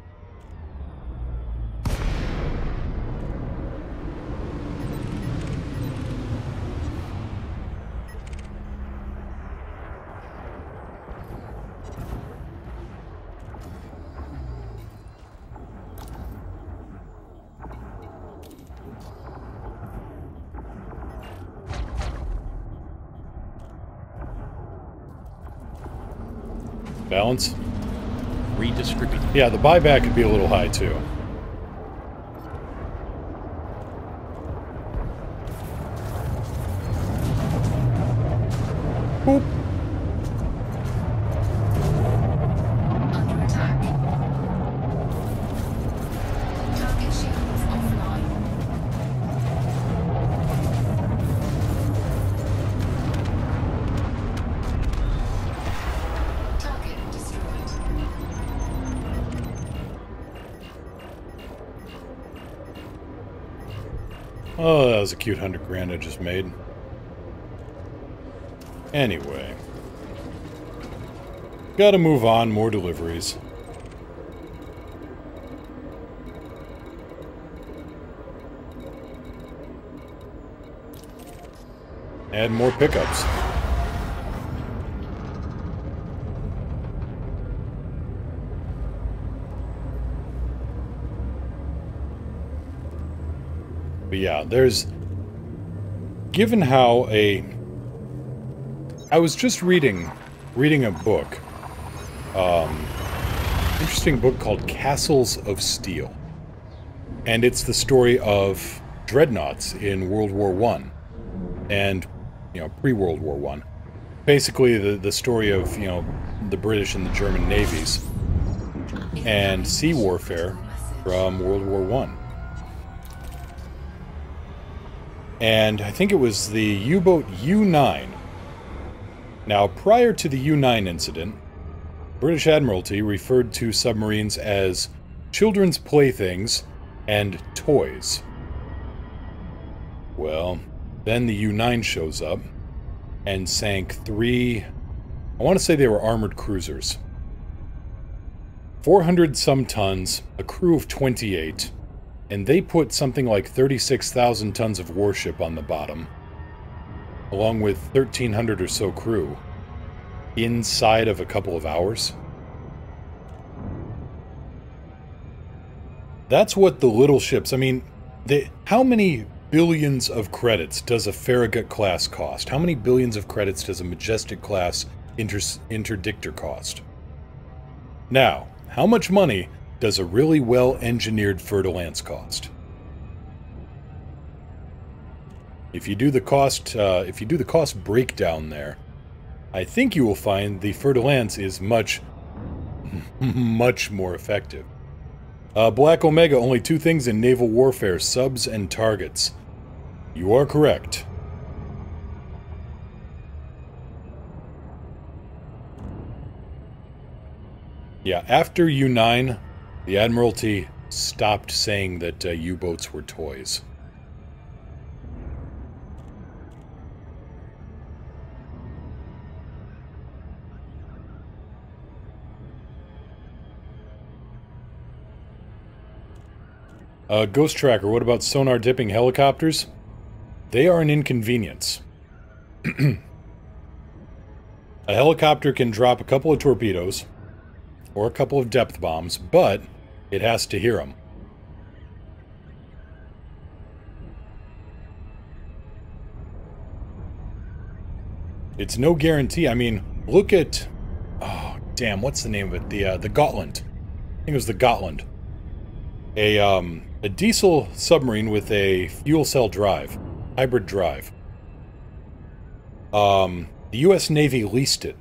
Balance?
Redistribute.
Yeah, the buyback could be a little high, too. Boop.
Under attack.
Oh, that was a cute 100 grand I just made. Anyway. Gotta move on, more deliveries. Add more pickups. But yeah, there's... Given how I was just reading a book. Interesting book called Castles of Steel. And it's the story of dreadnoughts in World War I. And, you know, pre-World War I. Basically, the story of, you know, the British and the German navies. And sea warfare from World War I. And I think it was the U-boat U-9. Now, prior to the U-9 incident, British Admiralty referred to submarines as children's playthings and toys. Well, then the U-9 shows up and sank 3, I want to say they were armored cruisers. 400 some tons, a crew of 28, and they put something like 36,000 tons of warship on the bottom, along with 1,300 or so crew, inside of a couple of hours. That's what the little ships, I mean, how many billions of credits does a Farragut class cost? How many billions of credits does a Majestic class interdictor cost? Now, how much money does a really well-engineered Fer-de-Lance cost? If you do the cost breakdown there, I think you will find the Fer-de-Lance is much more effective. Black Omega, only 2 things in naval warfare, subs and targets. You are correct. Yeah, after U-9, the Admiralty stopped saying that U-boats were toys. Ghost Tracker, what about sonar dipping helicopters? They are an inconvenience. A helicopter can drop a couple of torpedoes, or a couple of depth bombs, but it has to hear them. It's no guarantee. I mean, look at... Oh, damn, what's the name of it? The Gotland. I think it was the Gotland. A diesel submarine with a fuel cell drive. Hybrid drive. The U.S. Navy leased it.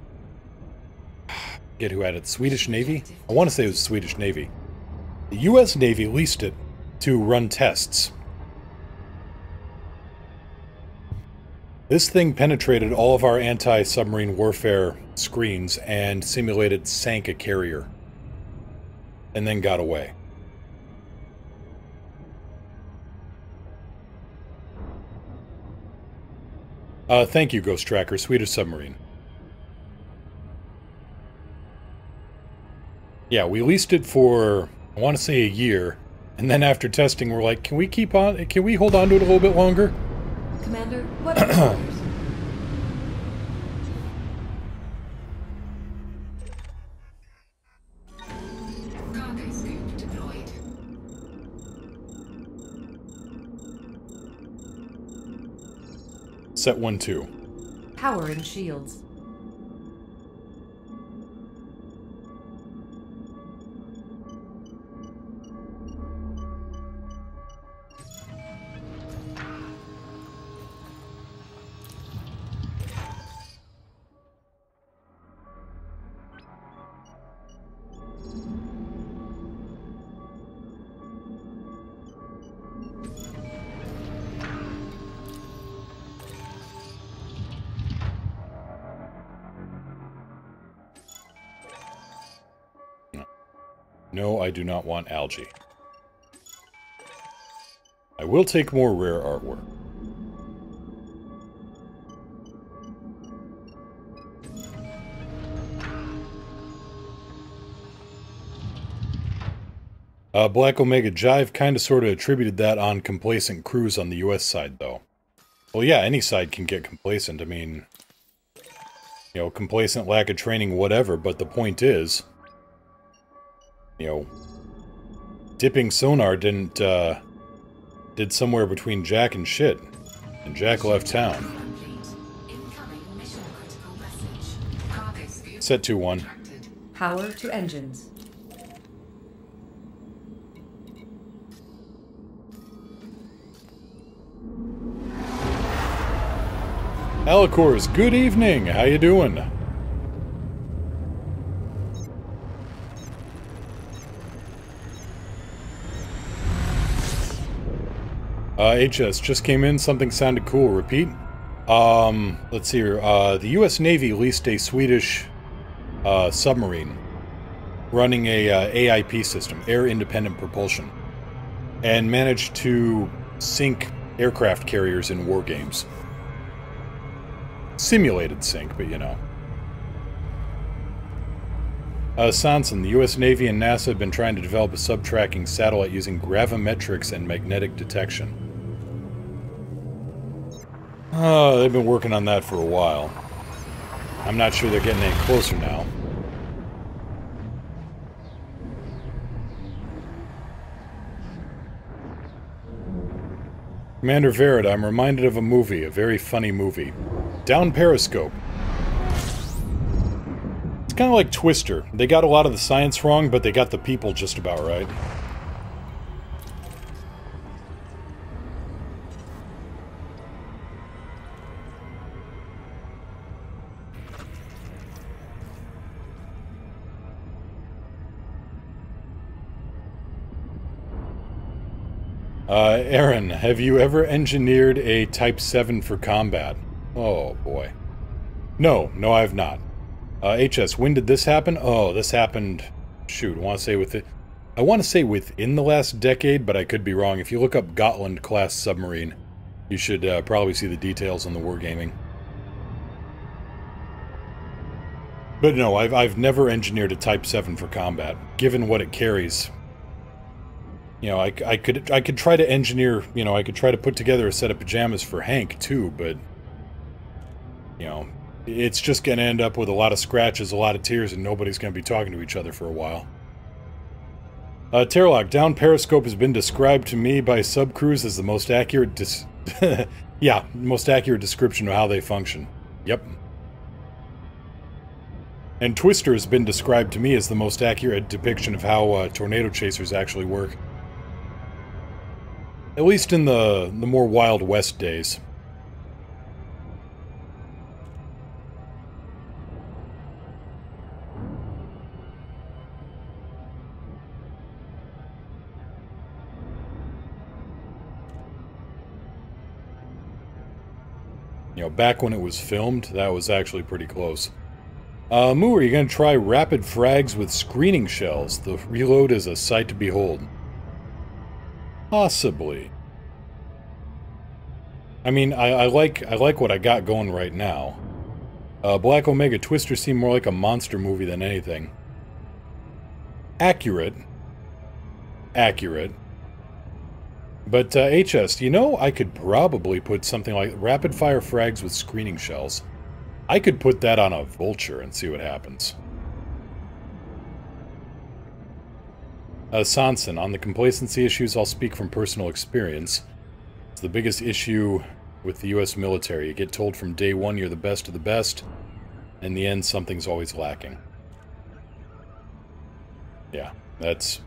Forget who had it. Swedish Navy? I want to say it was Swedish Navy. The U.S. Navy leased it to run tests. This thing penetrated all of our anti-submarine warfare screens and simulated sank a carrier. And then got away. Thank you, Ghost Tracker. Swedish submarine. Yeah, we leased it for, I want to say, a year. And then after testing, we're like, can we hold on to it a little bit longer?
Commander, what are your orders?
Cargo scoop deployed.
Set 1-2.
Powering shields. No, I do not want algae.
I will take more rare artwork. Black Omega Jive kind of sort of attributed that on complacent crews on the US side, though. Well, yeah, any side can get complacent. I mean, you know, complacent, lack of training, whatever, but the point is, you know, dipping sonar did somewhere between Jack and shit, and Jack left town.
Incoming mission critical message. Cargo scoop
Set 2-1.
Power to engines.
Alicors, good evening. How you doing? HS just came in. Something sounded cool. Repeat. Let's see here. The U.S. Navy leased a Swedish submarine running a AIP system, Air Independent Propulsion, and managed to sink aircraft carriers in war games. Simulated sink, but you know. Sanson, the U.S. Navy and NASA have been trying to develop a sub-tracking satellite using gravimetrics and magnetic detection. They've been working on that for a while. I'm not sure they're getting any closer now. Commander Verita, I'm reminded of a movie, a very funny movie. Down Periscope. It's kind of like Twister. They got a lot of the science wrong, but they got the people just about right. Aaron, have you ever engineered a Type 7 for combat? Oh, boy. No, I have not. HS, when did this happen? Oh, this happened... Shoot, I want to say within the last decade, but I could be wrong. If you look up Gotland-class submarine, you should probably see the details on the Wargaming. But no, I've never engineered a Type 7 for combat. Given what it carries... You know, I could try to engineer, you know, I could try to put together a set of pajamas for Hank, too, but... You know, it's just gonna end up with a lot of scratches, a lot of tears, and nobody's gonna be talking to each other for a while. Terralock, Down Periscope has been described to me by subcrews as the most accurate yeah, most accurate description of how they function. Yep. And Twister has been described to me as the most accurate depiction of how tornado chasers actually work. At least in the more Wild West days. You know, back when it was filmed, that was actually pretty close. Moo, are you going to try rapid frags with screening shells? The reload is a sight to behold. Possibly. I mean, I like what I got going right now. Black Omega Twister seemed more like a monster movie than anything. Accurate. Accurate. But, HS, you know, I could probably put something like rapid-fire frags with screening shells. I could put that on a Vulture and see what happens. Sanson, on the complacency issues, I'll speak from personal experience. It's the biggest issue with the U.S. military. You get told from day one you're the best of the best. In the end, something's always lacking. Yeah, that's...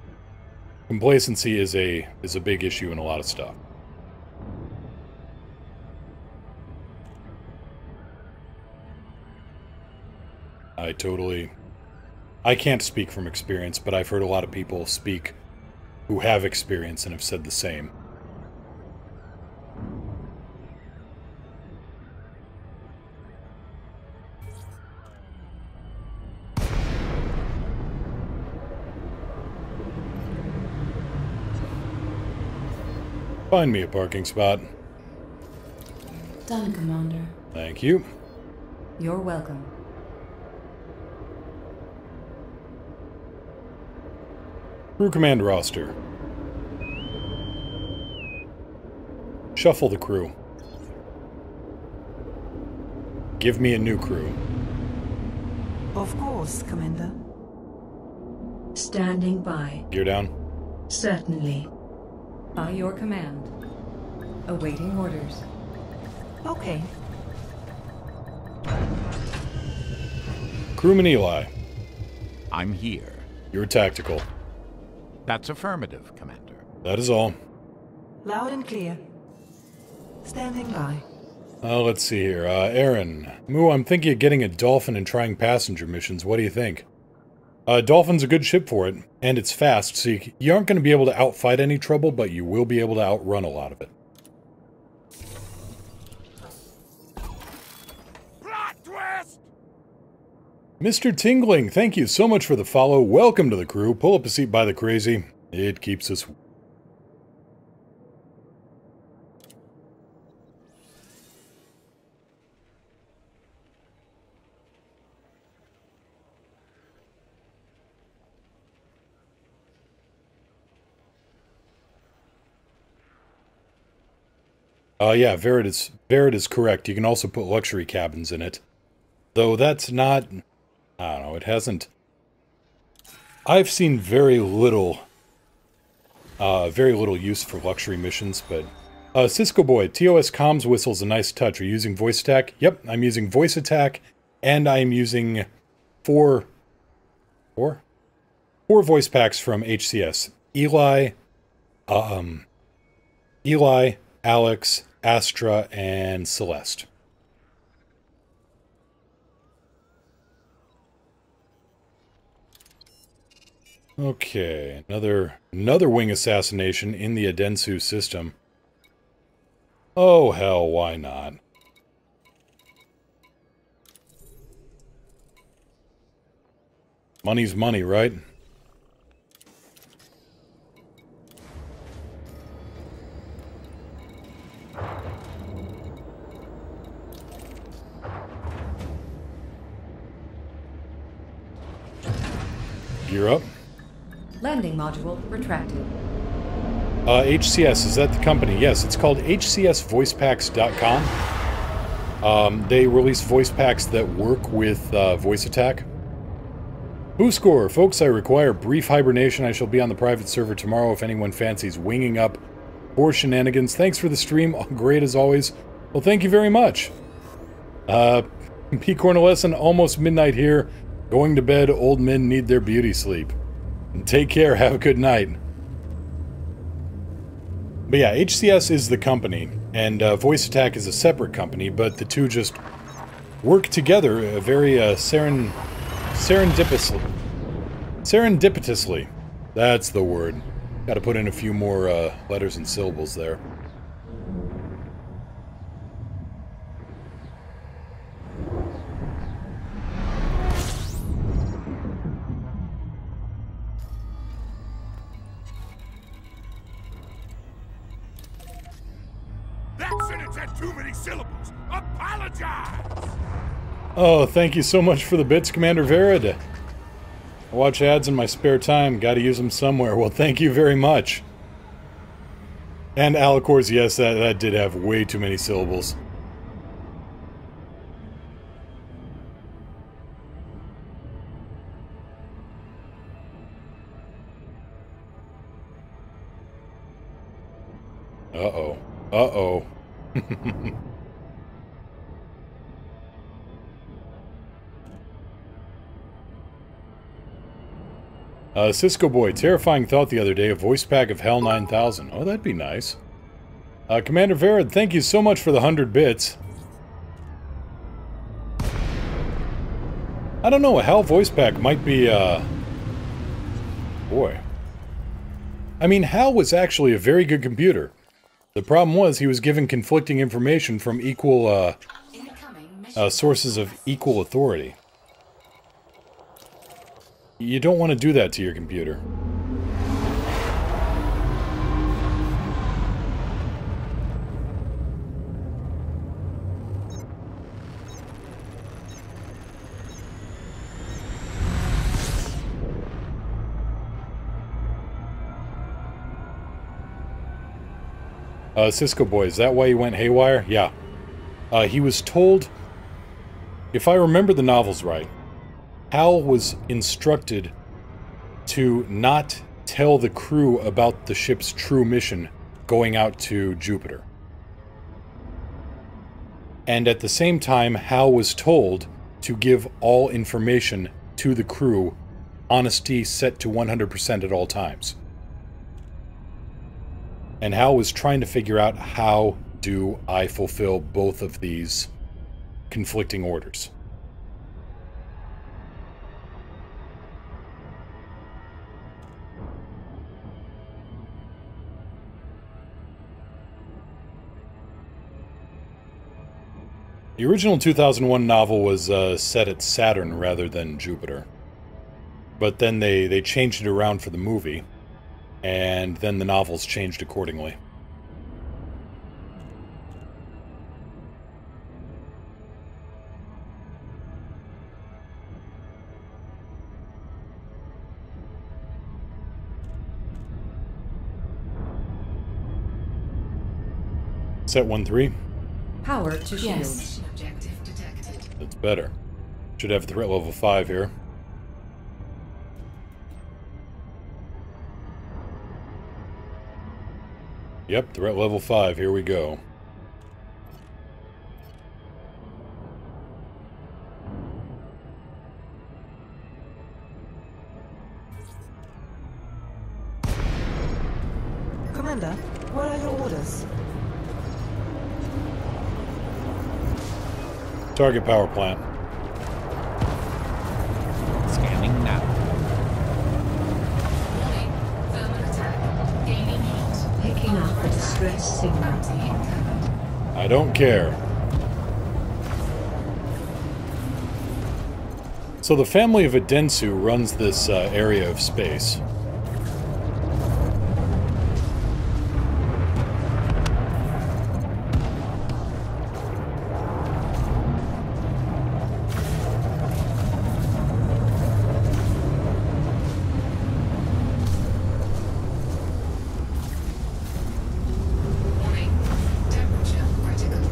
Complacency is a big issue in a lot of stuff. I can't speak from experience, but I've heard a lot of people speak who have experience and have said the same. Find me a parking spot.
Done, Commander.
Thank you.
You're welcome.
Crew command roster. Shuffle the crew. Give me a new crew.
Of course, Commander.
Standing by.
Gear down.
Certainly. By your command. Awaiting orders.
Okay.
Crewman Eli.
I'm here.
You're tactical.
That's affirmative, Commander.
That is all.
Loud and clear. Standing by.
Let's see here. Aaron. Moo, I'm thinking of getting a Dolphin and trying passenger missions. What do you think? Dolphin's a good ship for it, and it's fast, so you aren't going to be able to outfight any trouble, but you will be able to outrun a lot of it.
Plot twist!
Mr. Tingling, thank you so much for the follow. Welcome to the crew. Pull up a seat by the crazy. It keeps us... yeah, Verid is correct. You can also put luxury cabins in it. Though that's not... I don't know, it hasn't... I've seen very little use for luxury missions, but... Cisco Boy, TOS comms whistle's a nice touch. Are you using voice attack? Yep, I'm using voice attack, and I'm using four voice packs from HCS. Eli, Alex, Astra, and Celeste. Okay, another wing assassination in the Adensu system. Oh hell, why not? Money's money, right? Gear up.
Landing module retracted.
HCS, is that the company? Yes, it's called hcsvoicepacks.com. They release voice packs that work with voice attack. Who score? Folks, I require brief hibernation. I shall be on the private server tomorrow if anyone fancies winging up for shenanigans. Thanks for the stream. Great as always. Well, thank you very much. P. Cornelison, almost midnight here. Going to bed, old men need their beauty sleep. Take care, have a good night. But yeah, HCS is the company, and Voice Attack is a separate company, but the two just work together very serendipitously. That's the word. Gotta put in a few more letters and syllables there.
Too many syllables. Apologize.
Oh, thank you so much for the bits, Commander Verid. I watch ads in my spare time. Gotta use them somewhere. Well, thank you very much. And Alicors, yes, that did have way too many syllables. Uh-oh. Uh-oh. Cisco Boy, terrifying thought the other day, a voice pack of Hell 9000. Oh, that'd be nice. Commander Verid, thank you so much for the 100 bits. I don't know, a Hell voice pack might be, boy. I mean, Hal was actually a very good computer. The problem was he was given conflicting information from equal, sources of equal authority. You don't want to do that to your computer. Cisco boy, is that why he went haywire? Yeah. He was told, if I remember the novels right, Hal was instructed to not tell the crew about the ship's true mission going out to Jupiter. And at the same time, Hal was told to give all information to the crew, honesty set to 100% at all times. And Hal was trying to figure out, how do I fulfill both of these conflicting orders? The original 2001 novel was set at Saturn rather than Jupiter. But then they changed it around for the movie, and then the novels changed accordingly. Set 1-3.
Power to shield.
Yes. Objective detected.
That's better. Should have threat level 5 here. Yep, threat level 5. Here we go.
Commander, what are your orders?
Target power plant.
Scanning now.
Warning. Thermal attack. Gaining heat.
Picking up a distress signal.
Bounty incoming.
I don't care. So the family of Adensu runs this area of space.
Warning. Temperature critical.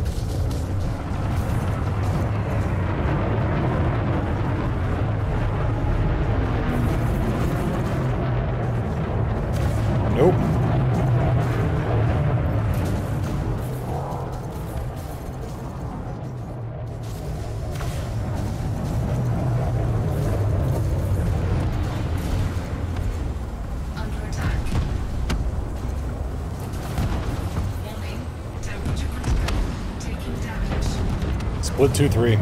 Nope.
Under attack. Warning. Temperature critical. Taking damage.
Split 2-3.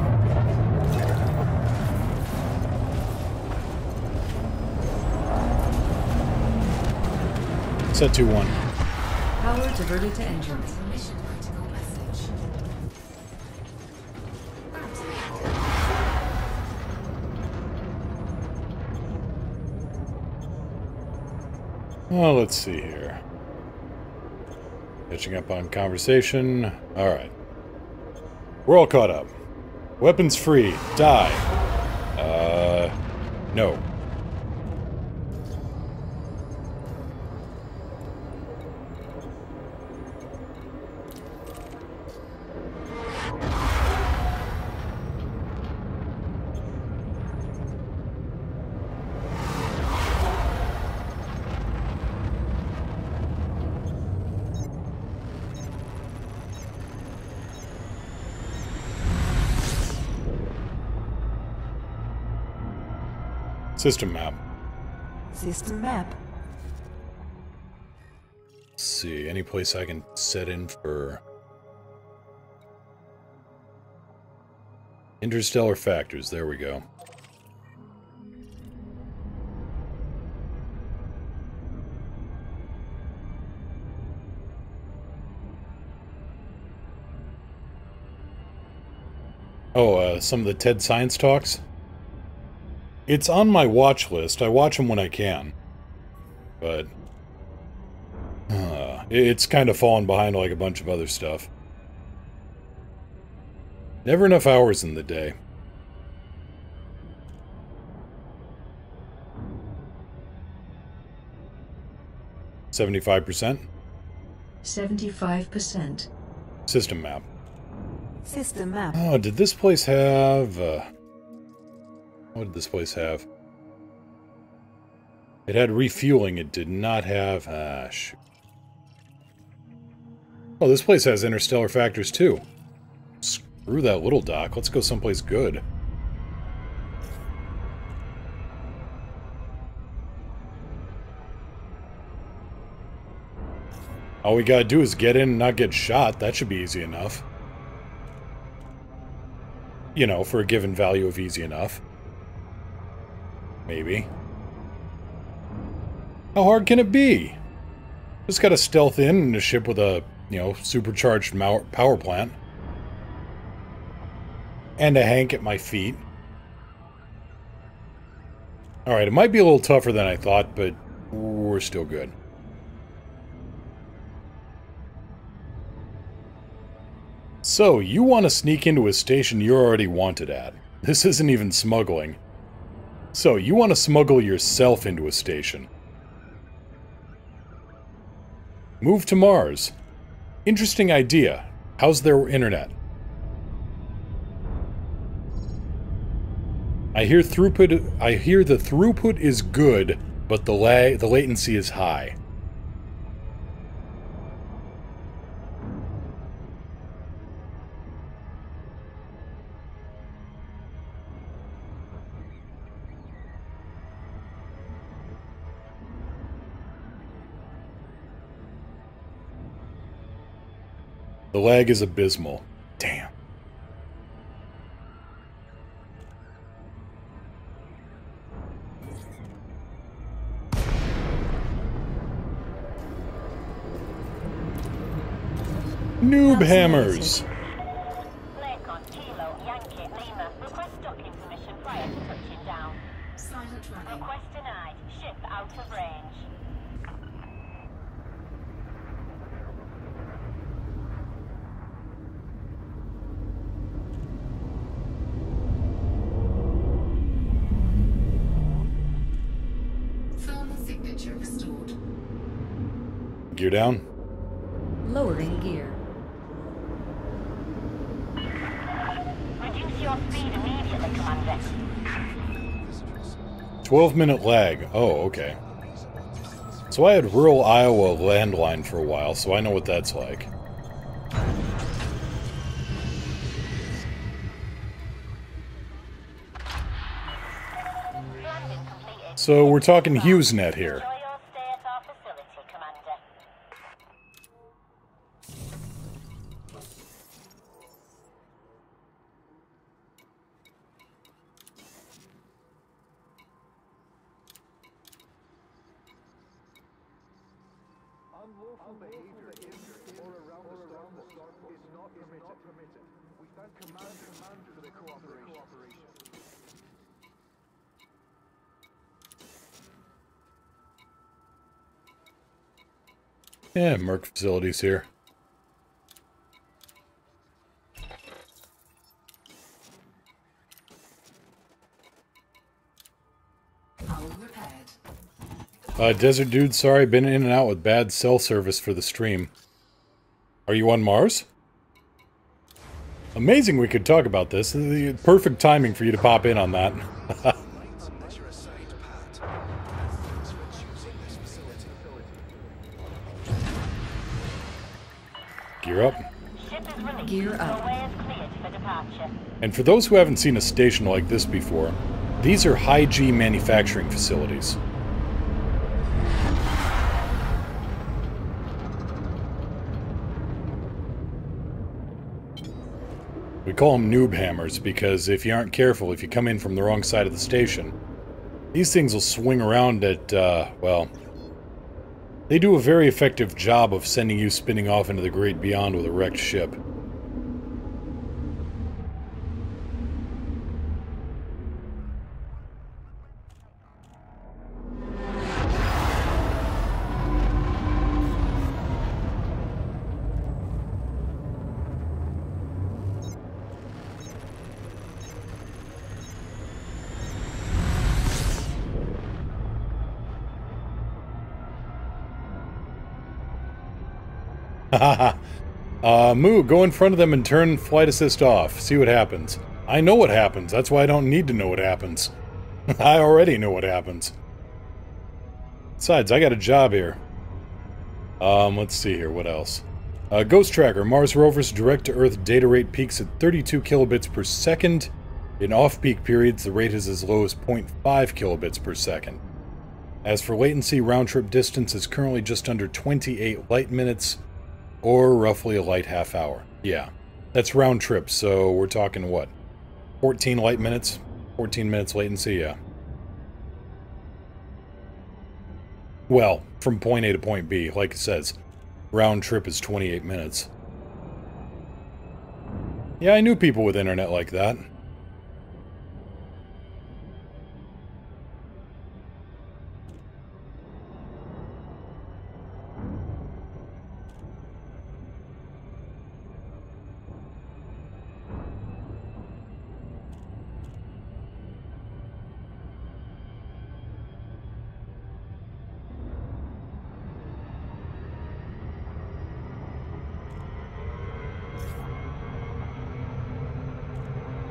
Set 2-1.
Power diverted to engines.
Mission critical message. Bounty incoming.
Well, let's see here. Catching up on conversation. Alright. We're all caught up. Weapons free. Die. No. System map.
System map.
Let's see, any place I can set in for interstellar factors. There we go. Oh, some of the TED Science talks? It's on my watch list. I watch them when I can. But it's kind of fallen behind like a bunch of other stuff. Never enough hours in the day. $75%.
75%.
System map.
System map.
Oh, did this place have... what did this place have? It had refueling. It did not have... ah, shoot. Oh, this place has interstellar factors, too. Screw that little dock. Let's go someplace good. All we gotta do is get in and not get shot. That should be easy enough. You know, for a given value of easy enough. Maybe. How hard can it be? Just gotta stealth in a ship with a, you know, supercharged power plant. And a Hank at my feet. Alright, it might be a little tougher than I thought, but we're still good. So, you want to sneak into a station you're already wanted at. This isn't even smuggling. So, you want to smuggle yourself into a station. Move to Mars. Interesting idea. How's their internet? I hear the throughput is good, but the latency is high. The lag is abysmal. Damn. Noob hammers.
Lakon, Kilo, Yankee, Lima. Request docking permission prior to touching down.
Silent running.
Request denied. Ship out of range.
Thermal signature restored.
Gear down.
Lowering gear.
Reduce your speed immediately, Commander.
12-minute lag. Oh, okay. So I had rural Iowa landline for a while, so I know what that's like. So we're talking HughesNet here.
Enjoy your stay at our facility, Commander.
Unlawful behavior in or around the storm is not permitted. We stand command for the cooperation.
Yeah, Merc facilities here.
Hull repaired.
Desert Dude, sorry, been in and out with bad cell service for the stream. Are you on Mars? Amazing we could talk about this. The perfect timing for you to pop in on that. Gear up.
Ship is released.
Gear up.
Your way is cleared for departure.
And for those who haven't seen a station like this before, these are high-G manufacturing facilities. We call them noob hammers because if you aren't careful, if you come in from the wrong side of the station, these things will swing around at, well, they do a very effective job of sending you spinning off into the great beyond with a wrecked ship. Haha. Moo, go in front of them and turn flight assist off. See what happens. I know what happens. That's why I don't need to know what happens. I already know what happens. Besides, I got a job here. Let's see here. What else? Ghost Tracker. Mars rover's direct-to-Earth data rate peaks at 32 kilobits per second. In off-peak periods, the rate is as low as 0.5 kilobits per second. As for latency, round-trip distance is currently just under 28 light minutes, or roughly a light half hour. Yeah, that's round-trip, so we're talking what? 14 light minutes? 14 minutes latency, yeah. Well, from point A to point B, like it says, round trip is 28 minutes. Yeah, I knew people with internet like that.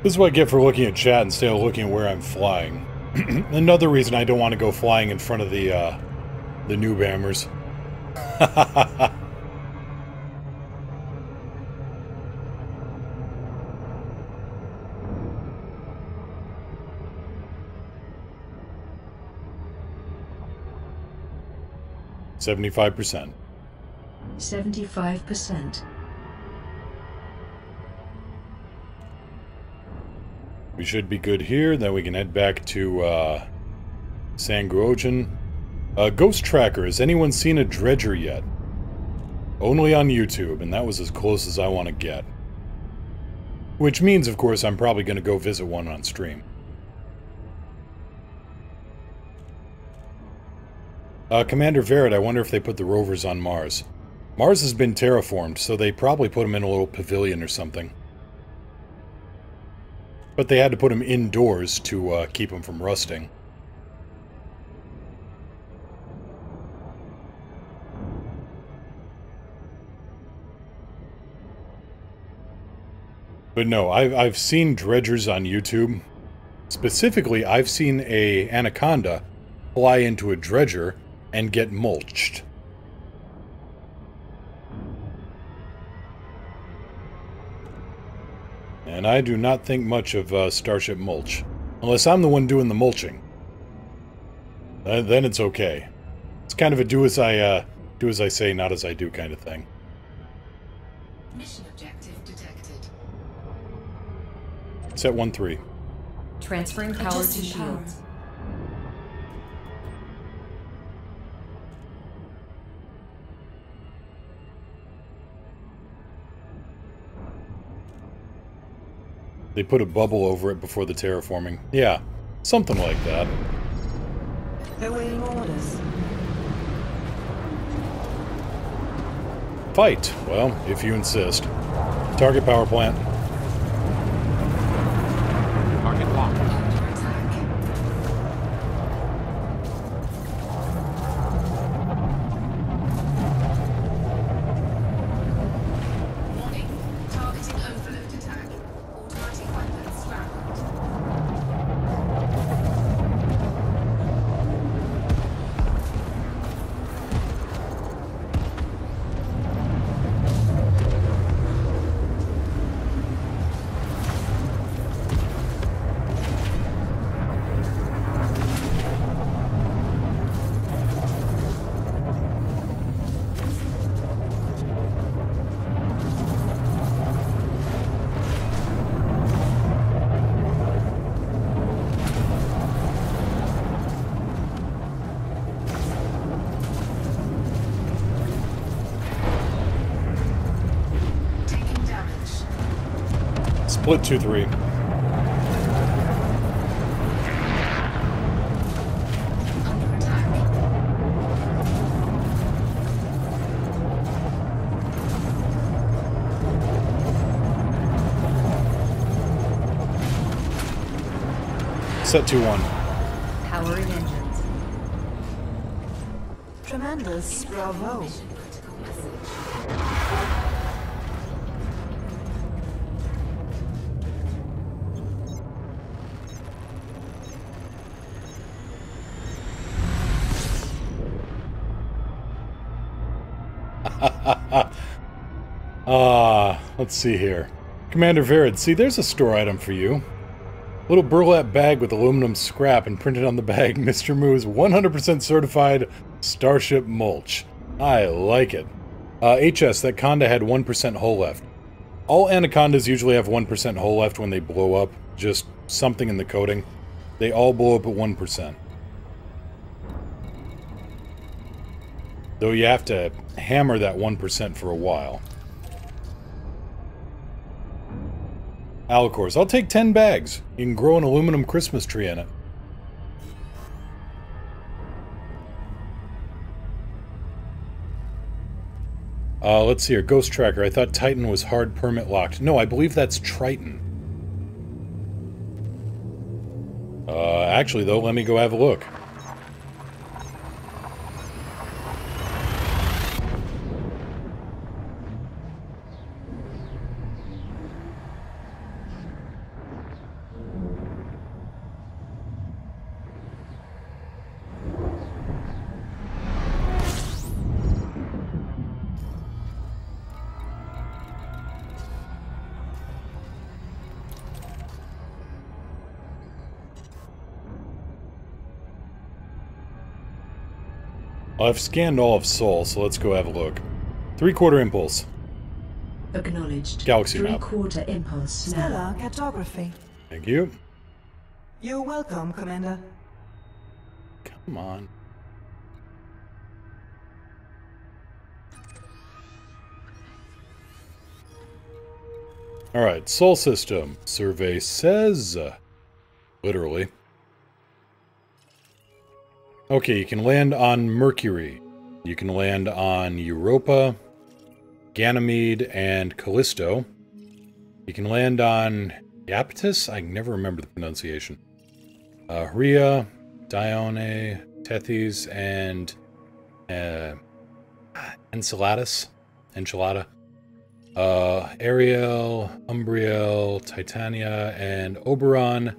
This is what I get for looking at chat instead of looking at where I'm flying. Another reason I don't want to go flying in front of the noob hammers. 75%.
75%.
We should be good here, then we can head back to, Sanguogen. Ghost Tracker, has anyone seen a dredger yet? Only on YouTube, and that was as close as I want to get. Which means, of course, I'm probably going to go visit one on stream. Commander Verret, I wonder if they put the rovers on Mars. Mars has been terraformed, so they probably put them in a little pavilion or something. But they had to put them indoors to keep them from rusting. But no, I've seen dredgers on YouTube. Specifically, I've seen a anaconda fly into a dredger and get mulched. And I do not think much of Starship mulch. Unless I'm the one doing the mulching. Then it's okay. It's kind of a do as I say, not as I do kind of thing.
Mission objective detected.
Set 1-3.
Transferring power to
Adjusting
shields.
power.
They put a bubble over it before the terraforming. Yeah, something like that.
Awaiting orders.
Fight! Well, if you insist. Target power plant.
Target locked.
Under attack. Warning. Targeting overload attack. Automatic weapons scrambled. Taking damage.
Split 2-3.
Under attack.
Set 2-1.
Powering engines.
Tremendous. Bravo.
Mission critical message.
Let's see here. Commander Verid, see, there's a store item for you. Little burlap bag with aluminum scrap and printed on the bag, Mr. Moo's 100% certified Starship mulch. I like it. HS, that Conda had 1% hull left. All Anacondas usually have 1% hull left when they blow up. Just something in the coating. They all blow up at 1%. Though you have to hammer that 1% for a while. Alcors, I'll take 10 bags. You can grow an aluminum Christmas tree in it. Let's see here. Ghost Tracker. I thought Titan was hard permit locked. No, I believe that's Triton. Actually, though, let me go have a look. Well, I've scanned all of Sol, so let's go have a look. 3/4 impulse.
Acknowledged.
Galaxy map.
3/4 impulse.
Stellar cartography.
Thank you.
You're welcome, Commander.
Come on. Alright, Sol system. Survey says... literally. Okay, you can land on Mercury. You can land on Europa, Ganymede, and Callisto. You can land on Iapetus? I can never remember the pronunciation. Rhea, Dione, Tethys, and Enceladus. Enchilada. Ariel, Umbriel, Titania, and Oberon.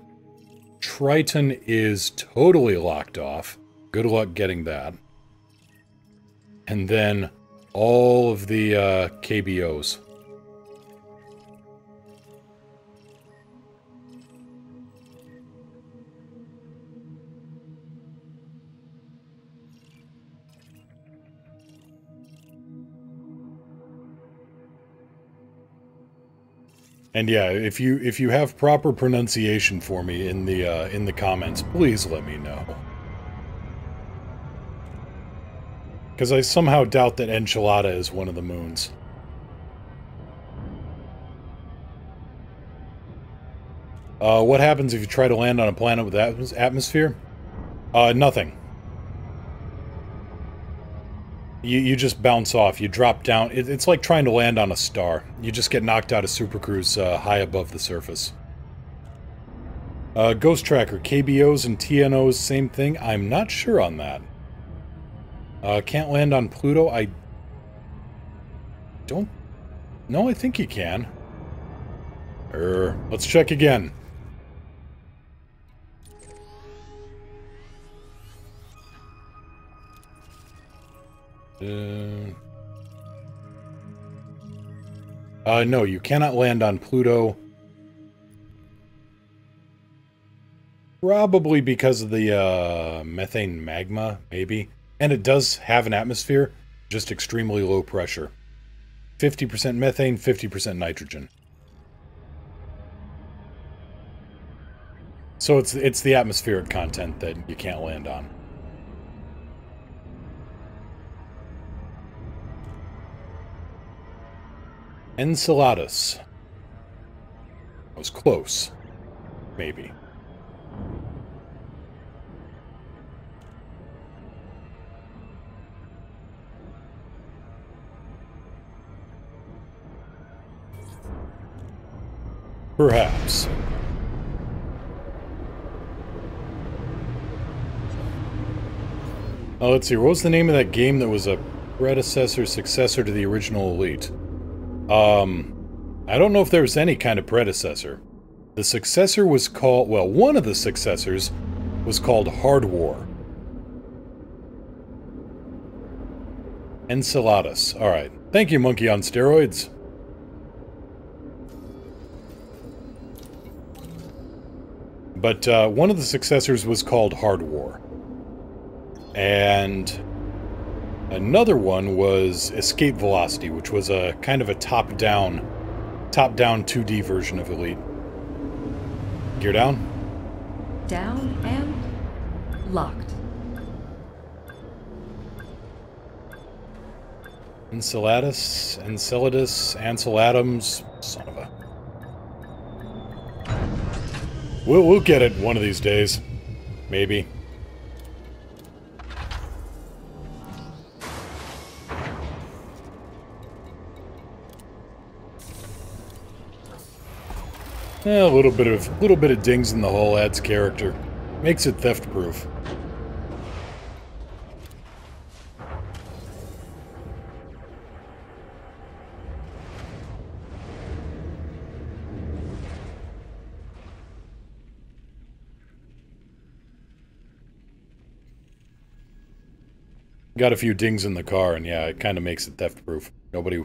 Triton is totally locked off. Good luck getting that. And then all of the KBOs. And yeah, if you have proper pronunciation for me in the comments, please let me know. Because I somehow doubt that Enchilada is one of the moons. What happens if you try to land on a planet with atmosphere? Nothing. You just bounce off. You drop down. It's like trying to land on a star. You just get knocked out of supercruise high above the surface. Ghost Tracker, KBOs and TNOs, same thing? I'm not sure on that. Can't land on Pluto? I don't... No, I think you can. Let's check again. No, you cannot land on Pluto. Probably because of the methane magma, maybe. And it does have an atmosphere, just extremely low pressure. 50% methane, 50% nitrogen. So it's the atmospheric content that you can't land on. Enceladus. I was close. Maybe. Perhaps. Let's see. What was the name of that game that was a predecessor, successor to the original Elite? I don't know if there was any kind of predecessor. The successor was called... Well, one of the successors was called Hard War. Enceladus. Alright. Thank you, Monkey on Steroids. But one of the successors was called Hard War. And another one was Escape Velocity, which was a kind of a top-down 2D version of Elite. Gear down?
Down and locked.
Enceladus, Enceladums, son of a... We'll get it one of these days. Maybe. A little bit of dings in the hull adds character. Makes it theft-proof. Got a few dings in the car, and yeah, it kind of makes it theft-proof. Nobody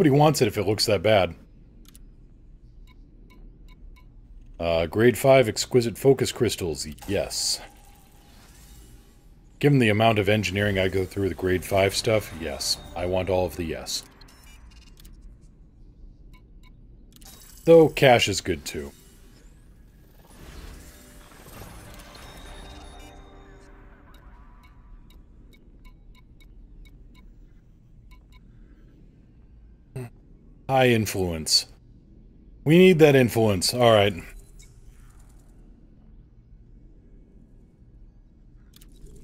wants it if it looks that bad. Grade 5 exquisite focus crystals, yes. Given the amount of engineering I go through the grade 5 stuff, yes. I want all of the yes. Though cash is good too. High influence. We need that influence. Alright.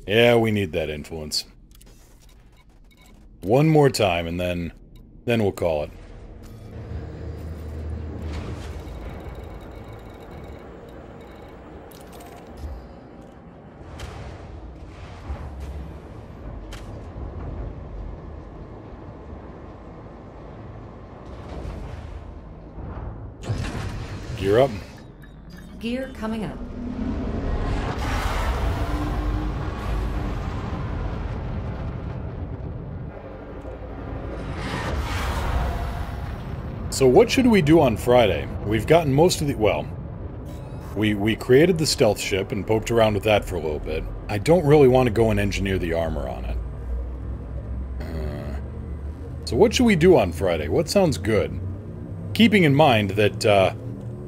Yeah, we need that influence. One more time, and then we'll call it. Gear up.
Gear coming up.
So what should we do on Friday? We've gotten most of the... well, we created the stealth ship and poked around with that for a little bit. I don't really want to go and engineer the armor on it. So what should we do on Friday? What sounds good? Keeping in mind that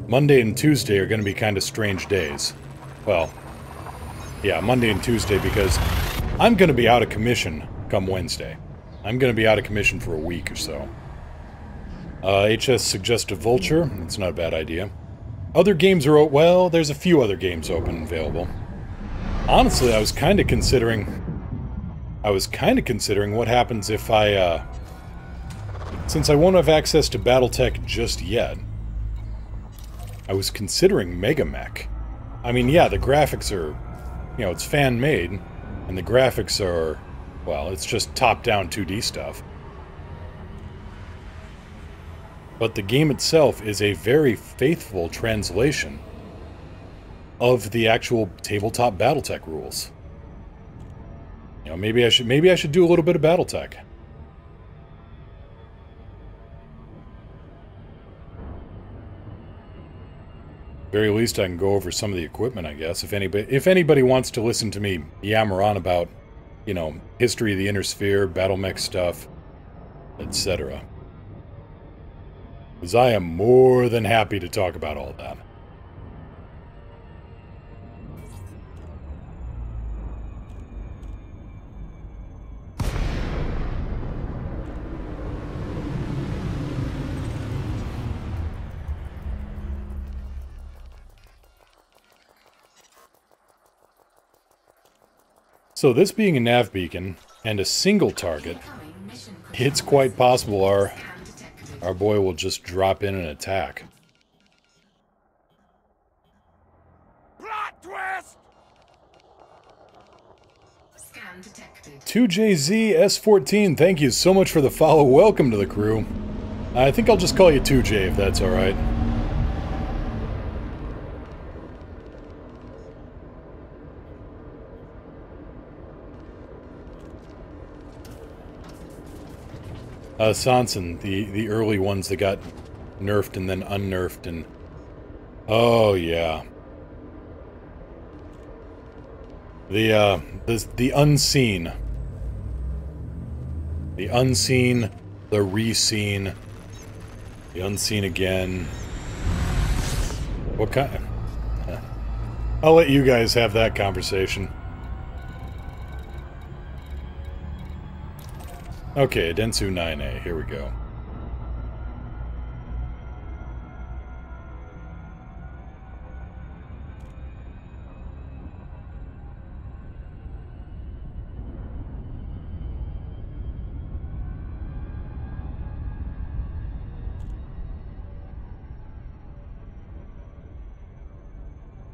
Monday and Tuesday are going to be kind of strange days. Well, yeah, Monday and Tuesday, because I'm going to be out of commission come Wednesday. I'm going to be out of commission for a week or so. HS Suggestive Vulture, that's not a bad idea. Other games are well, there's a few other games open and available. Honestly, I was kind of considering what happens if I, since I won't have access to BattleTech just yet, I was considering Megamech. I mean, yeah, the graphics are, you know, it's fan-made, and the graphics are, well, it's just top-down 2D stuff. But the game itself is a very faithful translation of the actual tabletop BattleTech rules. You know, maybe I should do a little bit of BattleTech. Very least I can go over some of the equipment, I guess. If anybody wants to listen to me yammer on about, you know, history of the Inner Sphere, BattleMech stuff, etc. Because I am more than happy to talk about all that. So this being a nav beacon and a single target, it's quite possible our boy will just drop in and attack.
Plot twist!
Scan detected.
2JZS14, thank you so much for the follow. Welcome to the crew. I think I'll just call you 2J if that's alright. Sanson, the early ones that got nerfed and then unnerfed and... Oh, yeah. The unseen. The unseen, the re-seen, the unseen again. What kind? I'll let you guys have that conversation. Okay, Dentsu 9A, here we go.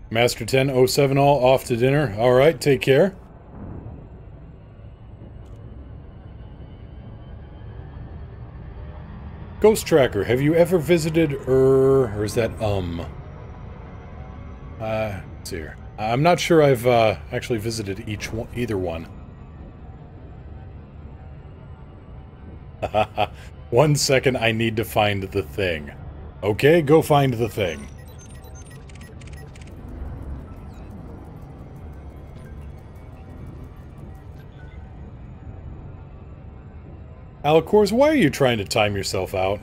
Master 1007 all off to dinner. Alright, take care. Ghost Tracker, have you ever visited or is that let's see here. I'm not sure I've actually visited either one. 1 second, I need to find the thing. Okay, go find the thing. Alcors, why are you trying to time yourself out?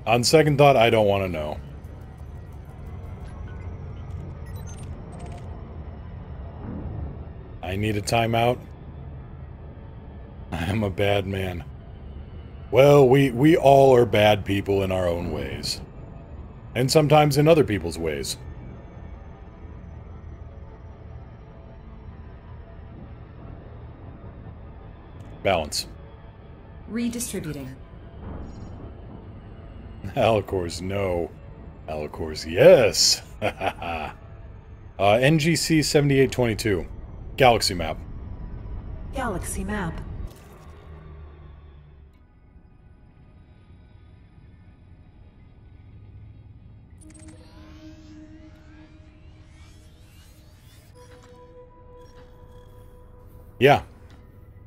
On second thought, I don't want to know. I need a timeout. I am a bad man. Well, we all are bad people in our own ways. And sometimes in other people's ways. Balance.
Redistributing.
Alcors, no. Alcors, yes. NGC 7822. Galaxy map.
Galaxy map.
Yeah.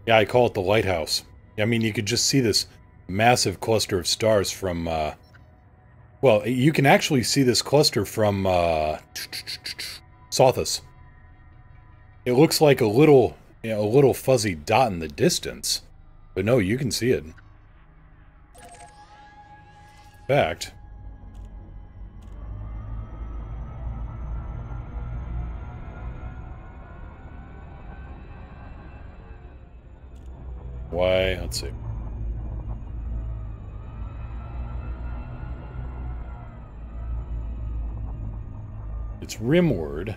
Yeah, I call it the lighthouse. I mean, you could just see this massive cluster of stars from, well, you can actually see this cluster from, Sothis. It looks like a little fuzzy dot in the distance. But no, you can see it. In fact... Why? Let's see. It's rimward.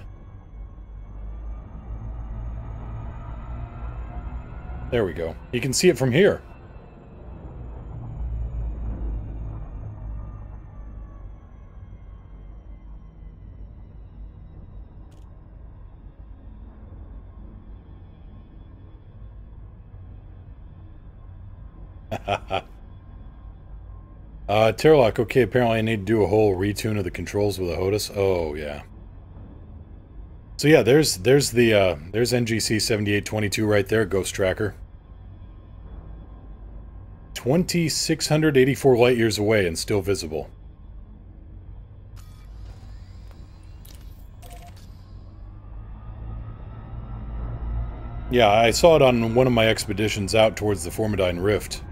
There we go. You can see it from here. Terlock, okay, apparently I need to do a whole retune of the controls with a HOTAS. Oh, yeah. So yeah, there's NGC 7822 right there, Ghost Tracker. 2,684 light years away and still visible. Yeah, I saw it on one of my expeditions out towards the Formidine Rift.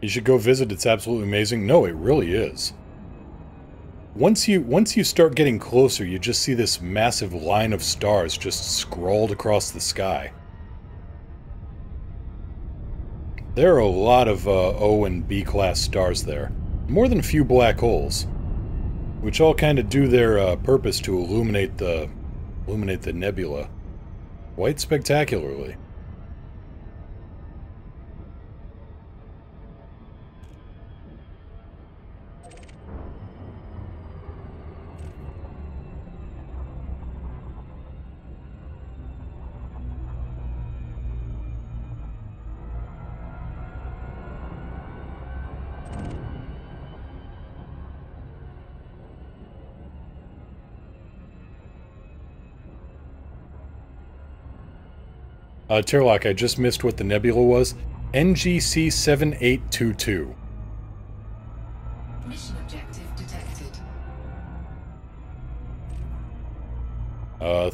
You should go visit, it's absolutely amazing. No, it really is. Once you start getting closer, you just see this massive line of stars just scrawled across the sky. There are a lot of O and B class stars there. More than a few black holes. Which all kind of do their purpose to illuminate the nebula quite spectacularly. Terlock, I just missed what the nebula was. NGC 7822.
Mission objective detected.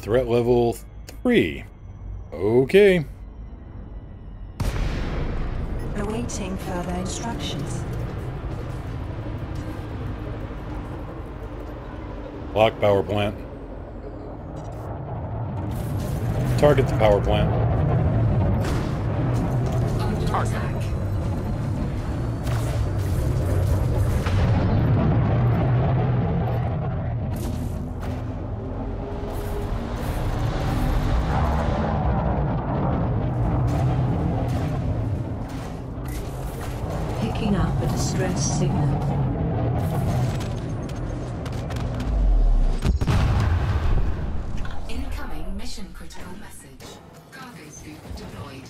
Threat level 3. Okay.
Awaiting further instructions.
Lock power plant. Target the power plant.
Target.
Picking up a distress signal.
Incoming mission critical message. Cargo scoop deployed.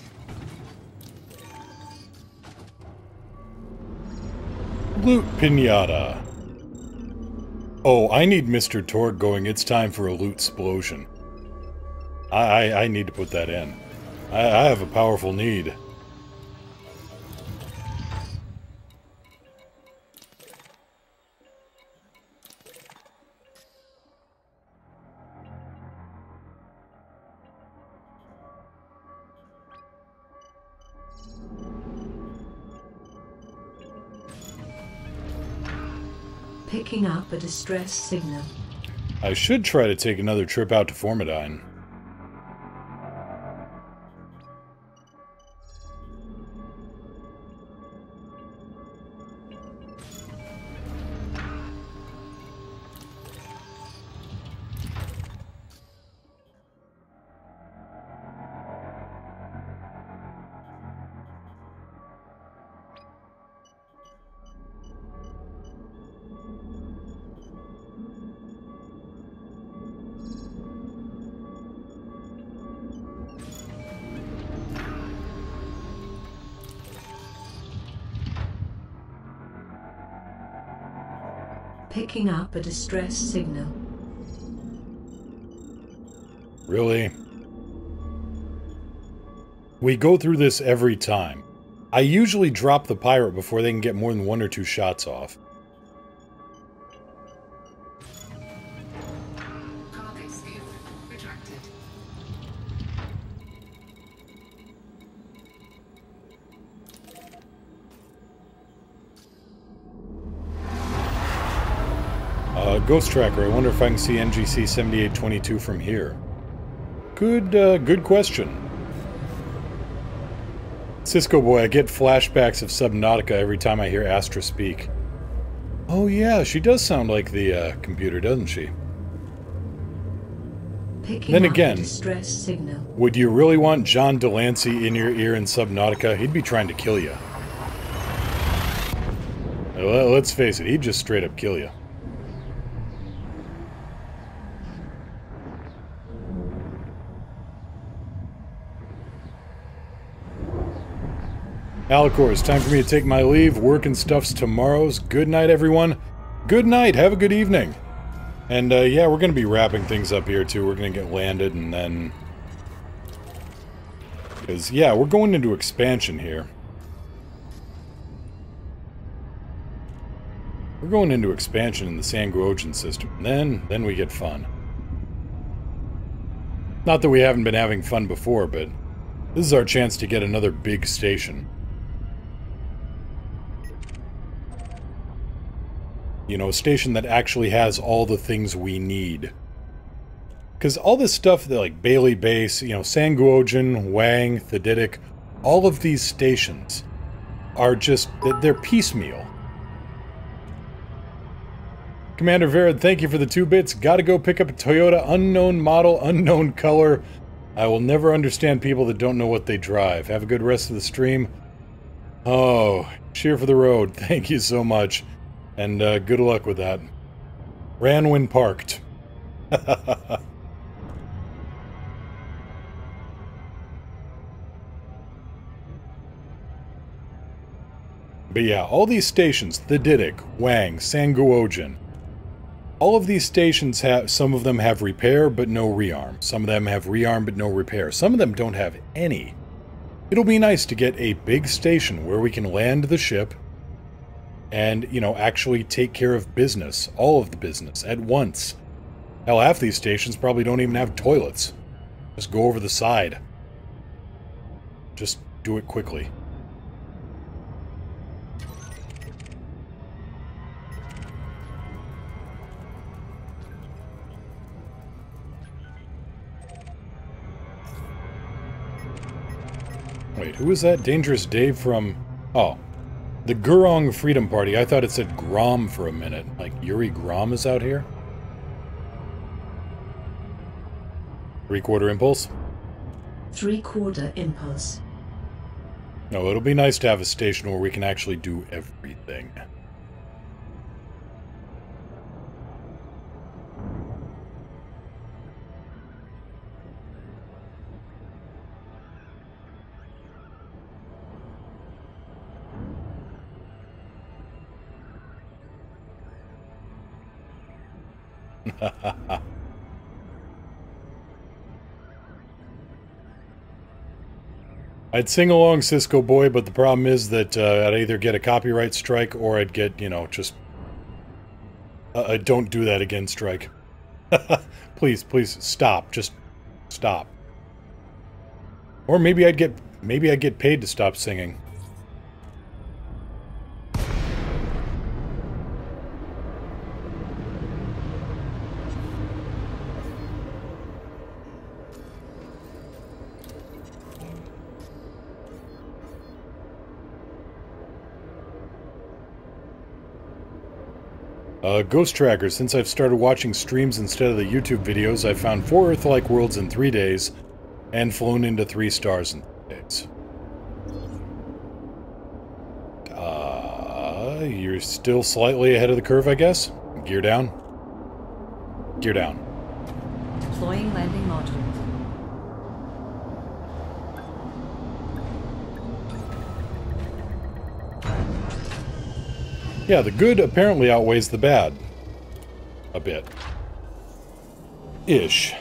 Loot pinata. Oh, I need Mr. Torg going. It's time for a loot explosion. I need to put that in. I have a powerful need.
Picking up a distress signal.
I should try to take another trip out to Formidine.
Picking up a distress signal.
Really? We go through this every time. I usually drop the pirate before they can get more than 1 or 2 shots off.
Cargo scoop retracted.
Ghost Tracker, I wonder if I can see NGC 7822 from here. Good question. Cisco Boy, I get flashbacks of Subnautica every time I hear Astra speak. Oh yeah, she does sound like the computer, doesn't she?
Picking
Then
up
again,
a distress signal.
would you really want John Delancey in your ear in Subnautica? He'd be trying to kill you. Well, let's face it, he'd just straight up kill you. Alicor, it's time for me to take my leave. Work and stuff's tomorrow's. Good night, everyone. Good night. Have a good evening. And, yeah, we're going to be wrapping things up here, too. We're going to get landed, and then... because, yeah, we're going into expansion here. We're going into expansion in the Sanguojan system. Then we get fun. Not that we haven't been having fun before, but this is our chance to get another big station. You know, a station that actually has all the things we need. Because all this stuff, like Bailey Base, you know, Sanguojan, Wang, Thedidic, all of these stations are just, they're piecemeal. Commander Verad, thank you for the 2 bits. Gotta go pick up a Toyota, unknown model, unknown color. I will never understand people that don't know what they drive. Have a good rest of the stream. Oh, cheer for the road. Thank you so much. And good luck with that. Ran when parked. But yeah, all these stations, Thedidic, Wang, Sanguojan, All of these stations have, some of them have repair but no rearm. Some of them have rearm but no repair. Some of them don't have any. It'll be nice to get a big station where we can land the ship and, you know, actually take care of business, all of the business, at once. Hell, half these stations probably don't even have toilets. Just go over the side. Just do it quickly. Wait, who is that? Dangerous Dave from... Oh. The Gurong Freedom Party. I thought it said Grom for a minute. Like, Yuri Grom is out here? 3/4 impulse?
3/4 impulse.
No, it'll be nice to have a station where we can actually do everything. I'd sing along, Cisco Boy, but the problem is that I'd either get a copyright strike or I'd get, you know, just... don't do that again strike. Please, please, stop. Just stop. Or maybe I'd get paid to stop singing. Ghost Tracker, since I've started watching streams instead of the YouTube videos, I've found 4 Earth-like worlds in 3 days, and flown into 3 stars in 3 days. You're still slightly ahead of the curve, I guess? Gear down? Gear down.
Deploying landing module.
Yeah, the good apparently outweighs the bad. A bit. Ish.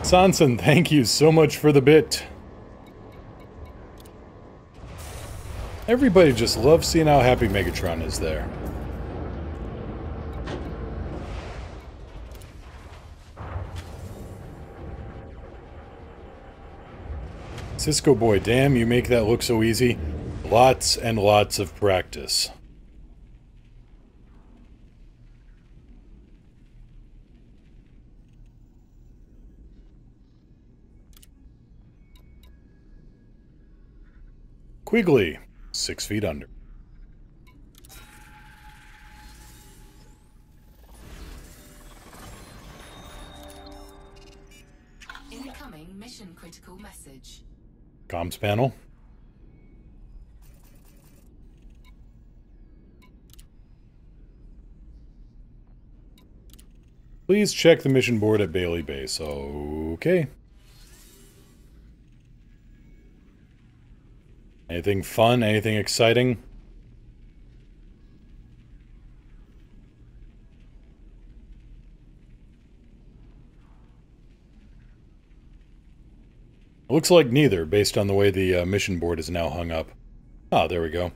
Sanson, thank you so much for the bit. Everybody just loves seeing how happy Megatron is there. Cisco Boy, damn, you make that look so easy. Lots and lots of practice. Quigley, 6 feet under.
Incoming mission critical message.
Comms panel. Please check the mission board at Bailey Base. Okay. Anything fun? Anything exciting? Looks like neither, based on the way the mission board is now hung up. Ah, there we go.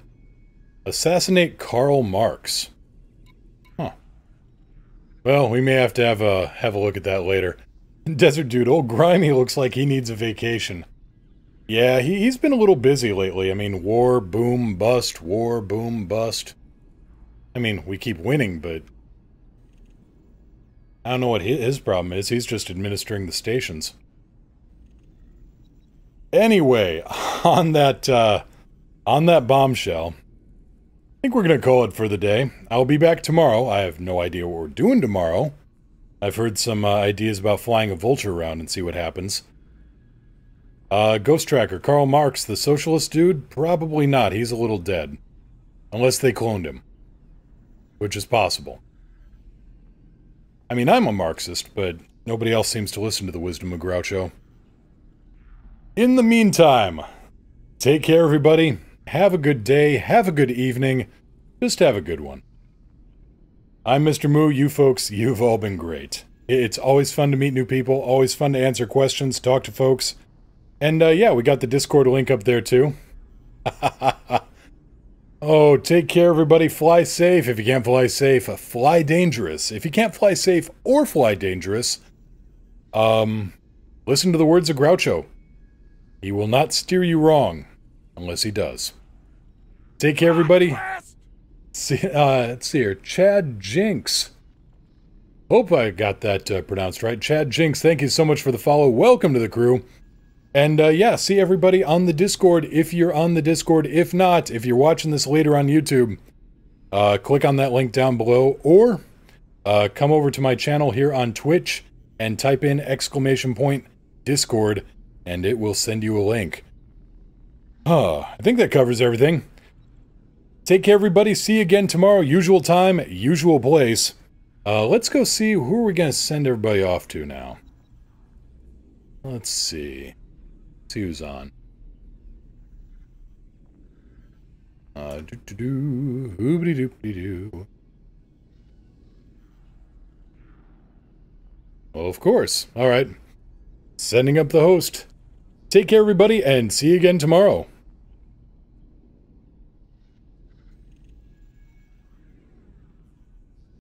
Assassinate Karl Marx. Huh. Well, we may have to have a look at that later. Desert Dude, old Grimy looks like he needs a vacation. Yeah, he's been a little busy lately. I mean, war, boom, bust, war, boom, bust. I mean, we keep winning, but... I don't know what his problem is. He's just administering the stations. Anyway, on that bombshell, I think we're going to call it for the day. I'll be back tomorrow. I have no idea what we're doing tomorrow. I've heard some ideas about flying a vulture around and see what happens. Ghost Tracker, Karl Marx, the socialist dude? Probably not. He's a little dead. Unless they cloned him. Which is possible. I mean, I'm a Marxist, but nobody else seems to listen to the wisdom of Groucho. In the meantime, take care, everybody. Have a good day. Have a good evening. Just have a good one. I'm Mr. Moo. You folks, you've all been great. It's always fun to meet new people, always fun to answer questions, talk to folks. And yeah, we got the Discord link up there too. Oh, take care everybody, fly safe. If you can't fly safe, fly dangerous. If you can't fly safe or fly dangerous, listen to the words of Groucho. He will not steer you wrong, unless he does. Take care everybody. See, let's see here, Chad Jinx. Hope I got that pronounced right. Chad Jinx, thank you so much for the follow. Welcome to the crew. And yeah, see everybody on the Discord if you're on the Discord. If not, if you're watching this later on YouTube, click on that link down below. Or come over to my channel here on Twitch and type in !Discord and it will send you a link. I think that covers everything. Take care everybody. See you again tomorrow. Usual time, usual place. Let's go see who are we going to send everybody off to now. Let's see. See who's on. Hoobity-doopity-doo. Well, of course. Alright. Sending up the host. Take care, everybody, and see you again tomorrow.